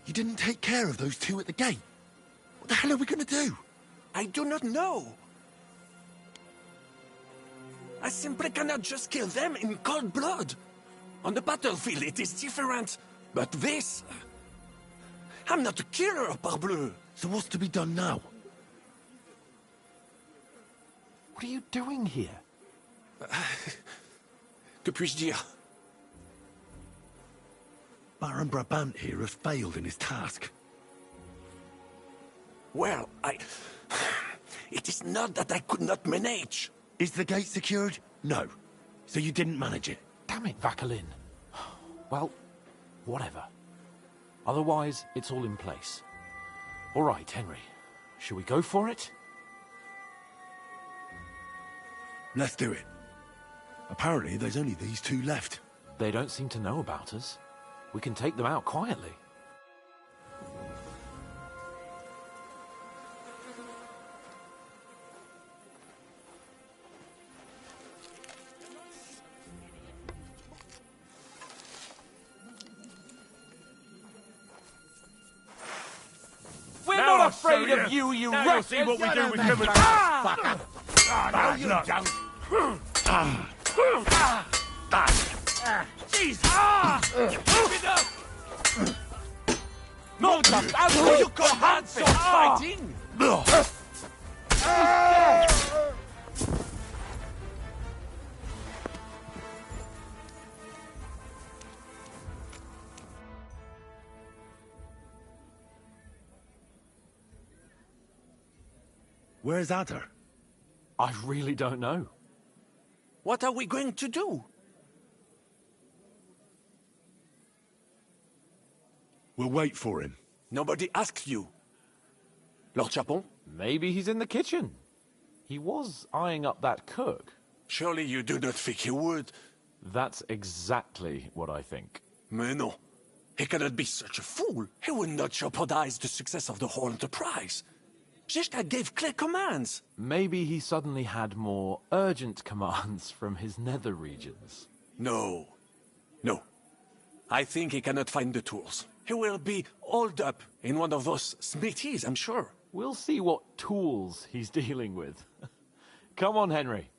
You didn't take care of those two at the gate. What the hell are we gonna do? I do not know. I simply cannot just kill them in cold blood. On the battlefield, it is different. But this... I'm not a killer, parbleu. So what's to be done now? What are you doing here? Que puis-je dire? Baron Brabant here has failed in his task. Well, it is not that I could not manage. Is the gate secured? No. So you didn't manage it? Damn it, Vakalin. Well, whatever. Otherwise, it's all in place. All right, Henry. Shall we go for it? Let's do it. Apparently, there's only these two left. They don't seem to know about us. We can take them out quietly. We're not afraid of you, you now wretch! you'll see what we do with criminals. No, you don't! Jeez! Keep it up! Not just out of you got hands for fighting! Where's Adder? I really don't know. What are we going to do? We'll wait for him. Nobody asks you. Lord Chapon? Maybe he's in the kitchen. He was eyeing up that cook. Surely you do not think he would. That's exactly what I think. Mais non. He cannot be such a fool. He would not jeopardize the success of the whole enterprise. Zizka gave clear commands. Maybe he suddenly had more urgent commands from his nether regions. No. No. I think he cannot find the tools. He will be holed up in one of those smithies, I'm sure. We'll see what tools he's dealing with. Come on, Henry.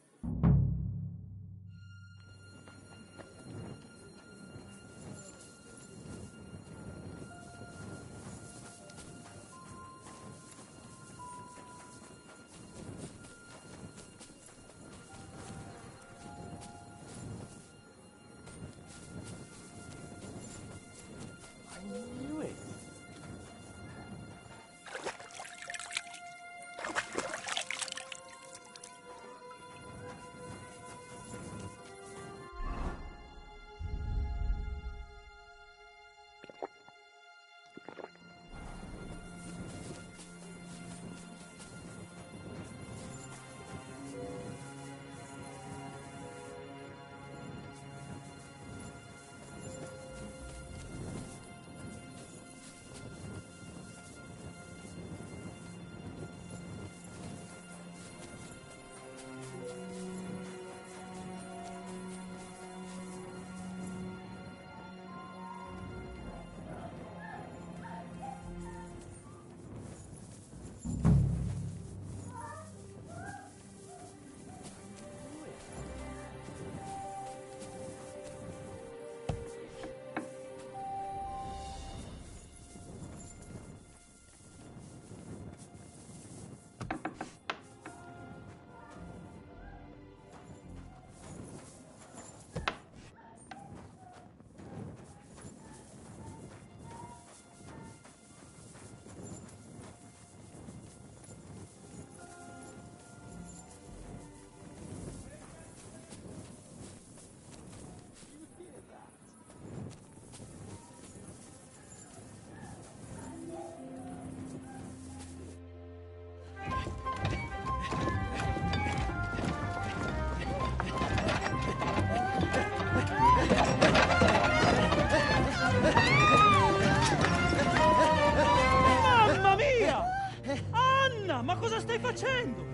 facendo?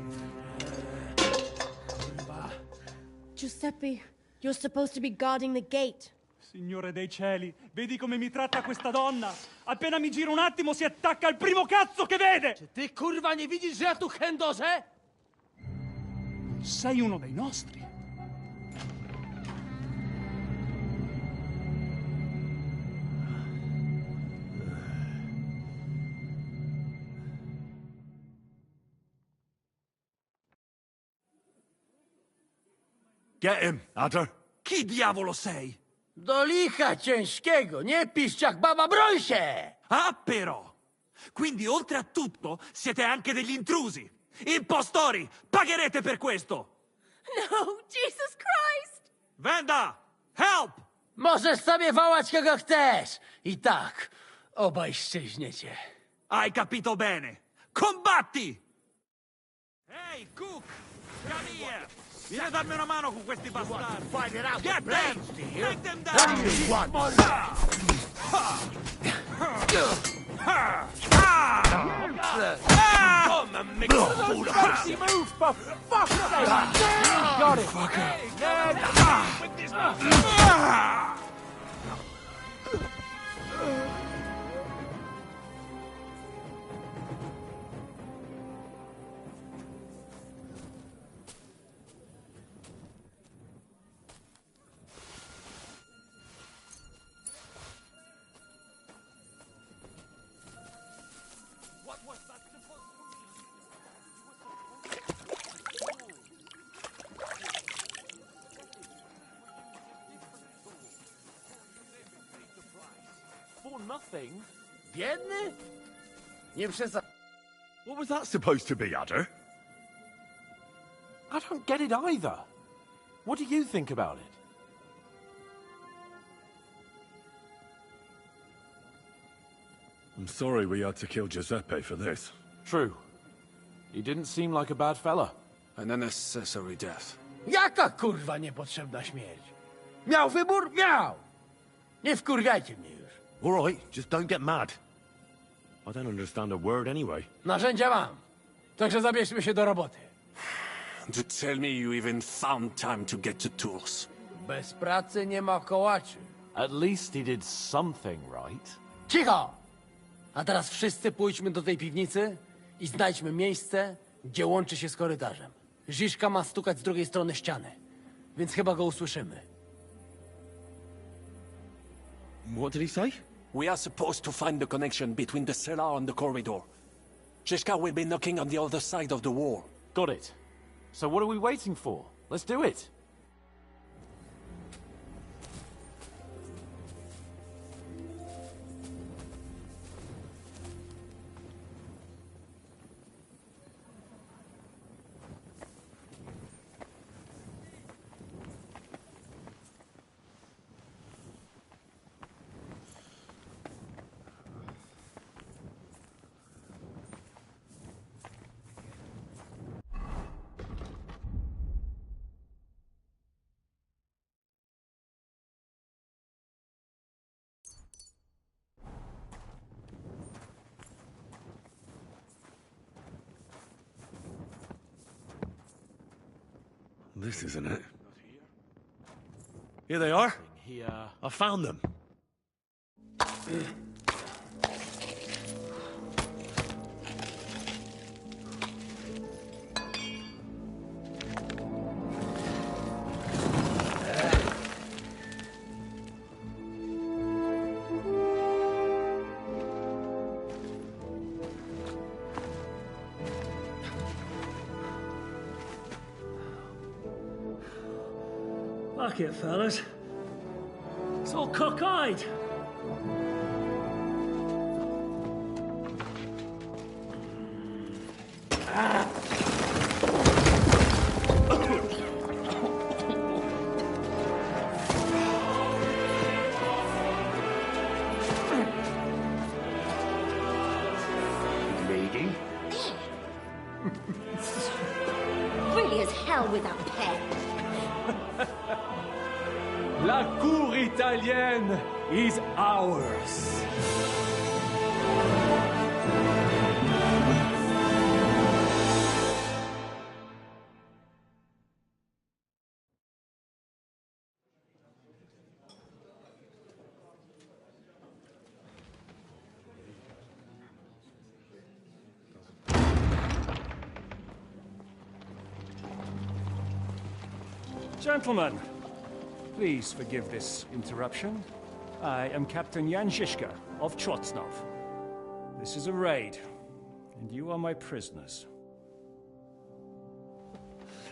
Giuseppe, you're supposed to be guarding the gate. Signore dei cieli, vedi come mi tratta questa donna? Appena mi giro un attimo si attacca al primo cazzo che vede! Czy ty, kurwa, nie widzisz, że ja tu chędożę? Sei uno dei nostri. Get him, Adder. Chi diavolo sei? Do licha ciężkiego, nie piszcz jak baba, broń się! Ah, però! Quindi, oltre a tutto, siete anche degli intrusi! Impostori! Pagherete per questo! No, Jesus Christ! Venda! Help! Możesz sobie wołać kogo chcesz! I tak, Obaj szczęśniecie. Hai capito bene. Combatti! Ehi, Cook! Come here! Vieni a darmi una mano con questi bastardi! Get them! Take them down! Come and make a fool of us! Move, for fuck's sake! Got it! With this For nothing? Biedny? Nie przesad... What was that supposed to be, Udder? I don't get it either. What do you think about it? I'm sorry we had to kill Giuseppe for this. True. He didn't seem like a bad fella. An unnecessary death. Jaka kurwa niepotrzebna śmierć? Miał wybór? Miał! Nie wkurwiajcie mnie już. All right, just don't get mad. I don't understand a word anyway. Narzędzia mam. Także zabierzmy się do roboty. To tell me you even found time to get to tools. Bez pracy nie ma kołaczy. At least he did something right. Cicho! A teraz wszyscy pójdźmy do tej piwnicy i znajdźmy miejsce, gdzie łączy się z korytarzem. Ziszka ma stukać z drugiej strony ściany, więc chyba go usłyszymy. What did he say? We are supposed to find the connection between the cellar and the corridor. Shishka will be knocking on the other side of the wall. Got it. So what are we waiting for? Let's do it. This isn't it. Here they are. Here. I found them. Fuck it, fellas. It's all cockeyed. Lady? Pretty as hell without pay. La cour italienne is ours. Gentlemen, please forgive this interruption. I am Captain Jan Žižka of Trotznov. This is a raid, and you are my prisoners.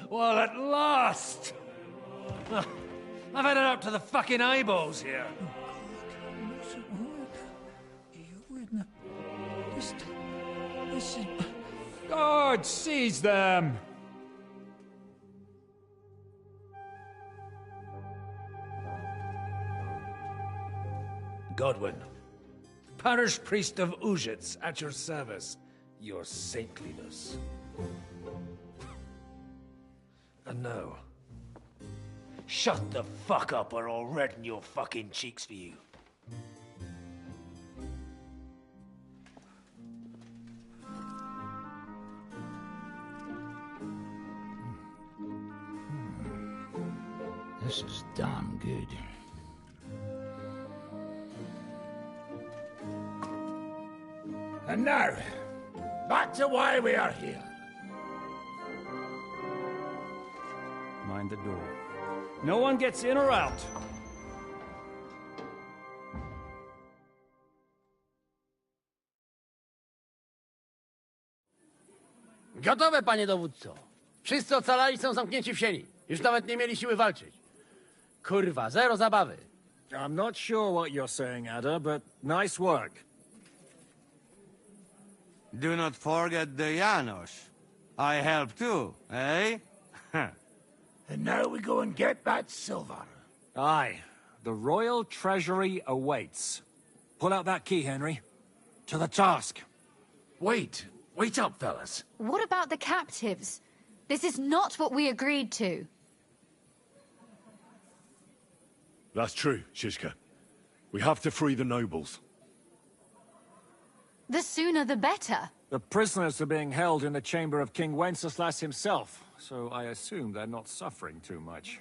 Well, at last! I've had it up to the fucking eyeballs here. God, seize them! Godwin, parish priest of Uzhitz, at your service. Your saintliness. And no. Shut the fuck up or I'll redden your fucking cheeks for you. This is damn good. And now, back to why we are here. Mind the door. No one gets in or out. Gotowe, panie dowódco. Wszyscy ocalali są zamknięci w sieni. Już nawet nie mieli siły walczyć. Kurwa, zero zabawy. I'm not sure what you're saying, Ada, but nice work. Do not forget the Janos. I help too, eh? And now we go and get that silver. Aye. The royal treasury awaits. Pull out that key, Henry. To the task. Wait. Wait up, fellas. What about the captives? This is not what we agreed to. That's true, Shishka. We have to free the nobles. The sooner the better. The prisoners are being held in the chamber of King Wenceslas himself, so I assume they're not suffering too much.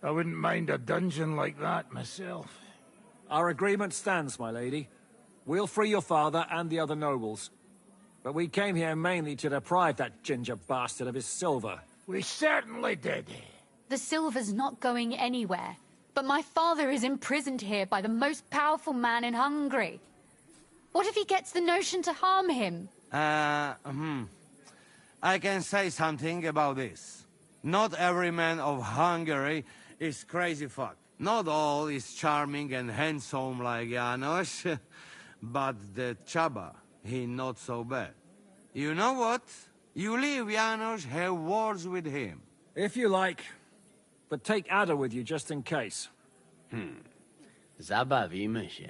I wouldn't mind a dungeon like that myself. Our agreement stands, my lady. We'll free your father and the other nobles. But we came here mainly to deprive that ginger bastard of his silver. We certainly did. The silver's not going anywhere. But my father is imprisoned here by the most powerful man in Hungary. What if he gets the notion to harm him? I can say something about this. Not every man of Hungary is crazy fuck. Not all is charming and handsome like Janos. But the Chaba, he not so bad. You know what? You leave Janos, have words with him. If you like. But take Ada with you just in case. Zabawimy się.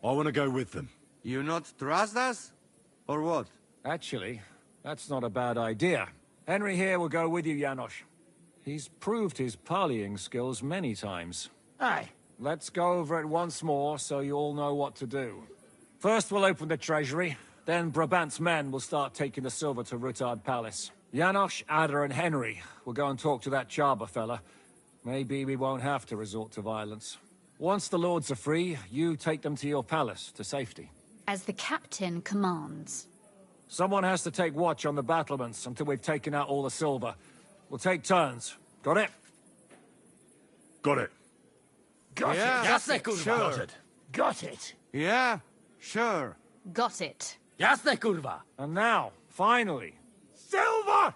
I want to go with them. You not trust us? Or what? Actually, that's not a bad idea. Henry here will go with you, Janos. He's proved his parleying skills many times. Aye. Let's go over it once more so you all know what to do. First we'll open the treasury, then Brabant's men will start taking the silver to Rutard Palace. Janos, Ada and Henry will go and talk to that Chaba fella. Maybe we won't have to resort to violence. Once the lords are free, you take them to your palace, to safety. As the captain commands. Someone has to take watch on the battlements until we've taken out all the silver. We'll take turns. Got it? Got it. Got Yeah, it. Jasne, kurwa. sure. Got it. Got it. Yeah, sure. Got it. Jasne, kurwa. And now, finally, Silver!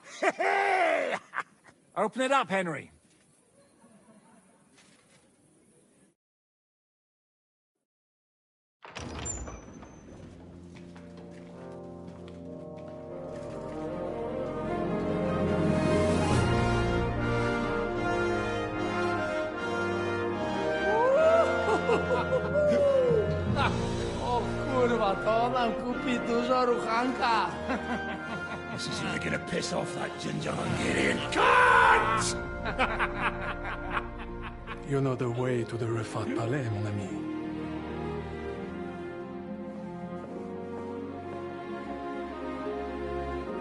open it up, Henry. O kurwa, to nam kupi dużo ruchanka. This is really gonna piss off that ginger Hungarian cunt! You know the way to the Rifat Palais, mon ami.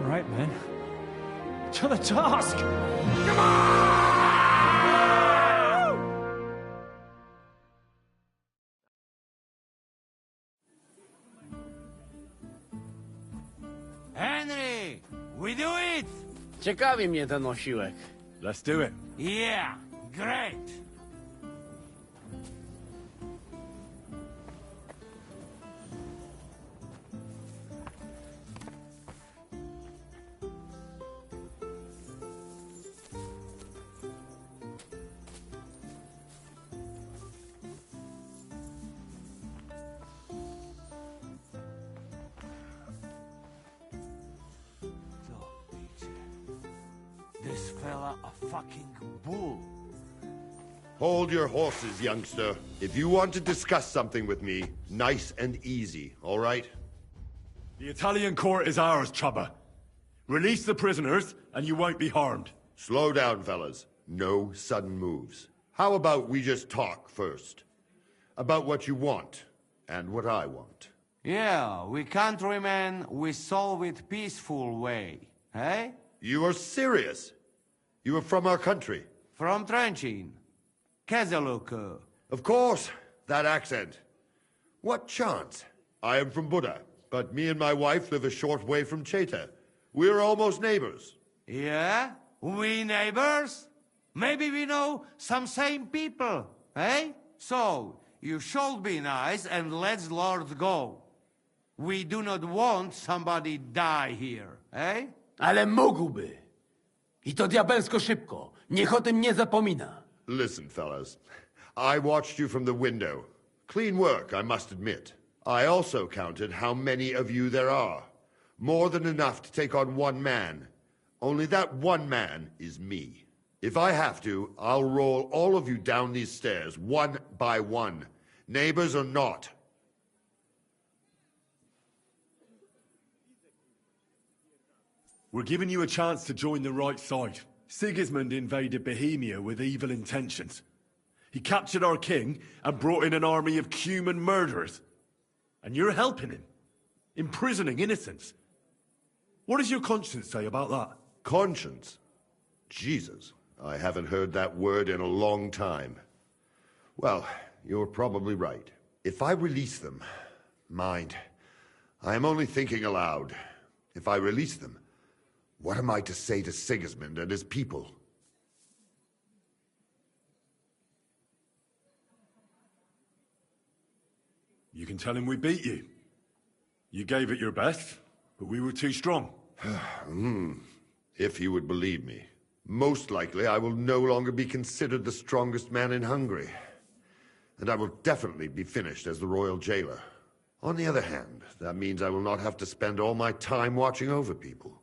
Right, man. To the task! Come on! Henry, we do it! Ciekawi mnie ten osiłek. Let's do it. Yeah, great. This fella a fucking bull. Hold your horses, youngster. If you want to discuss something with me, nice and easy, all right? The Italian court is ours, Chubba. Release the prisoners, and you won't be harmed. Slow down, fellas. No sudden moves. How about we just talk first? About what you want, and what I want. Yeah, we countrymen, we solve it peaceful way, eh? You are serious? You are from our country? From Trenchin. Kezeluk. Of course, that accent. What chance? I am from Buda, but me and my wife live a short way from Cheta. We're almost neighbors. Yeah? We neighbors? Maybe we know some same people, eh? So, you should be nice and let Lord go. We do not want somebody die here, eh? Ale mógłby. I to diabelsko szybko. Niech o tym nie zapomina. Listen, fellas. I watched you from the window. Clean work, I must admit. I also counted how many of you there are. More than enough to take on one man. Only that one man is me. If I have to, I'll roll all of you down these stairs, one by one. Neighbors or not. We're giving you a chance to join the right side. Sigismund invaded Bohemia with evil intentions. He captured our king and brought in an army of human murderers. And you're helping him, imprisoning innocents. What does your conscience say about that? Conscience? Jesus, I haven't heard that word in a long time. Well, you're probably right. If I release them, mind, I am only thinking aloud. If I release them, what am I to say to Sigismund and his people? You can tell him we beat you. You gave it your best, but we were too strong. If he would believe me. Most likely I will no longer be considered the strongest man in Hungary. And I will definitely be finished as the royal jailer. On the other hand, that means I will not have to spend all my time watching over people.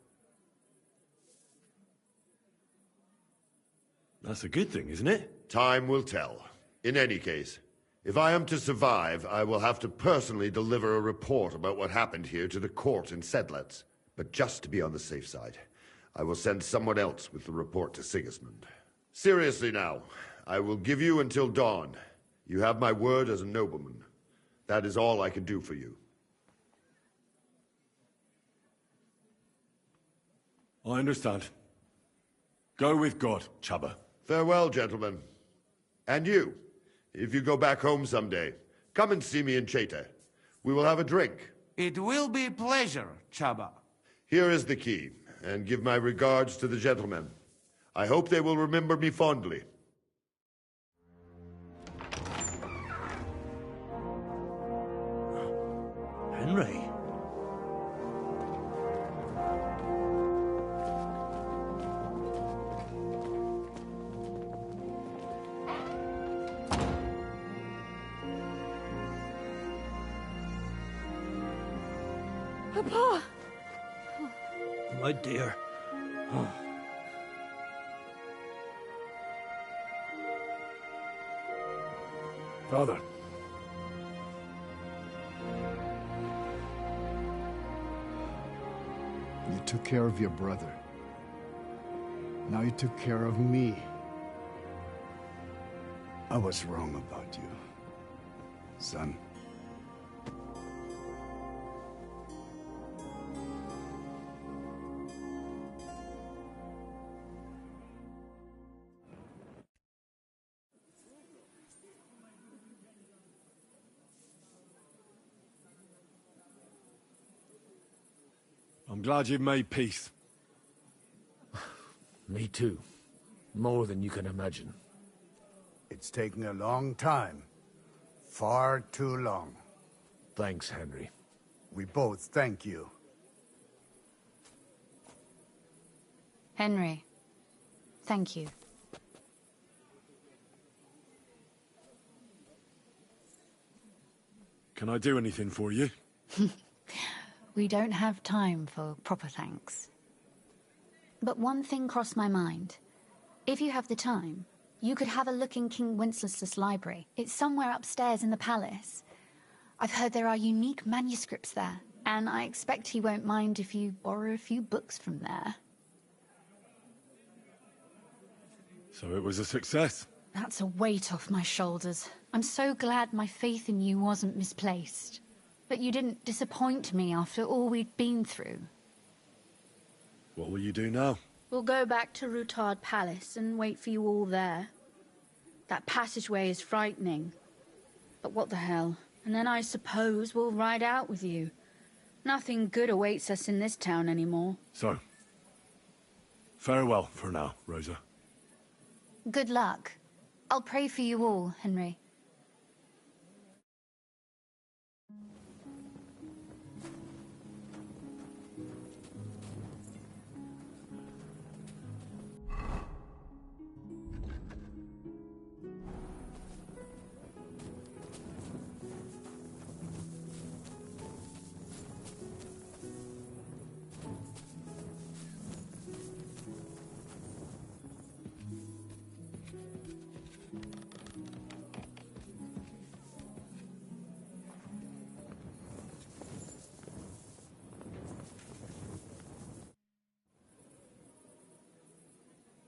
That's a good thing, isn't it? Time will tell. In any case, if I am to survive, I will have to personally deliver a report about what happened here to the court in Sedlec. But just to be on the safe side, I will send someone else with the report to Sigismund. Seriously now, I will give you until dawn. You have my word as a nobleman. That is all I can do for you. I understand. Go with God, Chubba. Farewell, gentlemen. And you, if you go back home someday, come and see me in Cheta. We will have a drink. It will be a pleasure, Chaba. Here is the key, and give my regards to the gentlemen. I hope they will remember me fondly. Henry? Papa! My dear. Father. You took care of your brother. Now you took care of me. I was wrong about you, son. I'm glad you've made peace. Me too. More than you can imagine. It's taken a long time. Far too long. Thanks, Henry. We both thank you. Henry, thank you. Can I do anything for you? We don't have time for proper thanks. But one thing crossed my mind. If you have the time, You could have a look in King Wenceslas' library. It's somewhere upstairs in the palace. I've heard there are unique manuscripts there, and I expect he won't mind if you borrow a few books from there. So it was a success? That's a weight off my shoulders. I'm so glad my faith in you wasn't misplaced. But you didn't disappoint me after all we'd been through. What will you do now? We'll go back to Rutard Palace and wait for you all there. That passageway is frightening. But what the hell? And then I suppose we'll ride out with you. Nothing good awaits us in this town anymore. So, farewell for now, Rosa. Good luck. I'll pray for you all, Henry.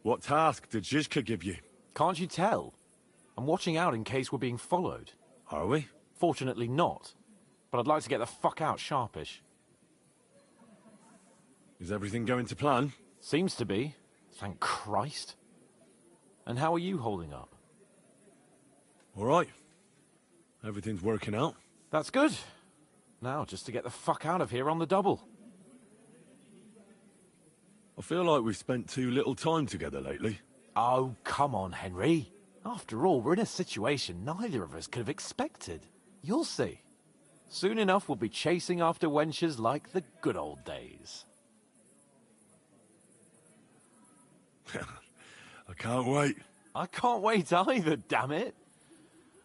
What task did Zizka give you? Can't you tell? I'm watching out in case we're being followed. Are we? Fortunately not. But I'd like to get the fuck out sharpish. Is everything going to plan? Seems to be. Thank Christ. And how are you holding up? All right. Everything's working out. That's good. Now, just to get the fuck out of here on the double. I feel like we've spent too little time together lately. Oh, come on, Henry. After all, we're in a situation neither of us could have expected. You'll see. Soon enough, we'll be chasing after wenches like the good old days. I can't wait. I can't wait either, damn it.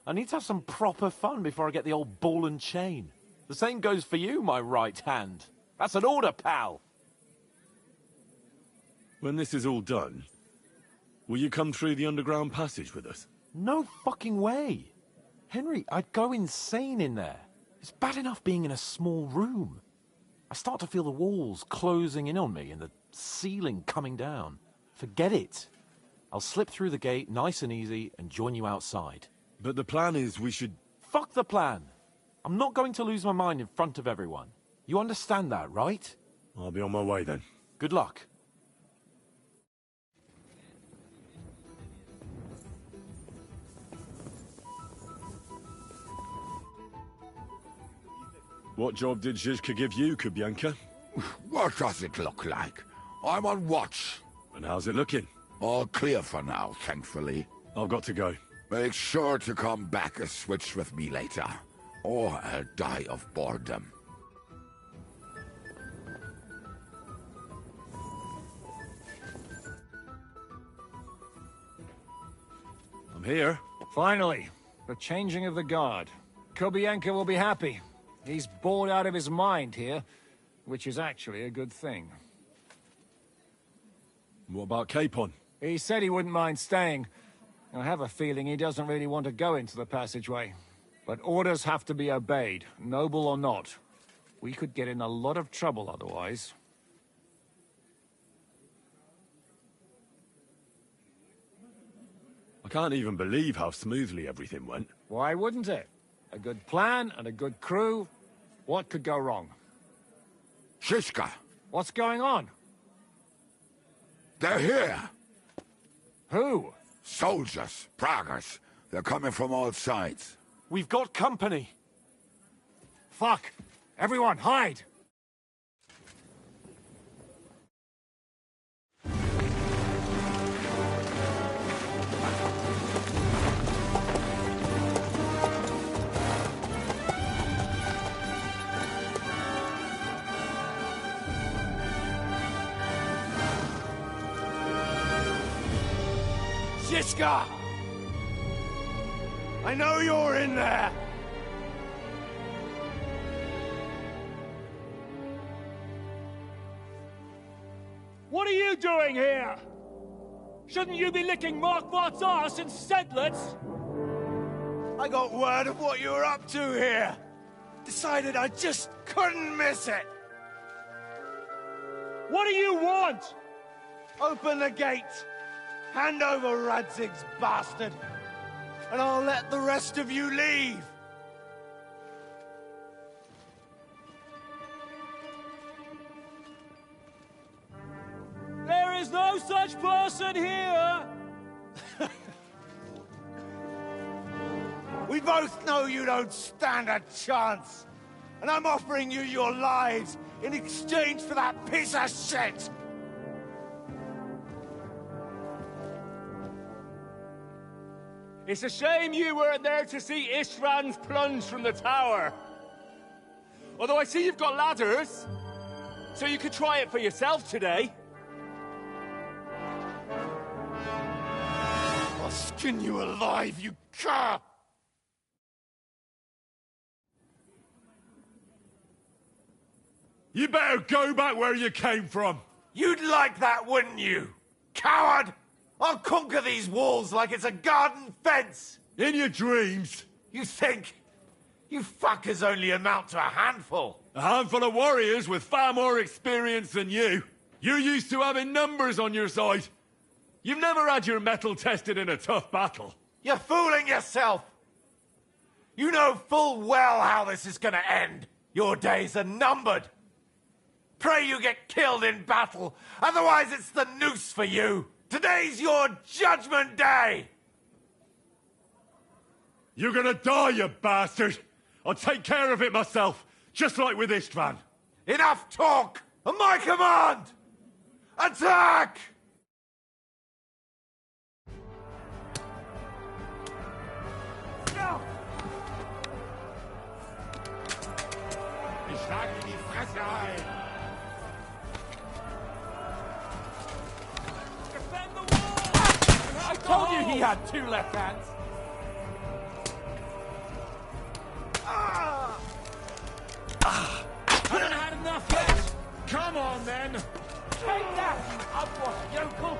I need to have some proper fun before I get the old ball and chain. The same goes for you, my right hand. That's an order, pal. When this is all done, will you come through the underground passage with us? No fucking way. Henry, I'd go insane in there. It's bad enough being in a small room. I start to feel the walls closing in on me and the ceiling coming down. Forget it. I'll slip through the gate nice and easy and join you outside. But the plan is we should... Fuck the plan. I'm not going to lose my mind in front of everyone. You understand that, right? I'll be on my way then. Good luck. What job did Zizka give you, Kubyanka? What does it look like? I'm on watch. And how's it looking? All clear for now, thankfully. I've got to go. Make sure to come back a switch with me later, or I'll die of boredom. I'm here. Finally, the changing of the guard. Kobienka will be happy. He's bored out of his mind here, which is actually a good thing. What about Capon? He said he wouldn't mind staying. I have a feeling he doesn't really want to go into the passageway. But orders have to be obeyed, noble or not. We could get in a lot of trouble otherwise. I can't even believe how smoothly everything went. Why wouldn't it? A good plan and a good crew. What could go wrong? Shishka! What's going on? They're here! Who? Soldiers, Praggers. They're coming from all sides. We've got company. Fuck! Everyone, hide! Shishka! I know you're in there! What are you doing here? Shouldn't you be licking Markvart's arse in Sedlitz? I got word of what you were up to here. Decided I just couldn't miss it. What do you want? Open the gate. Hand over Radzig's bastard. And I'll let the rest of you leave. There is no such person here! We both know you don't stand a chance. And I'm offering you your lives in exchange for that piece of shit! It's a shame you weren't there to see Ishrand's plunge from the tower. Although I see you've got ladders, so you could try it for yourself today. I'll skin you alive, you cur! You better go back where you came from. You'd like that, wouldn't you? Coward! I'll conquer these walls like it's a garden fence! In your dreams? You think? You fuckers only amount to a handful. A handful of warriors with far more experience than you. You're used to having numbers on your side. You've never had your mettle tested in a tough battle. You're fooling yourself! You know full well how this is gonna end. Your days are numbered. Pray you get killed in battle, otherwise it's the noose for you. Today's your judgment day! You're gonna die, you bastard! I'll take care of it myself, just like with Istvan. Enough talk! On my command! Attack! Ich schlag in die Fresse ein! I told you he had two left hands! I haven't had enough yet! Come on, then! Take that, you upwash yokel!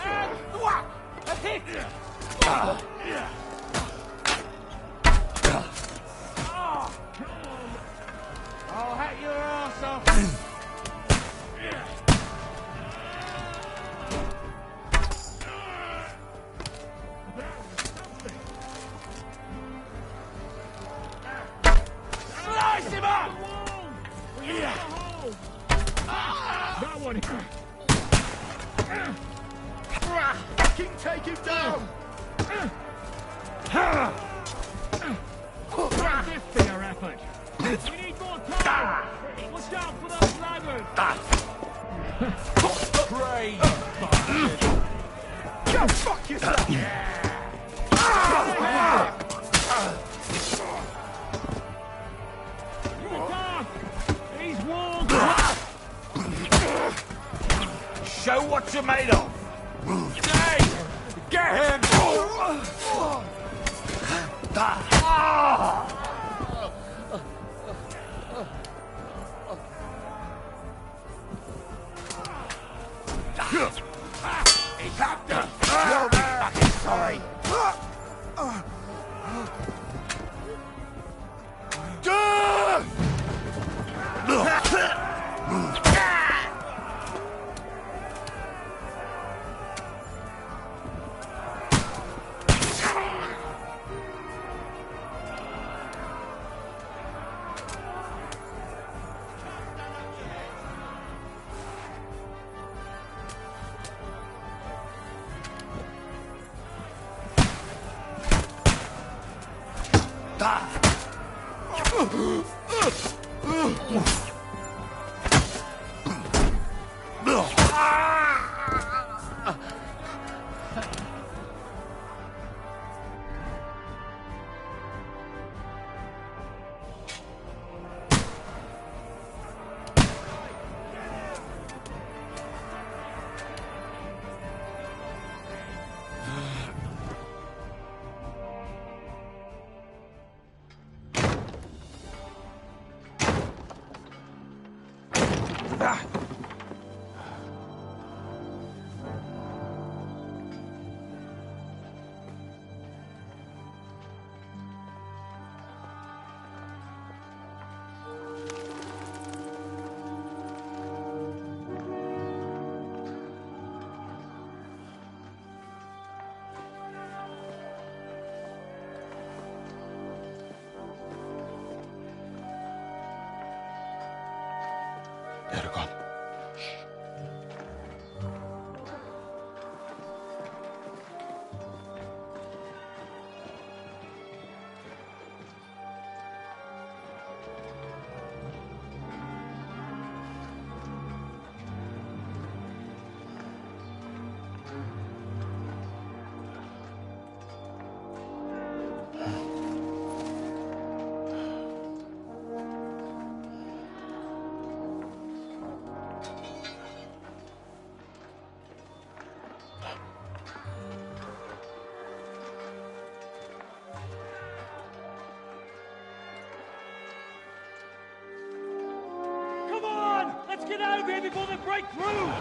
And whack! A hit! I'll hack your ass off! Slice him up! That one. Fucking take him down! How's this for your effort? We need more time! Watch out for those ladders! Pray, bastard! Go fuck yourself! These walls! Show what you're made of! Hey! Get him! He's captain! You'll be fucking sorry! They're gone. Come on! Let's get out of here before they break through!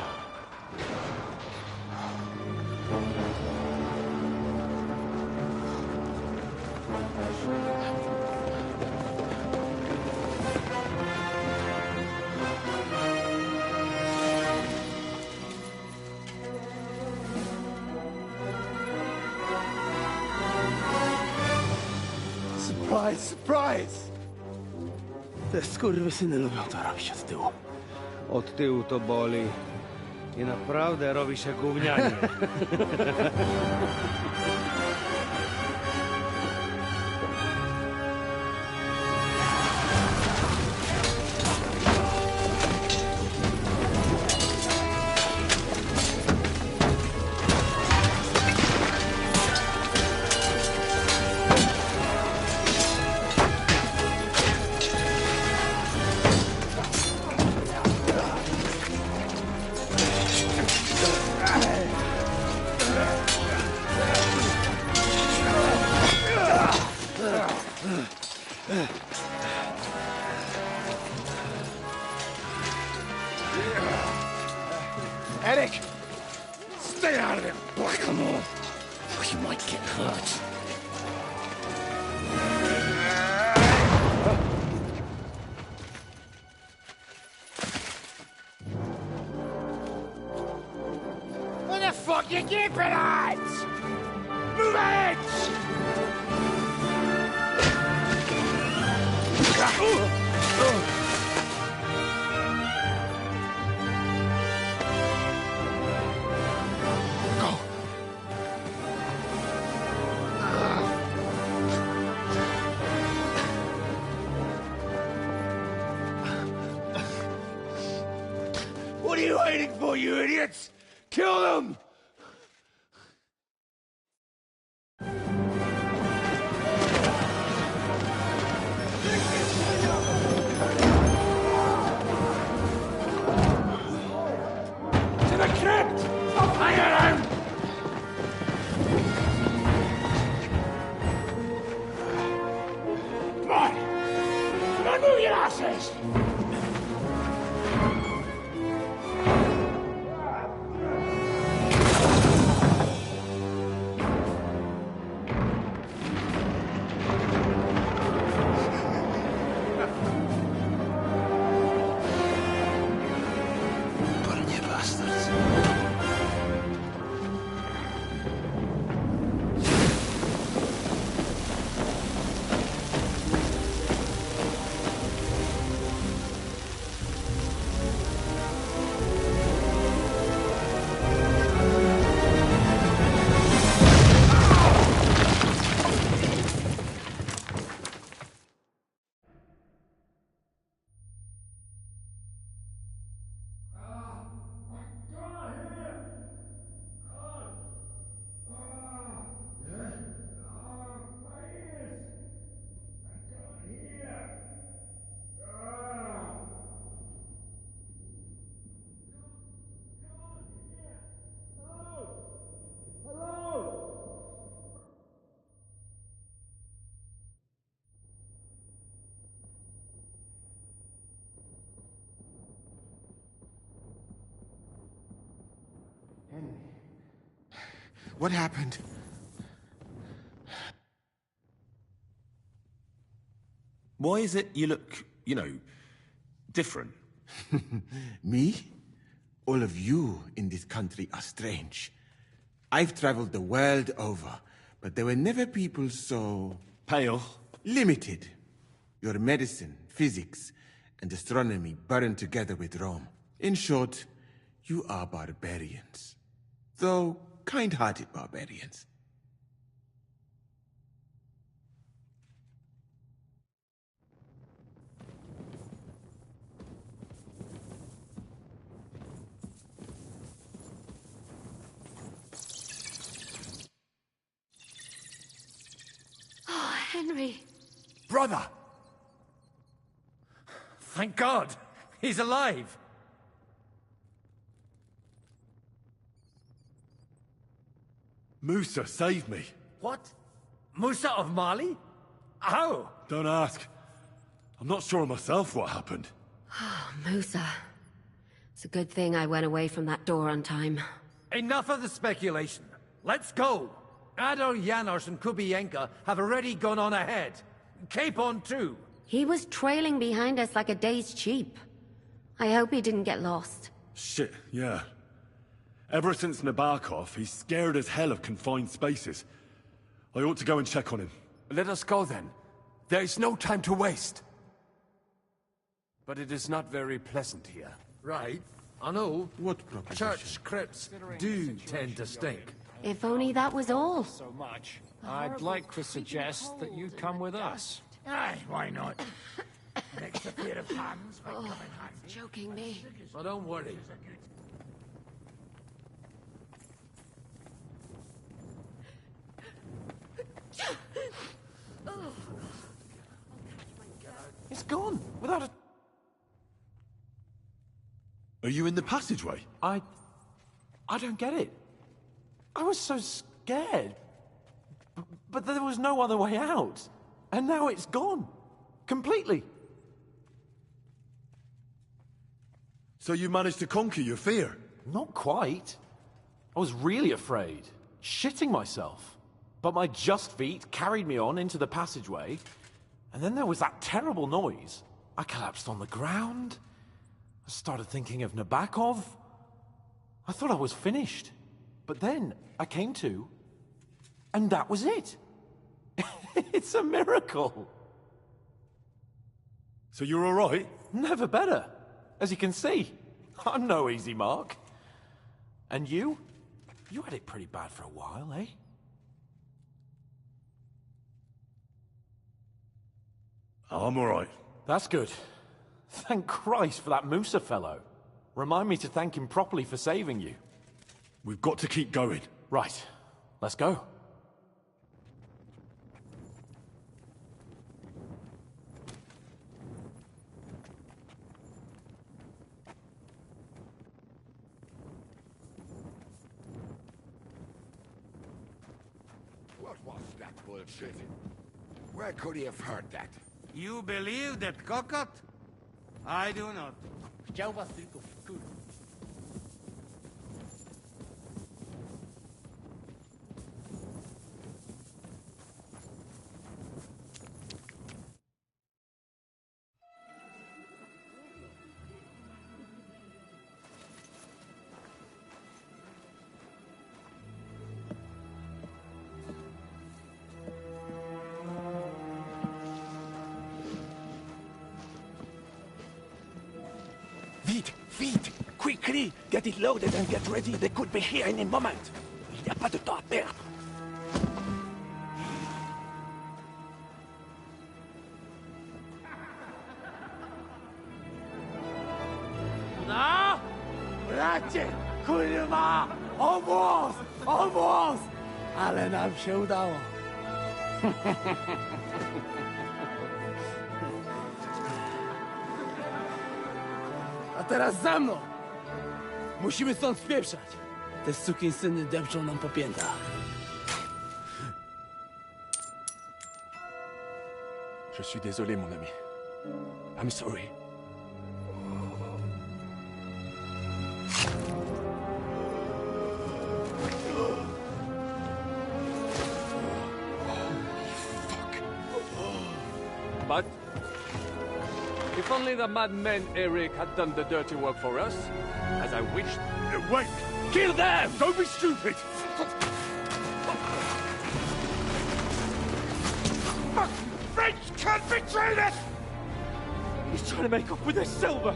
Surprise, surprise! Te skurwysyny lubią to robić od tyłu. Od tyłu to boli. I naprawdę robi się gównianie. Eric! Stay out of it, Blackamoor! Or you might get hurt. What the fuck you keeping at? Move it! What are you waiting for, you idiots? Kill them! To the crypt! Stop hanging around! Come on! Come on, move your asses! What happened? Why is it you look, different? Me? All of you in this country are strange. I've traveled the world over, but there were never people so... Pale? Limited. Your medicine, physics, and astronomy burned together with Rome. In short, you are barbarians. Though kind-hearted barbarians. Oh, Henry. Brother! Thank God! He's alive! Musa saved me. What? Musa of Mali? How? Don't ask. I'm not sure myself what happened. Oh, Musa. It's a good thing I went away from that door on time. Enough of the speculation. Let's go! Adar, Janosch, and Kubienka have already gone on ahead. Capon too. He was trailing behind us like a dazed sheep. I hope he didn't get lost. Shit, yeah. Ever since Nabokov, he's scared as hell of confined spaces. I ought to go and check on him. Let us go then. There is no time to waste. But it is not very pleasant here. Right. I know. What proposition? Church crypts do tend to stink. If only that was all. So much. I'd like to suggest that you come with us. Aye, why not? An extra pair of hands might come in handy. Joking me. Well, don't worry. It's gone, without a... Are you in the passageway? I don't get it. I was so scared. But there was no other way out. And now it's gone. Completely. So you managed to conquer your fear? Not quite. I was really afraid. Shitting myself. But my just feet carried me on into the passageway. And then there was that terrible noise. I collapsed on the ground. I started thinking of Nabokov. I thought I was finished. But then I came to, and that was it. It's a miracle. So you're all right? Never better. As you can see, I'm no easy mark. And you? You had it pretty bad for a while, eh? I'm all right. That's good. Thank Christ for that Musa fellow. Remind me to thank him properly for saving you. We've got to keep going. Right. Let's go. What was that bullshit? Where could he have heard that? You believe that cockot? I do not. Chciał was tylko wkurwić. Vite! Quickly! Get it loaded and get ready. They could be here any moment. Il n'y a pas de temps à perdre. No! Bracie! Kurwa! Almost! Almost! Ale nam się udało. A teraz za mną! Musimy stąd spieprzać. Te sukinsyny depczą nam po piętach. Je suis désolé, mon ami. I'm sorry. But if only the madman Eric had done the dirty work for us, as I wished. Wait! Kill them! Don't be stupid! French can't betray us! trying to make off with this silver!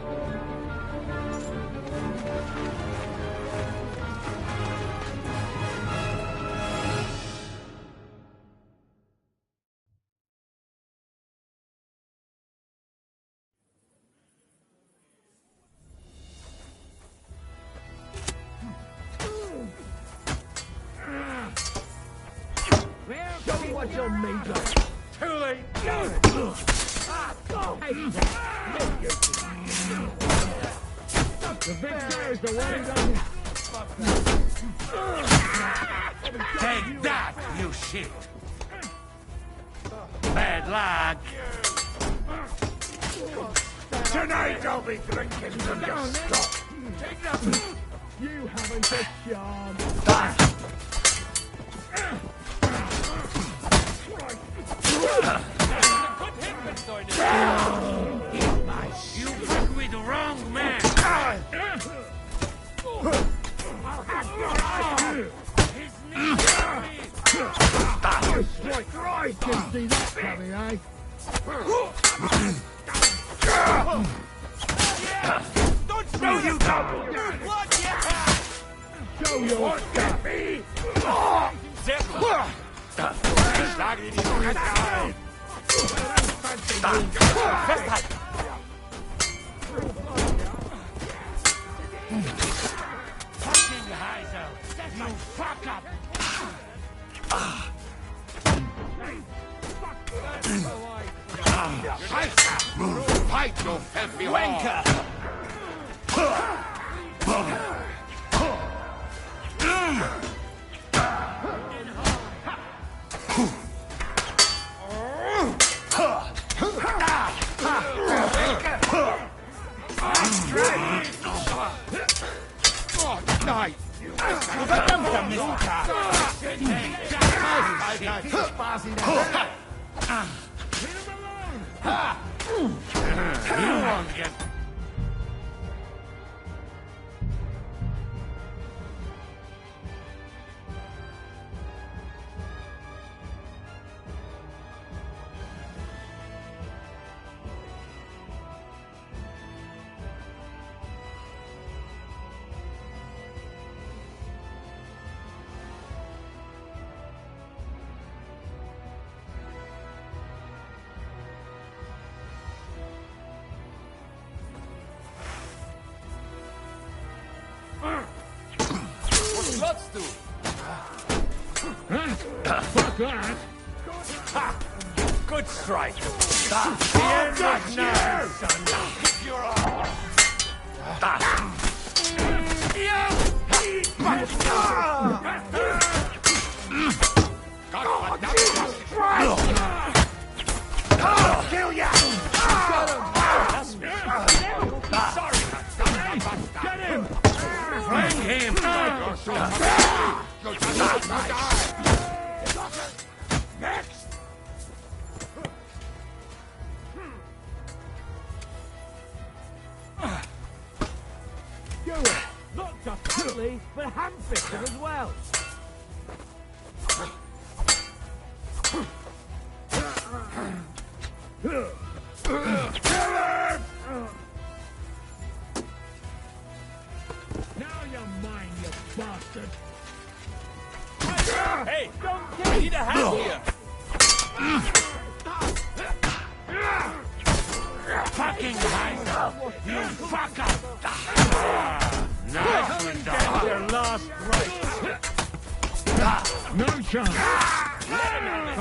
Show me what you're made of. Too late! The victor is the one who Take that, you shit! Bad luck! Tonight I'll be drinking from your stock. You haven't a chance. You fuck with the wrong man! Christ, didn't see that coming, eh? No, you don't! Show your stuff! Schlag ihn in die Fresse ein! Festhalten! Fucking Heisel! You fuck up! Scheiße! Fight, you filthy Wanker! Nice! You won't get... What's du? Fuck that! Ha! Good strike! The end is now, son! Kick your arm! I'll kill ya! Sorry! Get him! Bring him! Next! Do it! Not just quickly, but ham-fisted as well! Now you're mine, you bastard! Hey, don't get me to have here! Fucking Heisel! You fuck up! Nicely done! Their last right! No chance!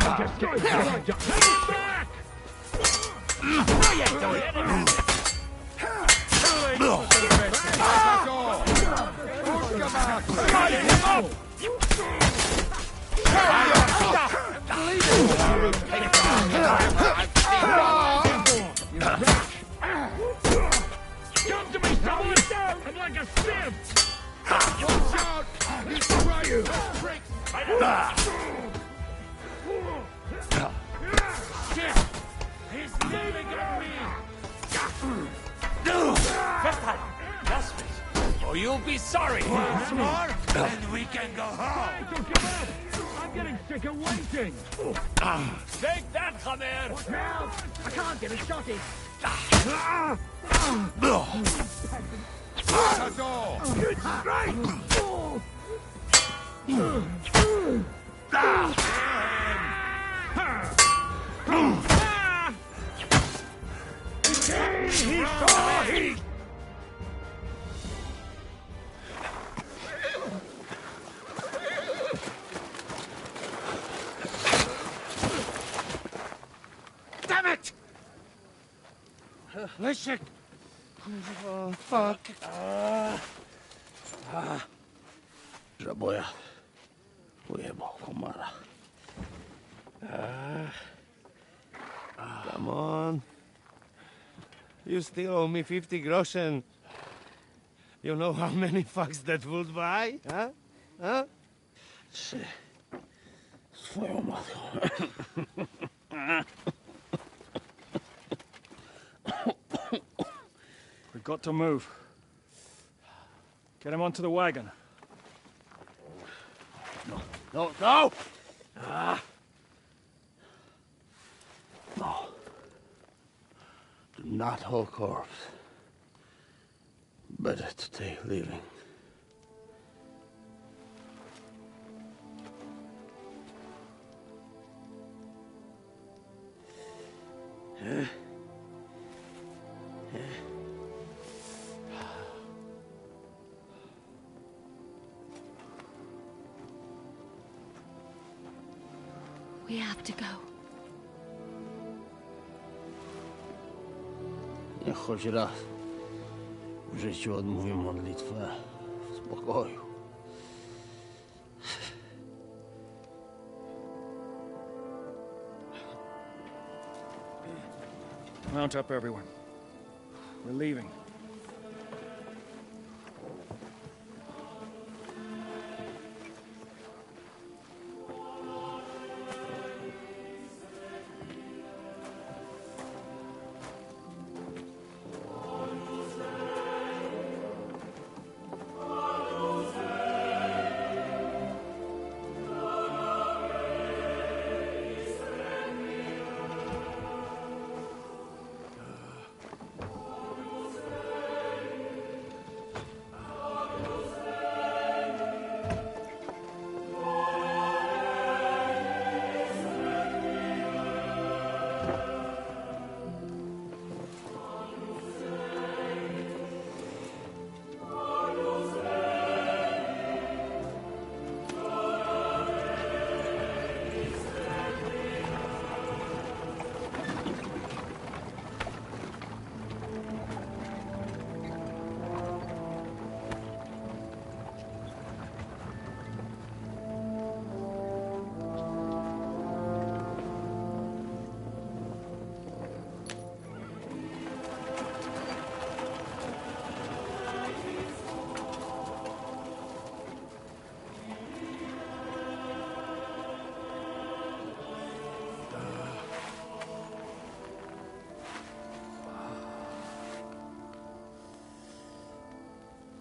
I'll just get you right up! Take it back! No, you don't! Too late! Fight him up! Come to me, someone! I'm like a sieve! Watch out! He's right you! Shit! He's leaving at me! Festhalten! Lass mich! Or you'll be sorry! Once more, and we can go home! I'm getting sick of waiting! Take that, Khamer! Now! I can't get a shot in! Good strike! Damn it! Leszek! Oh, fuck. Żaboja. Ujebał komara. Come on. You still owe me 50 groschen. You know how many fucks that would buy? Huh? Huh? Swoją matką. We've got to move. Get him onto the wagon. No! No. Do not hold corpse. Better to take living. We have to go. Niech choć raz w życiu odmówię modlitwę w spokoju. Mount up, everyone. We're leaving.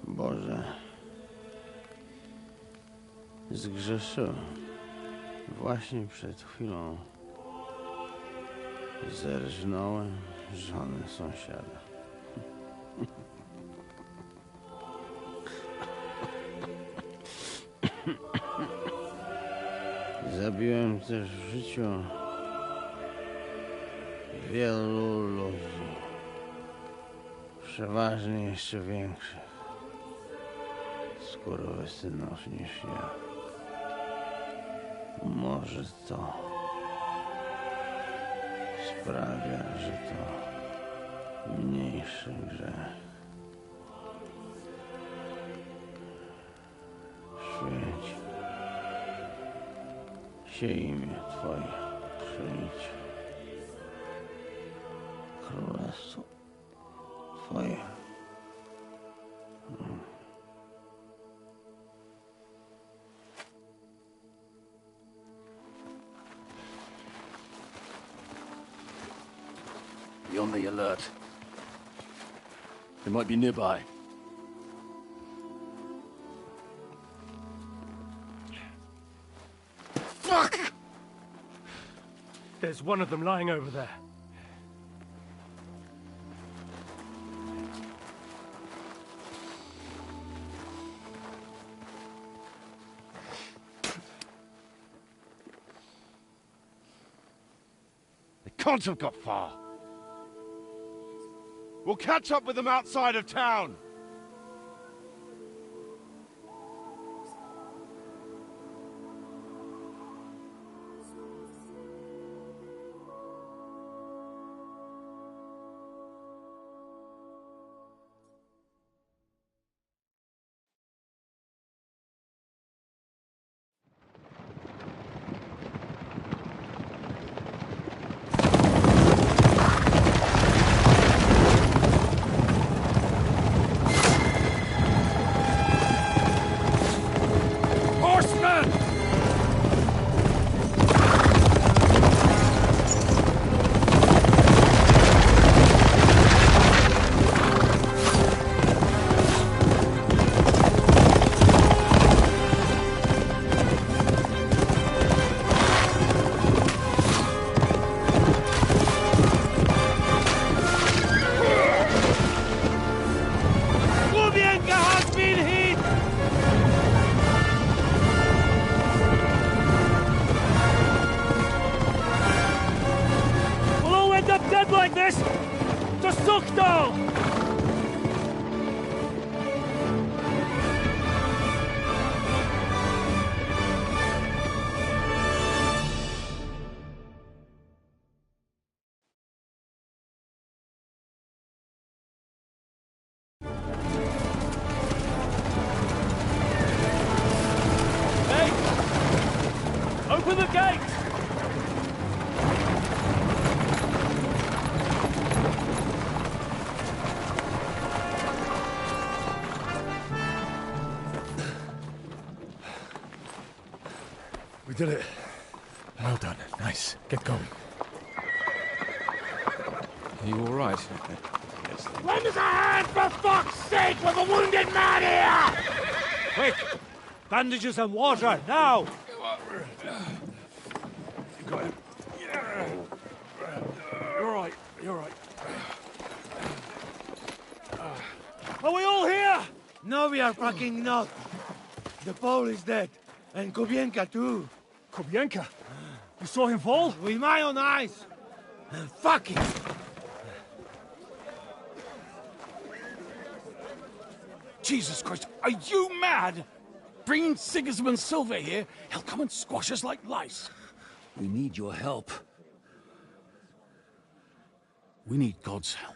Boże, zgrzeszyłem. Właśnie przed chwilą zerżnąłem żonę sąsiada. Zabiłem też w życiu wielu ludzi, przeważnie jeszcze większych skurwysynów niż ja. Może to sprawia, że to mniejszy grzech. Święć się imię Twoje, przyjdź królestwo Twoje. Be on the alert. They might be nearby. Fuck! There's one of them lying over there. Can't have got far. We'll catch up with them outside of town. like this! To Sukdal! Open the gate! We did it. Well done. Nice. Get going. Are you all right? Lend us a hand, for fuck's sake, with a wounded man here! Quick! Bandages and water, now! You got him. You're right. You're right. Are we all here? No, we are fucking not. The Pole is dead. And Kubienka too. Kubienka? You saw him fall? With my own eyes. Fuck it. Jesus Christ, are you mad? Bringing Sigismund Silva here, he'll come and squash us like lice. We need your help. We need God's help.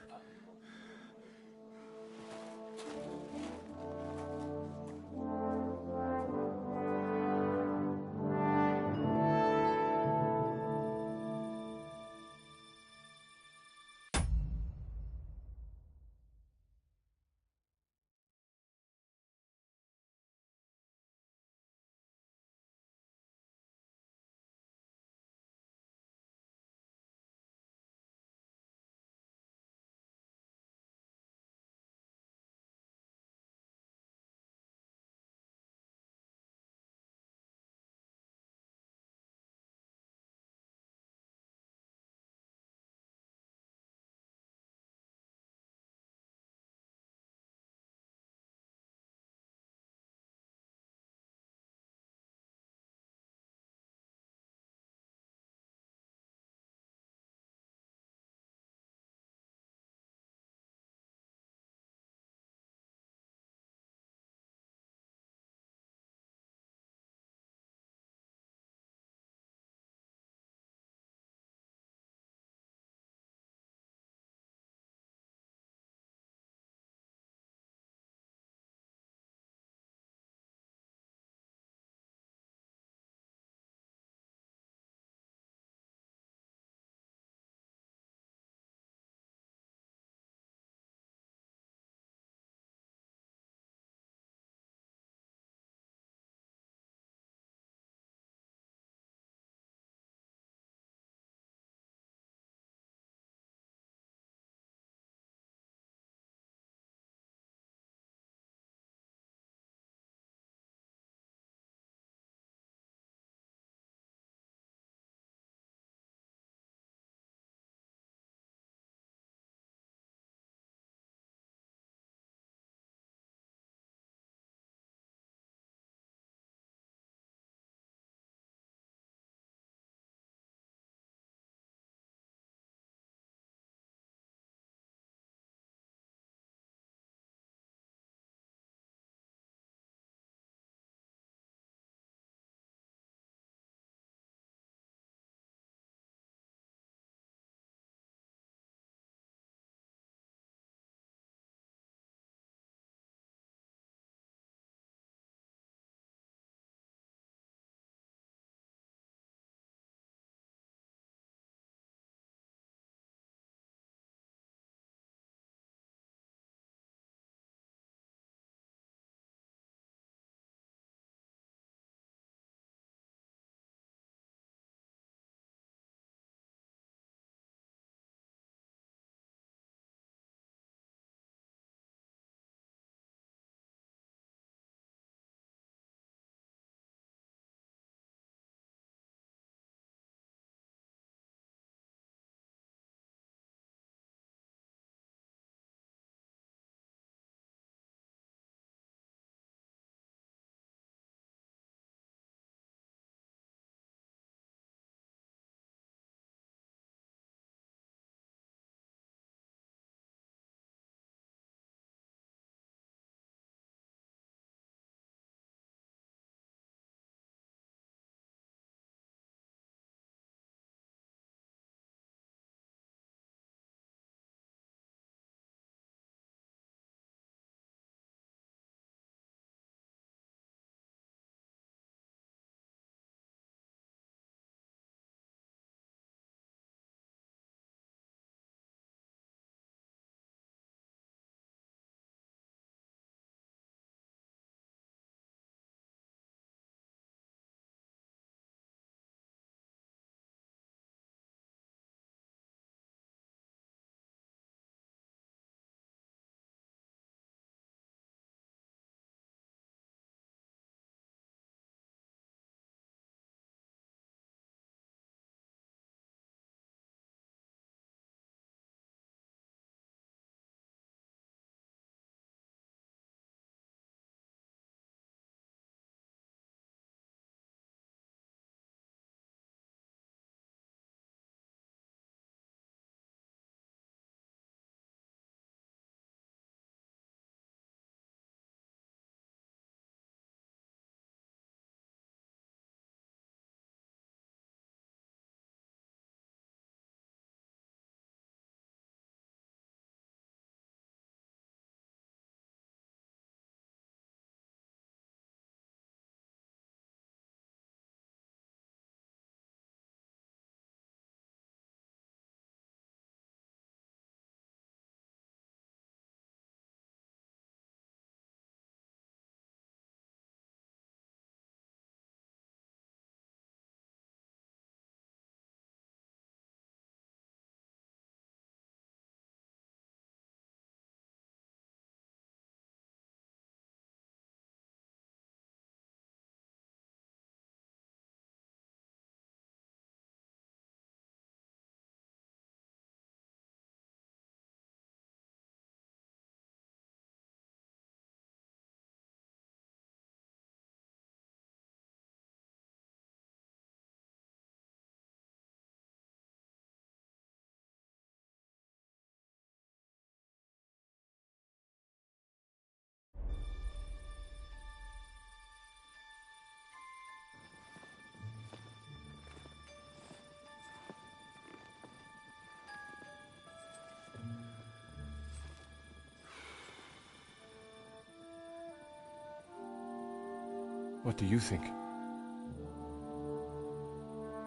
What do you think?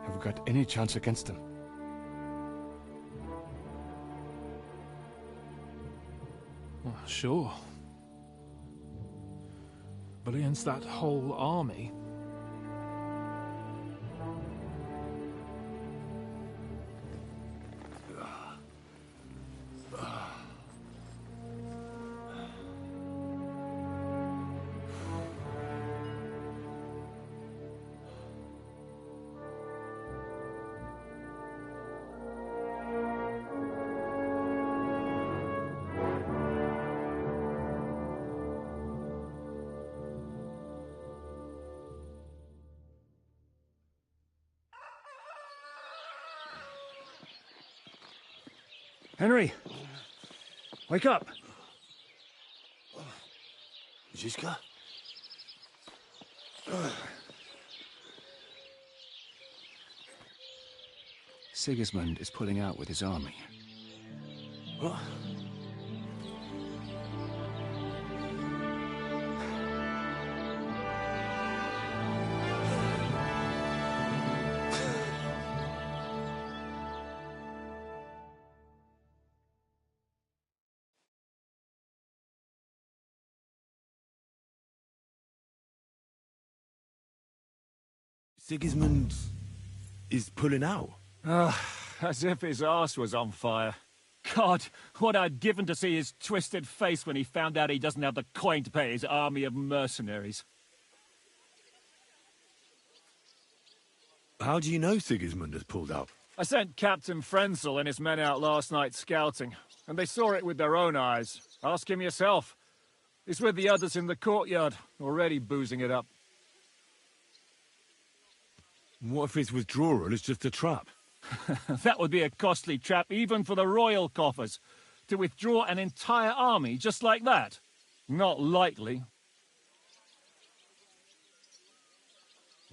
Have we got any chance against them? Well, sure. But against that whole army... Henry! Wake up! Zizka? Sigismund is pulling out with his army. What? Sigismund is pulling out? As if his arse was on fire. God, what I'd given to see his twisted face when he found out he doesn't have the coin to pay his army of mercenaries. How do you know Sigismund has pulled out? I sent Captain Frenzel and his men out last night scouting, and they saw it with their own eyes. Ask him yourself. He's with the others in the courtyard, already boozing it up. What if his withdrawal is just a trap? That would be a costly trap even for the royal coffers. To withdraw an entire army just like that? Not likely.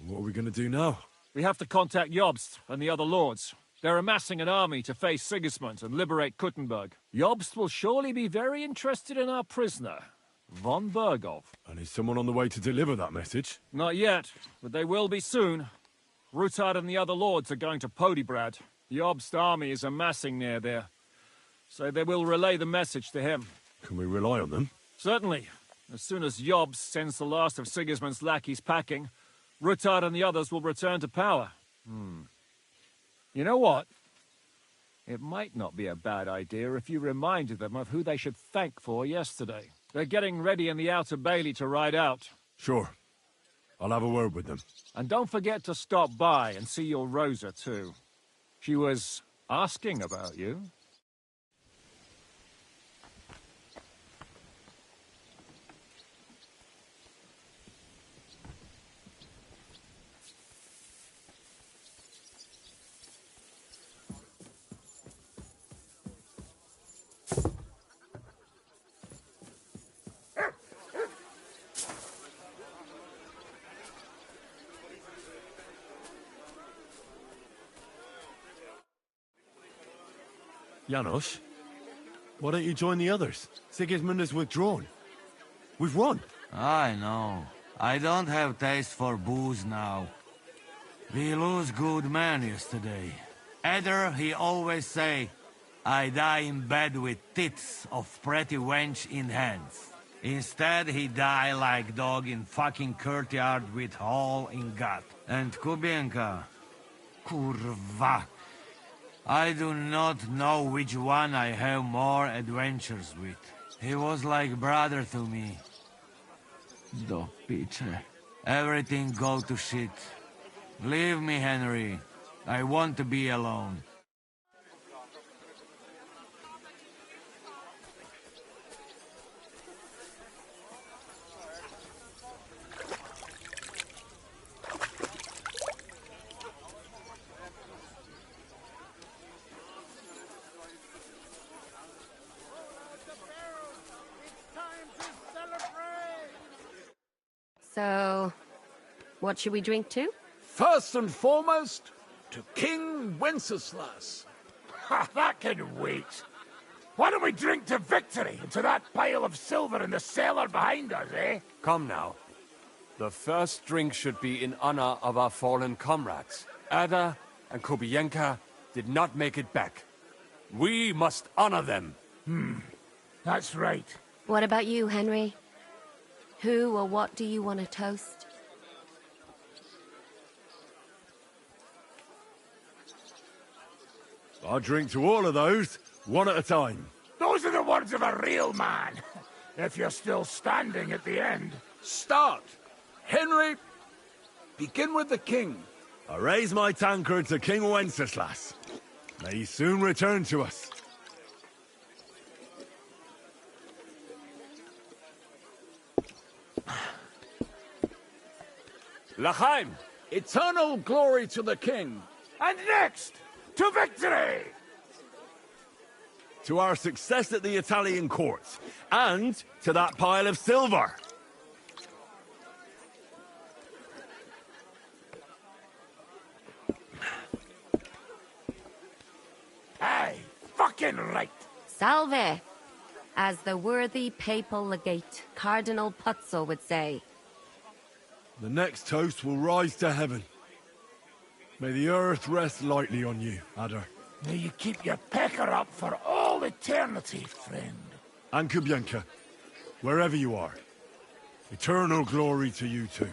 What are we going to do now? We have to contact Jobst and the other lords. They're amassing an army to face Sigismund and liberate Kuttenberg. Jobst will surely be very interested in our prisoner, von Bergov. And is someone on the way to deliver that message? Not yet, but they will be soon. Rutard and the other lords are going to Podebrad. Jobst's army is amassing near there, so they will relay the message to him. Can we rely on them? Certainly. As soon as Jobst sends the last of Sigismund's lackeys packing, Rutard and the others will return to power. You know what? It might not be a bad idea if you reminded them of who they should thank for yesterday. They're getting ready in the Outer Bailey to ride out. Sure. I'll have a word with them. And don't forget to stop by and see your Rosa, too. She was asking about you. Janos, why don't you join the others? Sigismund has withdrawn. We've won. I know. I don't have taste for booze now. We lose good men yesterday. Eder, he always say, I die in bed with tits of pretty wench in hands. Instead, he die like dog in fucking courtyard with hole in gut. And Kubienka, kurwa. I do not know which one I have more adventures with. He was like brother to me. Do piche. Everything go to shit. Leave me, Henry. I want to be alone. So, what should we drink to? First and foremost, to King Wenceslas. Ha, that can wait. Why don't we drink to victory and to that pile of silver in the cellar behind us, eh? Come now. The first drink should be in honor of our fallen comrades. Ada and Kubienka did not make it back. We must honor them. That's right. What about you, Henry? Who or what do you want to toast? I'll drink to all of those, one at a time. Those are the words of a real man. If you're still standing at the end. Start! Henry, begin with the king. I raise my tankard to King Wenceslas. May he soon return to us. L'chaim! Eternal glory to the king. And next, to victory! To our success at the Italian courts, and to that pile of silver. Aye, fucking right. Salve! As the worthy papal legate, Cardinal Puzzo would say. The next toast will rise to heaven. May the earth rest lightly on you, Ada. May you keep your pecker up for all eternity, friend. And Kubienka, wherever you are. Eternal glory to you too.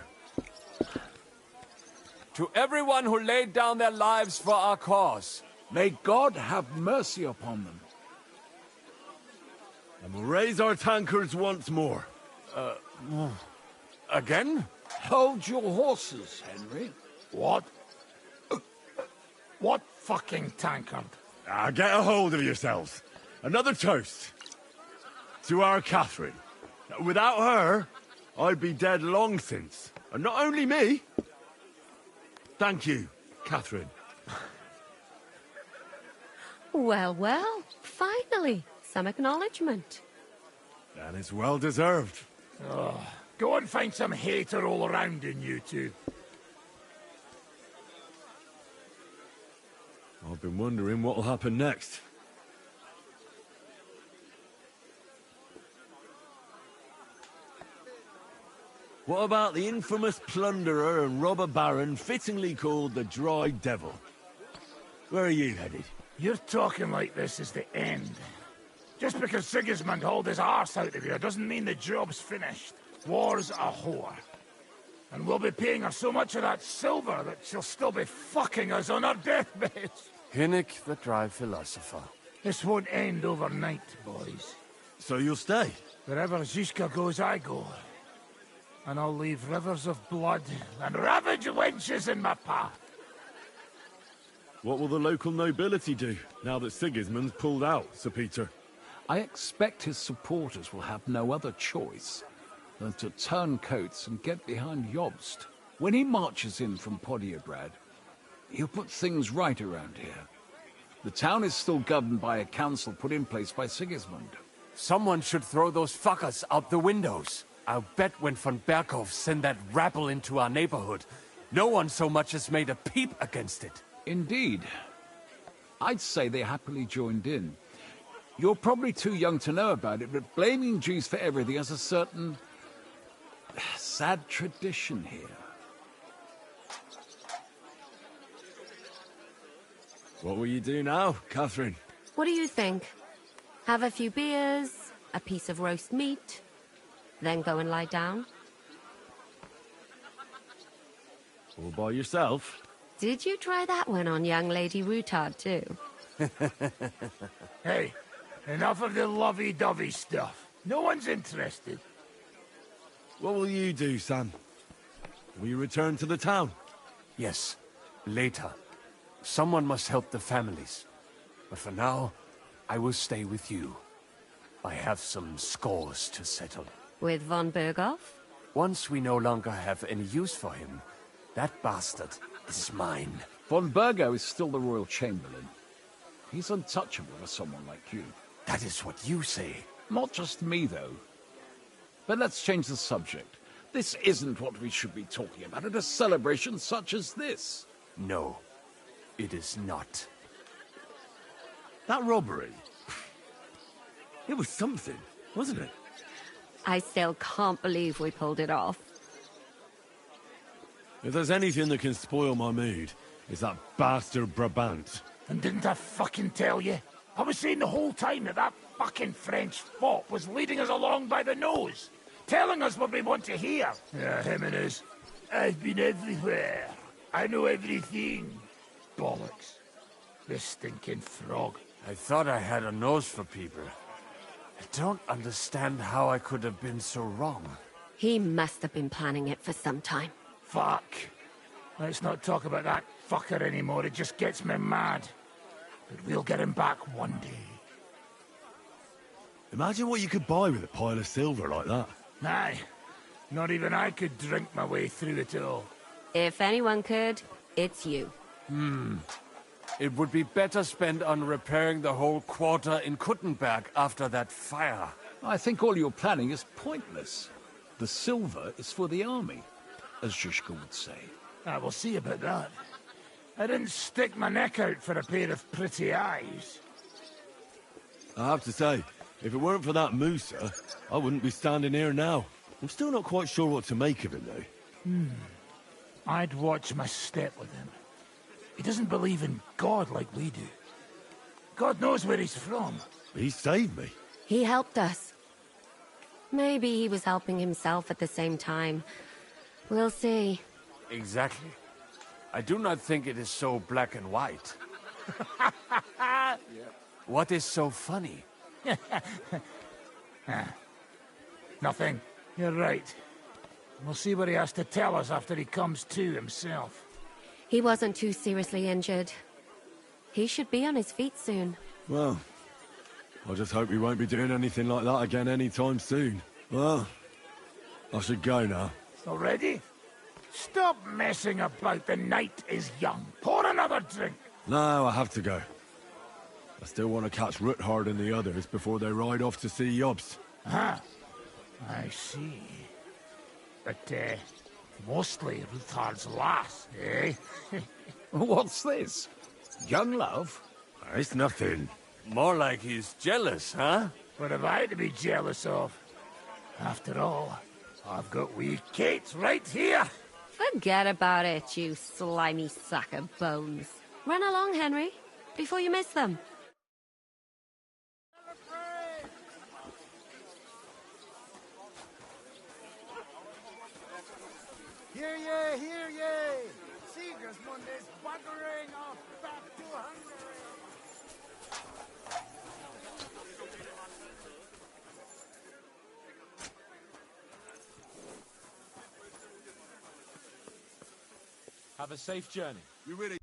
To everyone who laid down their lives for our cause. May God have mercy upon them. And we'll raise our tankards once more. Again? Hold your horses, Henry. What? What fucking tankard? Get a hold of yourselves. Another toast. To our Catherine. Without her, I'd be dead long since. And not only me. Thank you, Catherine. Well, well, finally, some acknowledgement. And it's well deserved. Go and find some hate to roll around in, you two. I've been wondering what'll happen next. What about the infamous plunderer and robber baron fittingly called the Dry Devil? Where are you headed? You're talking like this is the end. Just because Sigismund hauled his arse out of here doesn't mean the job's finished. War's a whore. And we'll be paying her so much of that silver that she'll still be fucking us on her deathbed. Hinnick, the dry philosopher. This won't end overnight, boys. So you'll stay? Wherever Zizka goes, I go. And I'll leave rivers of blood and ravaged wenches in my path. What will the local nobility do, now that Sigismund's pulled out, Sir Peter? I expect his supporters will have no other choice than to turn coats and get behind Jobst. When he marches in from Podiebrad, he'll put things right around here. The town is still governed by a council put in place by Sigismund. Someone should throw those fuckers out the windows. I'll bet when von Berkhoff sent that rabble into our neighborhood, no one so much as made a peep against it. Indeed. I'd say they happily joined in. You're probably too young to know about it, but blaming Jews for everything has a certain sad tradition here. What will you do now, Catherine? What do you think? Have a few beers, a piece of roast meat, then go and lie down? All by yourself? Did you try that one on young Lady Routard, too? Hey, enough of the lovey-dovey stuff. No one's interested. What will you do, Sam? Will you return to the town? Yes, later. Someone must help the families. But for now, I will stay with you. I have some scores to settle. With von Berghoff? Once we no longer have any use for him, that bastard is mine. Von Bergo is still the Royal Chamberlain. He's untouchable for someone like you. That is what you say. Not just me, though. But let's change the subject. This isn't what we should be talking about at a celebration such as this. No, it is not. That robbery. It was something, wasn't it? I still can't believe we pulled it off. If there's anything that can spoil my mood, it's that bastard Brabant. And didn't I fucking tell you? I was saying the whole time that fucking French fop was leading us along by the nose, telling us what we want to hear. Yeah, him and his. I've been everywhere. I know everything. Bollocks. This stinking frog. I thought I had a nose for people. I don't understand how I could have been so wrong. He must have been planning it for some time. Fuck. Let's not talk about that fucker anymore. It just gets me mad. But we'll get him back one day. Imagine what you could buy with a pile of silver like that. Aye. Not even I could drink my way through it all. If anyone could, it's you. It would be better spent on repairing the whole quarter in Kuttenberg after that fire. I think all your planning is pointless. The silver is for the army, as Zhishka would say. We'll see about that. I didn't stick my neck out for a pair of pretty eyes. I have to say, if it weren't for that Musa, I wouldn't be standing here now. I'm still not quite sure what to make of him, though. I'd watch my step with him. He doesn't believe in God like we do. God knows where he's from. He saved me. He helped us. Maybe he was helping himself at the same time. We'll see. Exactly. I do not think it is so black and white. What is so funny? Nothing. You're right. We'll see what he has to tell us after he comes to himself. He wasn't too seriously injured. He should be on his feet soon. Well, I just hope we won't be doing anything like that again anytime soon. Well, I should go now. Already? Stop messing about. The night is young. Pour another drink. No, I have to go. I still want to catch Ruthard and the others before they ride off to see Yobs. Ah, I see. But, mostly Ruthard's lass, eh? What's this? Young love? It's nothing. More like he's jealous, huh? What have I to be jealous of? After all, I've got wee Kate right here. Forget about it, you slimy sack of bones. Run along, Henry, before you miss them. Hear ye, hear ye! Sigismund is buggering off back to Hungary! Have a safe journey. You really...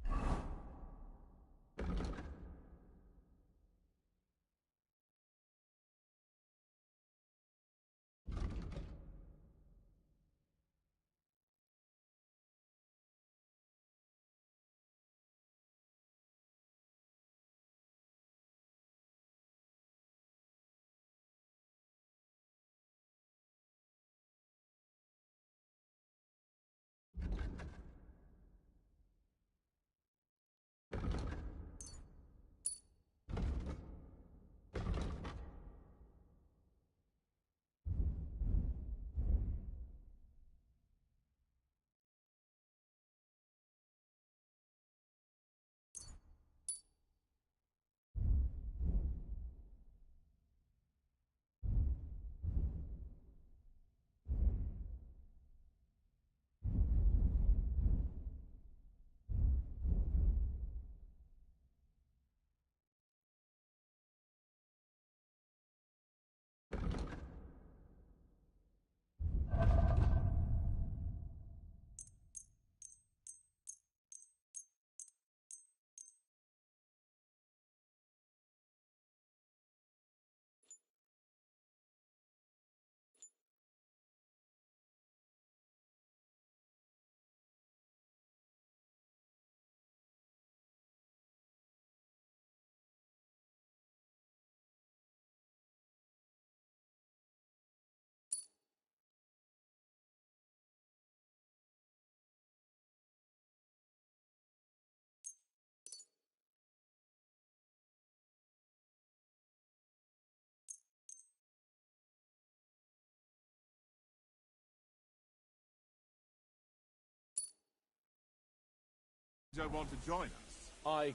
You don't want to join us? I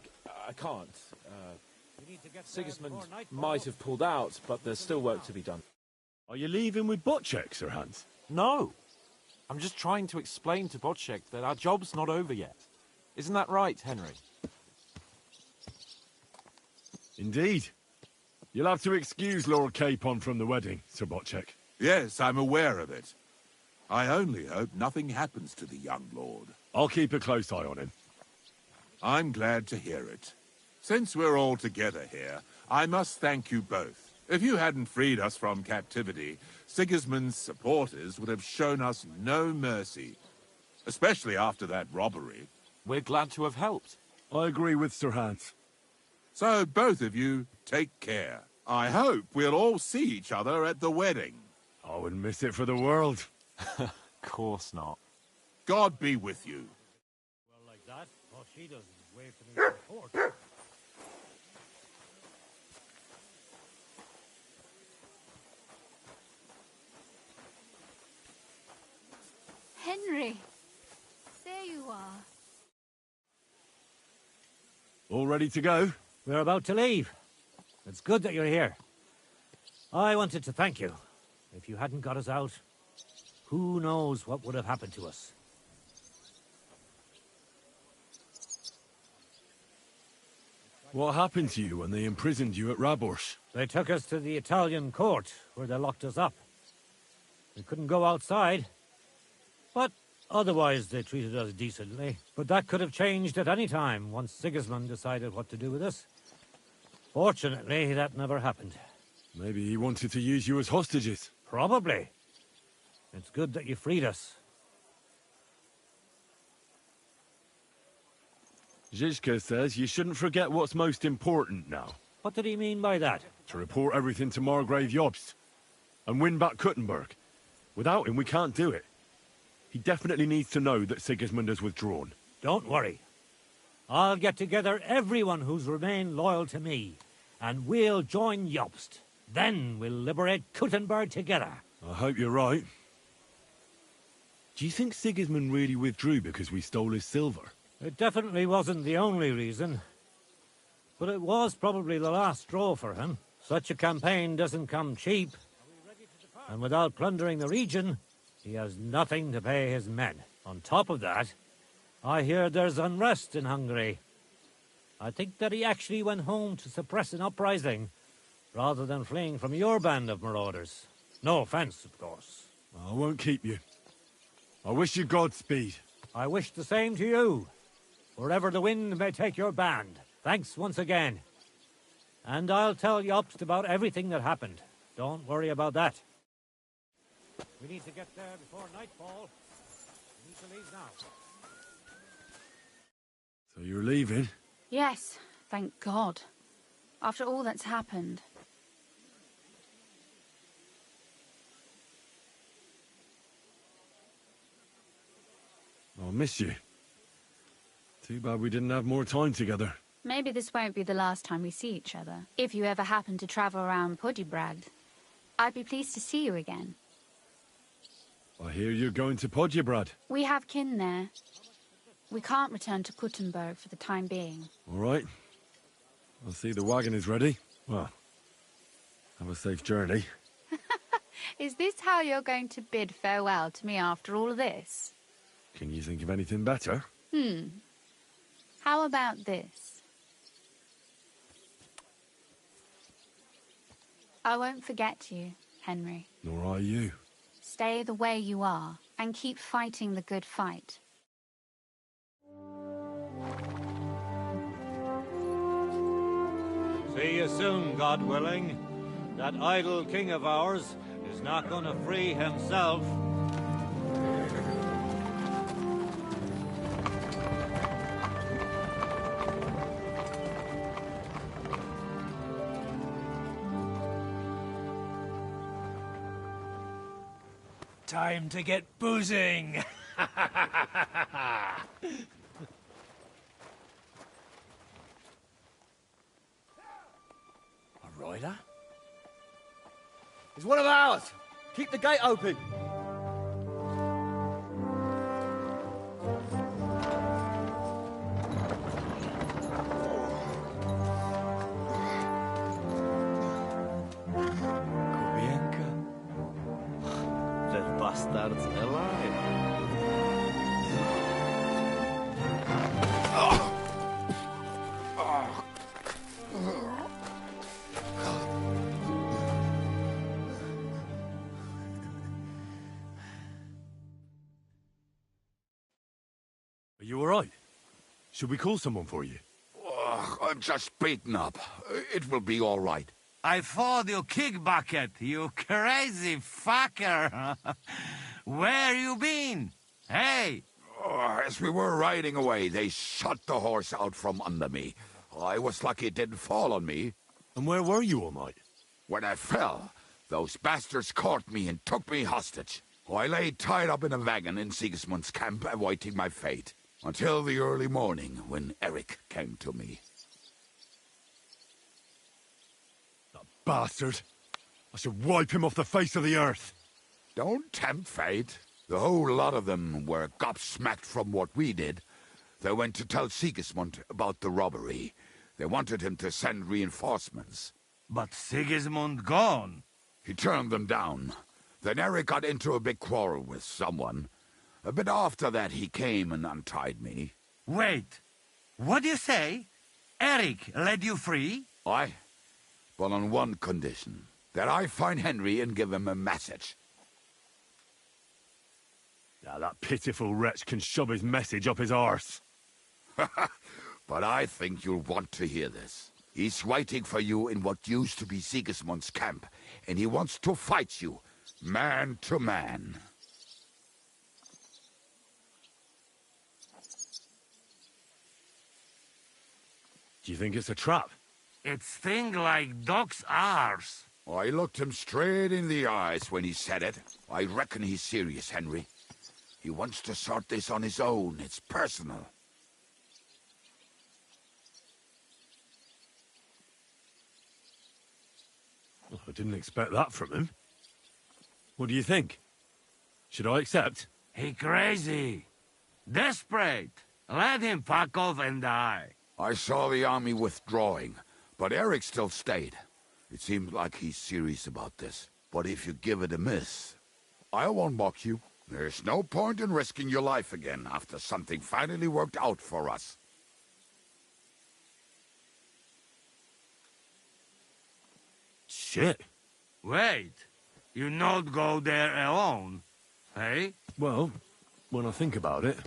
can't. Sigismund might have pulled out, but there's still work to be done. Are you leaving with Bocek, Sir Hans? No! I'm just trying to explain to Bocek that our job's not over yet. Isn't that right, Henry? Indeed. You'll have to excuse Lord Capon from the wedding, Sir Bocek. Yes, I'm aware of it. I only hope nothing happens to the young lord. I'll keep a close eye on him. I'm glad to hear it. Since we're all together here, I must thank you both. If you hadn't freed us from captivity, Sigismund's supporters would have shown us no mercy. Especially after that robbery. We're glad to have helped. I agree with Sir Hans. So both of you, take care. I hope we'll all see each other at the wedding. I wouldn't miss it for the world. Of course not. God be with you. Well, like that, all she does is wave to me to report. Henry, there you are. All ready to go? We're about to leave. It's good that you're here. I wanted to thank you. If you hadn't got us out, who knows what would have happened to us. What happened to you when they imprisoned you at Raborsh? They took us to the Italian court, where they locked us up. We couldn't go outside, but otherwise they treated us decently. But that could have changed at any time, once Sigismund decided what to do with us. Fortunately, that never happened. Maybe he wanted to use you as hostages. Probably. It's good that you freed us. Zizka says you shouldn't forget what's most important now. What did he mean by that? To report everything to Margrave Jobst. And win back Kuttenberg. Without him, we can't do it. He definitely needs to know that Sigismund has withdrawn. Don't worry. I'll get together everyone who's remained loyal to me, and we'll join Jobst. Then we'll liberate Kuttenberg together. I hope you're right. Do you think Sigismund really withdrew because we stole his silver? It definitely wasn't the only reason. But it was probably the last straw for him. Such a campaign doesn't come cheap. And without plundering the region, he has nothing to pay his men. On top of that, I hear there's unrest in Hungary. I think that he actually went home to suppress an uprising, rather than fleeing from your band of marauders. No offense, of course. I won't keep you. I wish you Godspeed. I wish the same to you. Wherever the wind may take your band. Thanks once again. And I'll tell Jobst about everything that happened. Don't worry about that. We need to get there before nightfall. We need to leave now. So you're leaving? Yes, thank God. After all that's happened. I'll miss you. Too bad we didn't have more time together. Maybe this won't be the last time we see each other. If you ever happen to travel around Podjebrad, I'd be pleased to see you again. I hear you're going to Podjebrad. We have kin there. We can't return to Kuttenberg for the time being. All right. I'll see the wagon is ready. Well, have a safe journey. Is this how you're going to bid farewell to me after all of this? Can you think of anything better? How about this? I won't forget you, Henry. Nor are you. Stay the way you are, and keep fighting the good fight. See you soon, God willing. That idle king of ours is not going to free himself. Time to get boozing! A rider? He's one of ours! Keep the gate open! guards alive. Are you alright? Should we call someone for you? I'm just beaten up. It will be all right. I fought you kick bucket, you crazy fucker. Where you been? Hey! As we were riding away, they shot the horse out from under me. I was lucky it didn't fall on me. And where were you all night? When I fell, those bastards caught me and took me hostage. I lay tied up in a wagon in Sigismund's camp, awaiting my fate. Until the early morning, when Eric came to me. That bastard! I should wipe him off the face of the earth! Don't tempt fate. The whole lot of them were gobsmacked from what we did. They went to tell Sigismund about the robbery. They wanted him to send reinforcements. But Sigismund gone. He turned them down. Then Eric got into a big quarrel with someone. A bit after that, he came and untied me. Wait. What do you say? Eric let you free? Aye. But on one condition. That I find Henry and give him a message. Now that pitiful wretch can shove his message up his arse. But I think you'll want to hear this. He's waiting for you in what used to be Sigismund's camp, and he wants to fight you, man to man. Do you think it's a trap? It's thing like dog's arse. I looked him straight in the eyes when he said it. I reckon he's serious, Henry. He wants to sort this on his own. It's personal. Well, I didn't expect that from him. What do you think? Should I accept? He crazy. Desperate. Let him fuck off and die. I saw the army withdrawing, but Eric still stayed. It seems like he's serious about this. But if you give it a miss, I won't mock you. There's no point in risking your life again after something finally worked out for us. Shit. Wait. You not go there alone, hey? Well, when I think about it,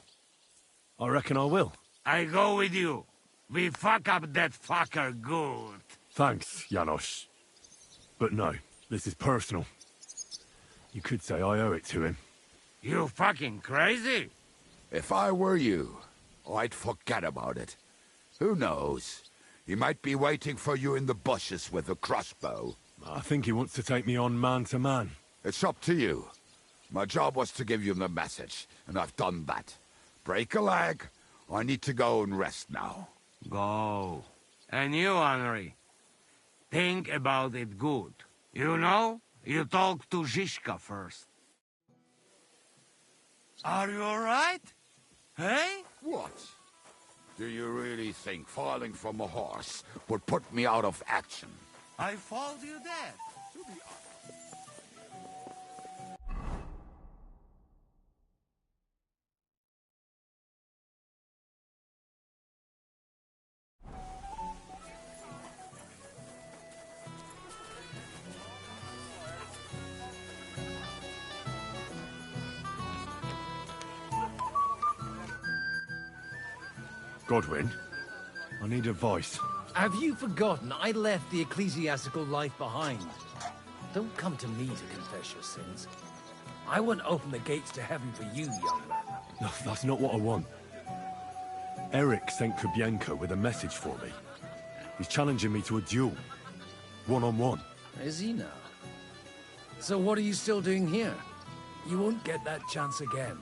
I reckon I will. I go with you. We fuck up that fucker good. Thanks, Janos. But no, this is personal. You could say I owe it to him. You fucking crazy? If I were you, I'd forget about it. Who knows? He might be waiting for you in the bushes with a crossbow. I think he wants to take me on man to man. It's up to you. My job was to give you the message, and I've done that. Break a leg. I need to go and rest now. Go. And you, Henry, think about it good. You know, you talk to Zizka first. Are you all right? Hey? What? Do you really think falling from a horse would put me out of action? I fought you dead. Godwin, I need advice. Have you forgotten I left the ecclesiastical life behind? Don't come to me to confess your sins. I won't open the gates to heaven for you, young man. No, that's not what I want. Eric sent Kubienko with a message for me. He's challenging me to a duel. One-on-one. Is he now? So what are you still doing here? You won't get that chance again.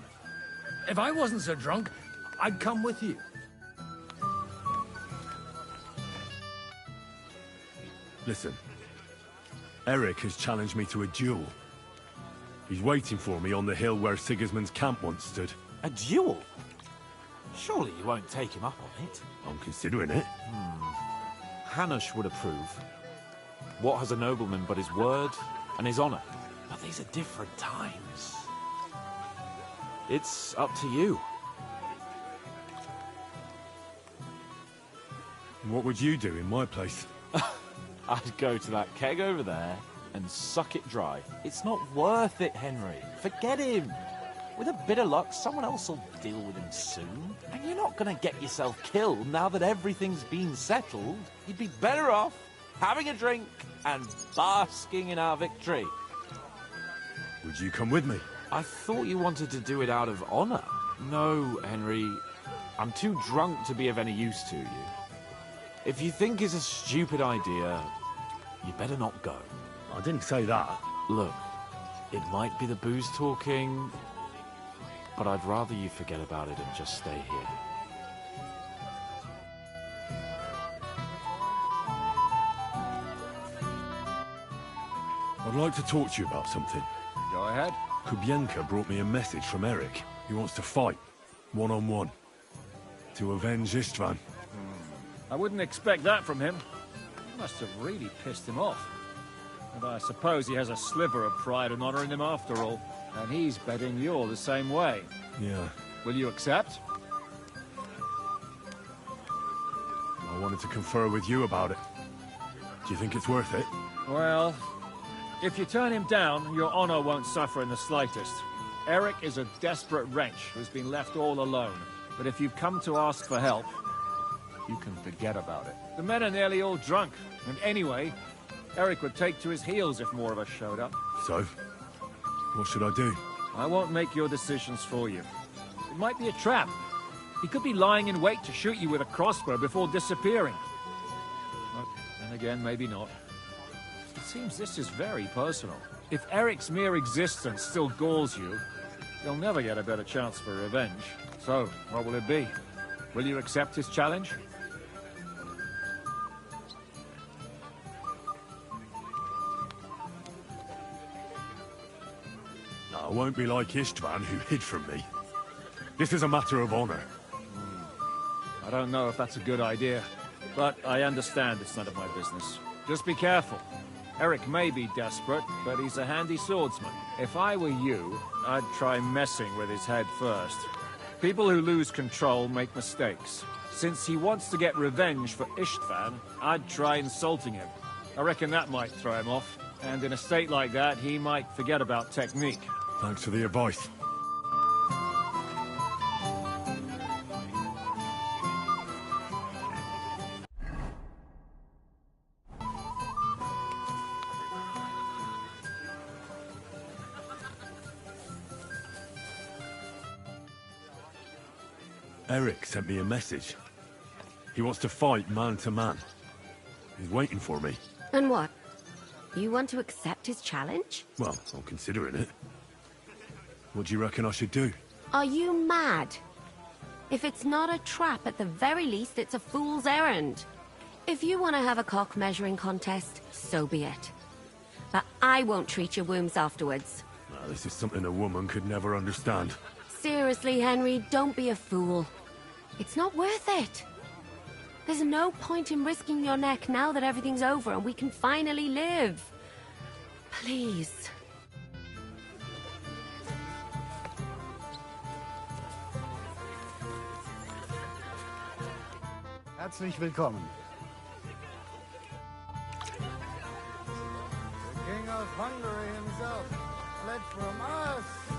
If I wasn't so drunk, I'd come with you. Listen, Eric has challenged me to a duel. He's waiting for me on the hill where Sigismund's camp once stood. A duel? Surely you won't take him up on it? I'm considering it. Hanush would approve. What has a nobleman but his word and his honor? But these are different times. It's up to you. What would you do in my place? I'd go to that keg over there and suck it dry. It's not worth it, Henry. Forget him. With a bit of luck, someone else will deal with him soon. And you're not going to get yourself killed now that everything's been settled. You'd be better off having a drink and basking in our victory. Would you come with me? I thought you wanted to do it out of honor. No, Henry. I'm too drunk to be of any use to you. If you think it's a stupid idea, you better not go. I didn't say that. Look, it might be the booze talking, but I'd rather you forget about it and just stay here. I'd like to talk to you about something. Go ahead. Kubienka brought me a message from Eric. He wants to fight, one-on-one, to avenge Istvan. I wouldn't expect that from him. You must have really pissed him off. And I suppose he has a sliver of pride and honor in him after all. And he's betting you're the same way. Yeah. Will you accept? I wanted to confer with you about it. Do you think it's worth it? Well, if you turn him down, your honor won't suffer in the slightest. Eric is a desperate wretch who's been left all alone. But if you come to ask for help, you can forget about it. The men are nearly all drunk. And anyway, Eric would take to his heels if more of us showed up. So? What should I do? I won't make your decisions for you. It might be a trap. He could be lying in wait to shoot you with a crossbow before disappearing. But then again, maybe not. It seems this is very personal. If Eric's mere existence still galls you, you'll never get a better chance for revenge. So, what will it be? Will you accept his challenge? I won't be like Istvan, who hid from me. This is a matter of honor. I don't know if that's a good idea, but I understand it's none of my business. Just be careful. Eric may be desperate, but he's a handy swordsman. If I were you, I'd try messing with his head first. People who lose control make mistakes. Since he wants to get revenge for Istvan, I'd try insulting him. I reckon that might throw him off. And in a state like that, he might forget about technique. Thanks for the advice. Eric sent me a message. He wants to fight man to man. He's waiting for me. And what? You want to accept his challenge? Well, I'm considering it. What do you reckon I should do? Are you mad? If it's not a trap, at the very least, it's a fool's errand. If you want to have a cock measuring contest, so be it. But I won't treat your wounds afterwards. This is something a woman could never understand. Seriously, Henry, don't be a fool. It's not worth it. There's no point in risking your neck now that everything's over and we can finally live. Please. Herzlich willkommen. The King of Hungary himself fled from us.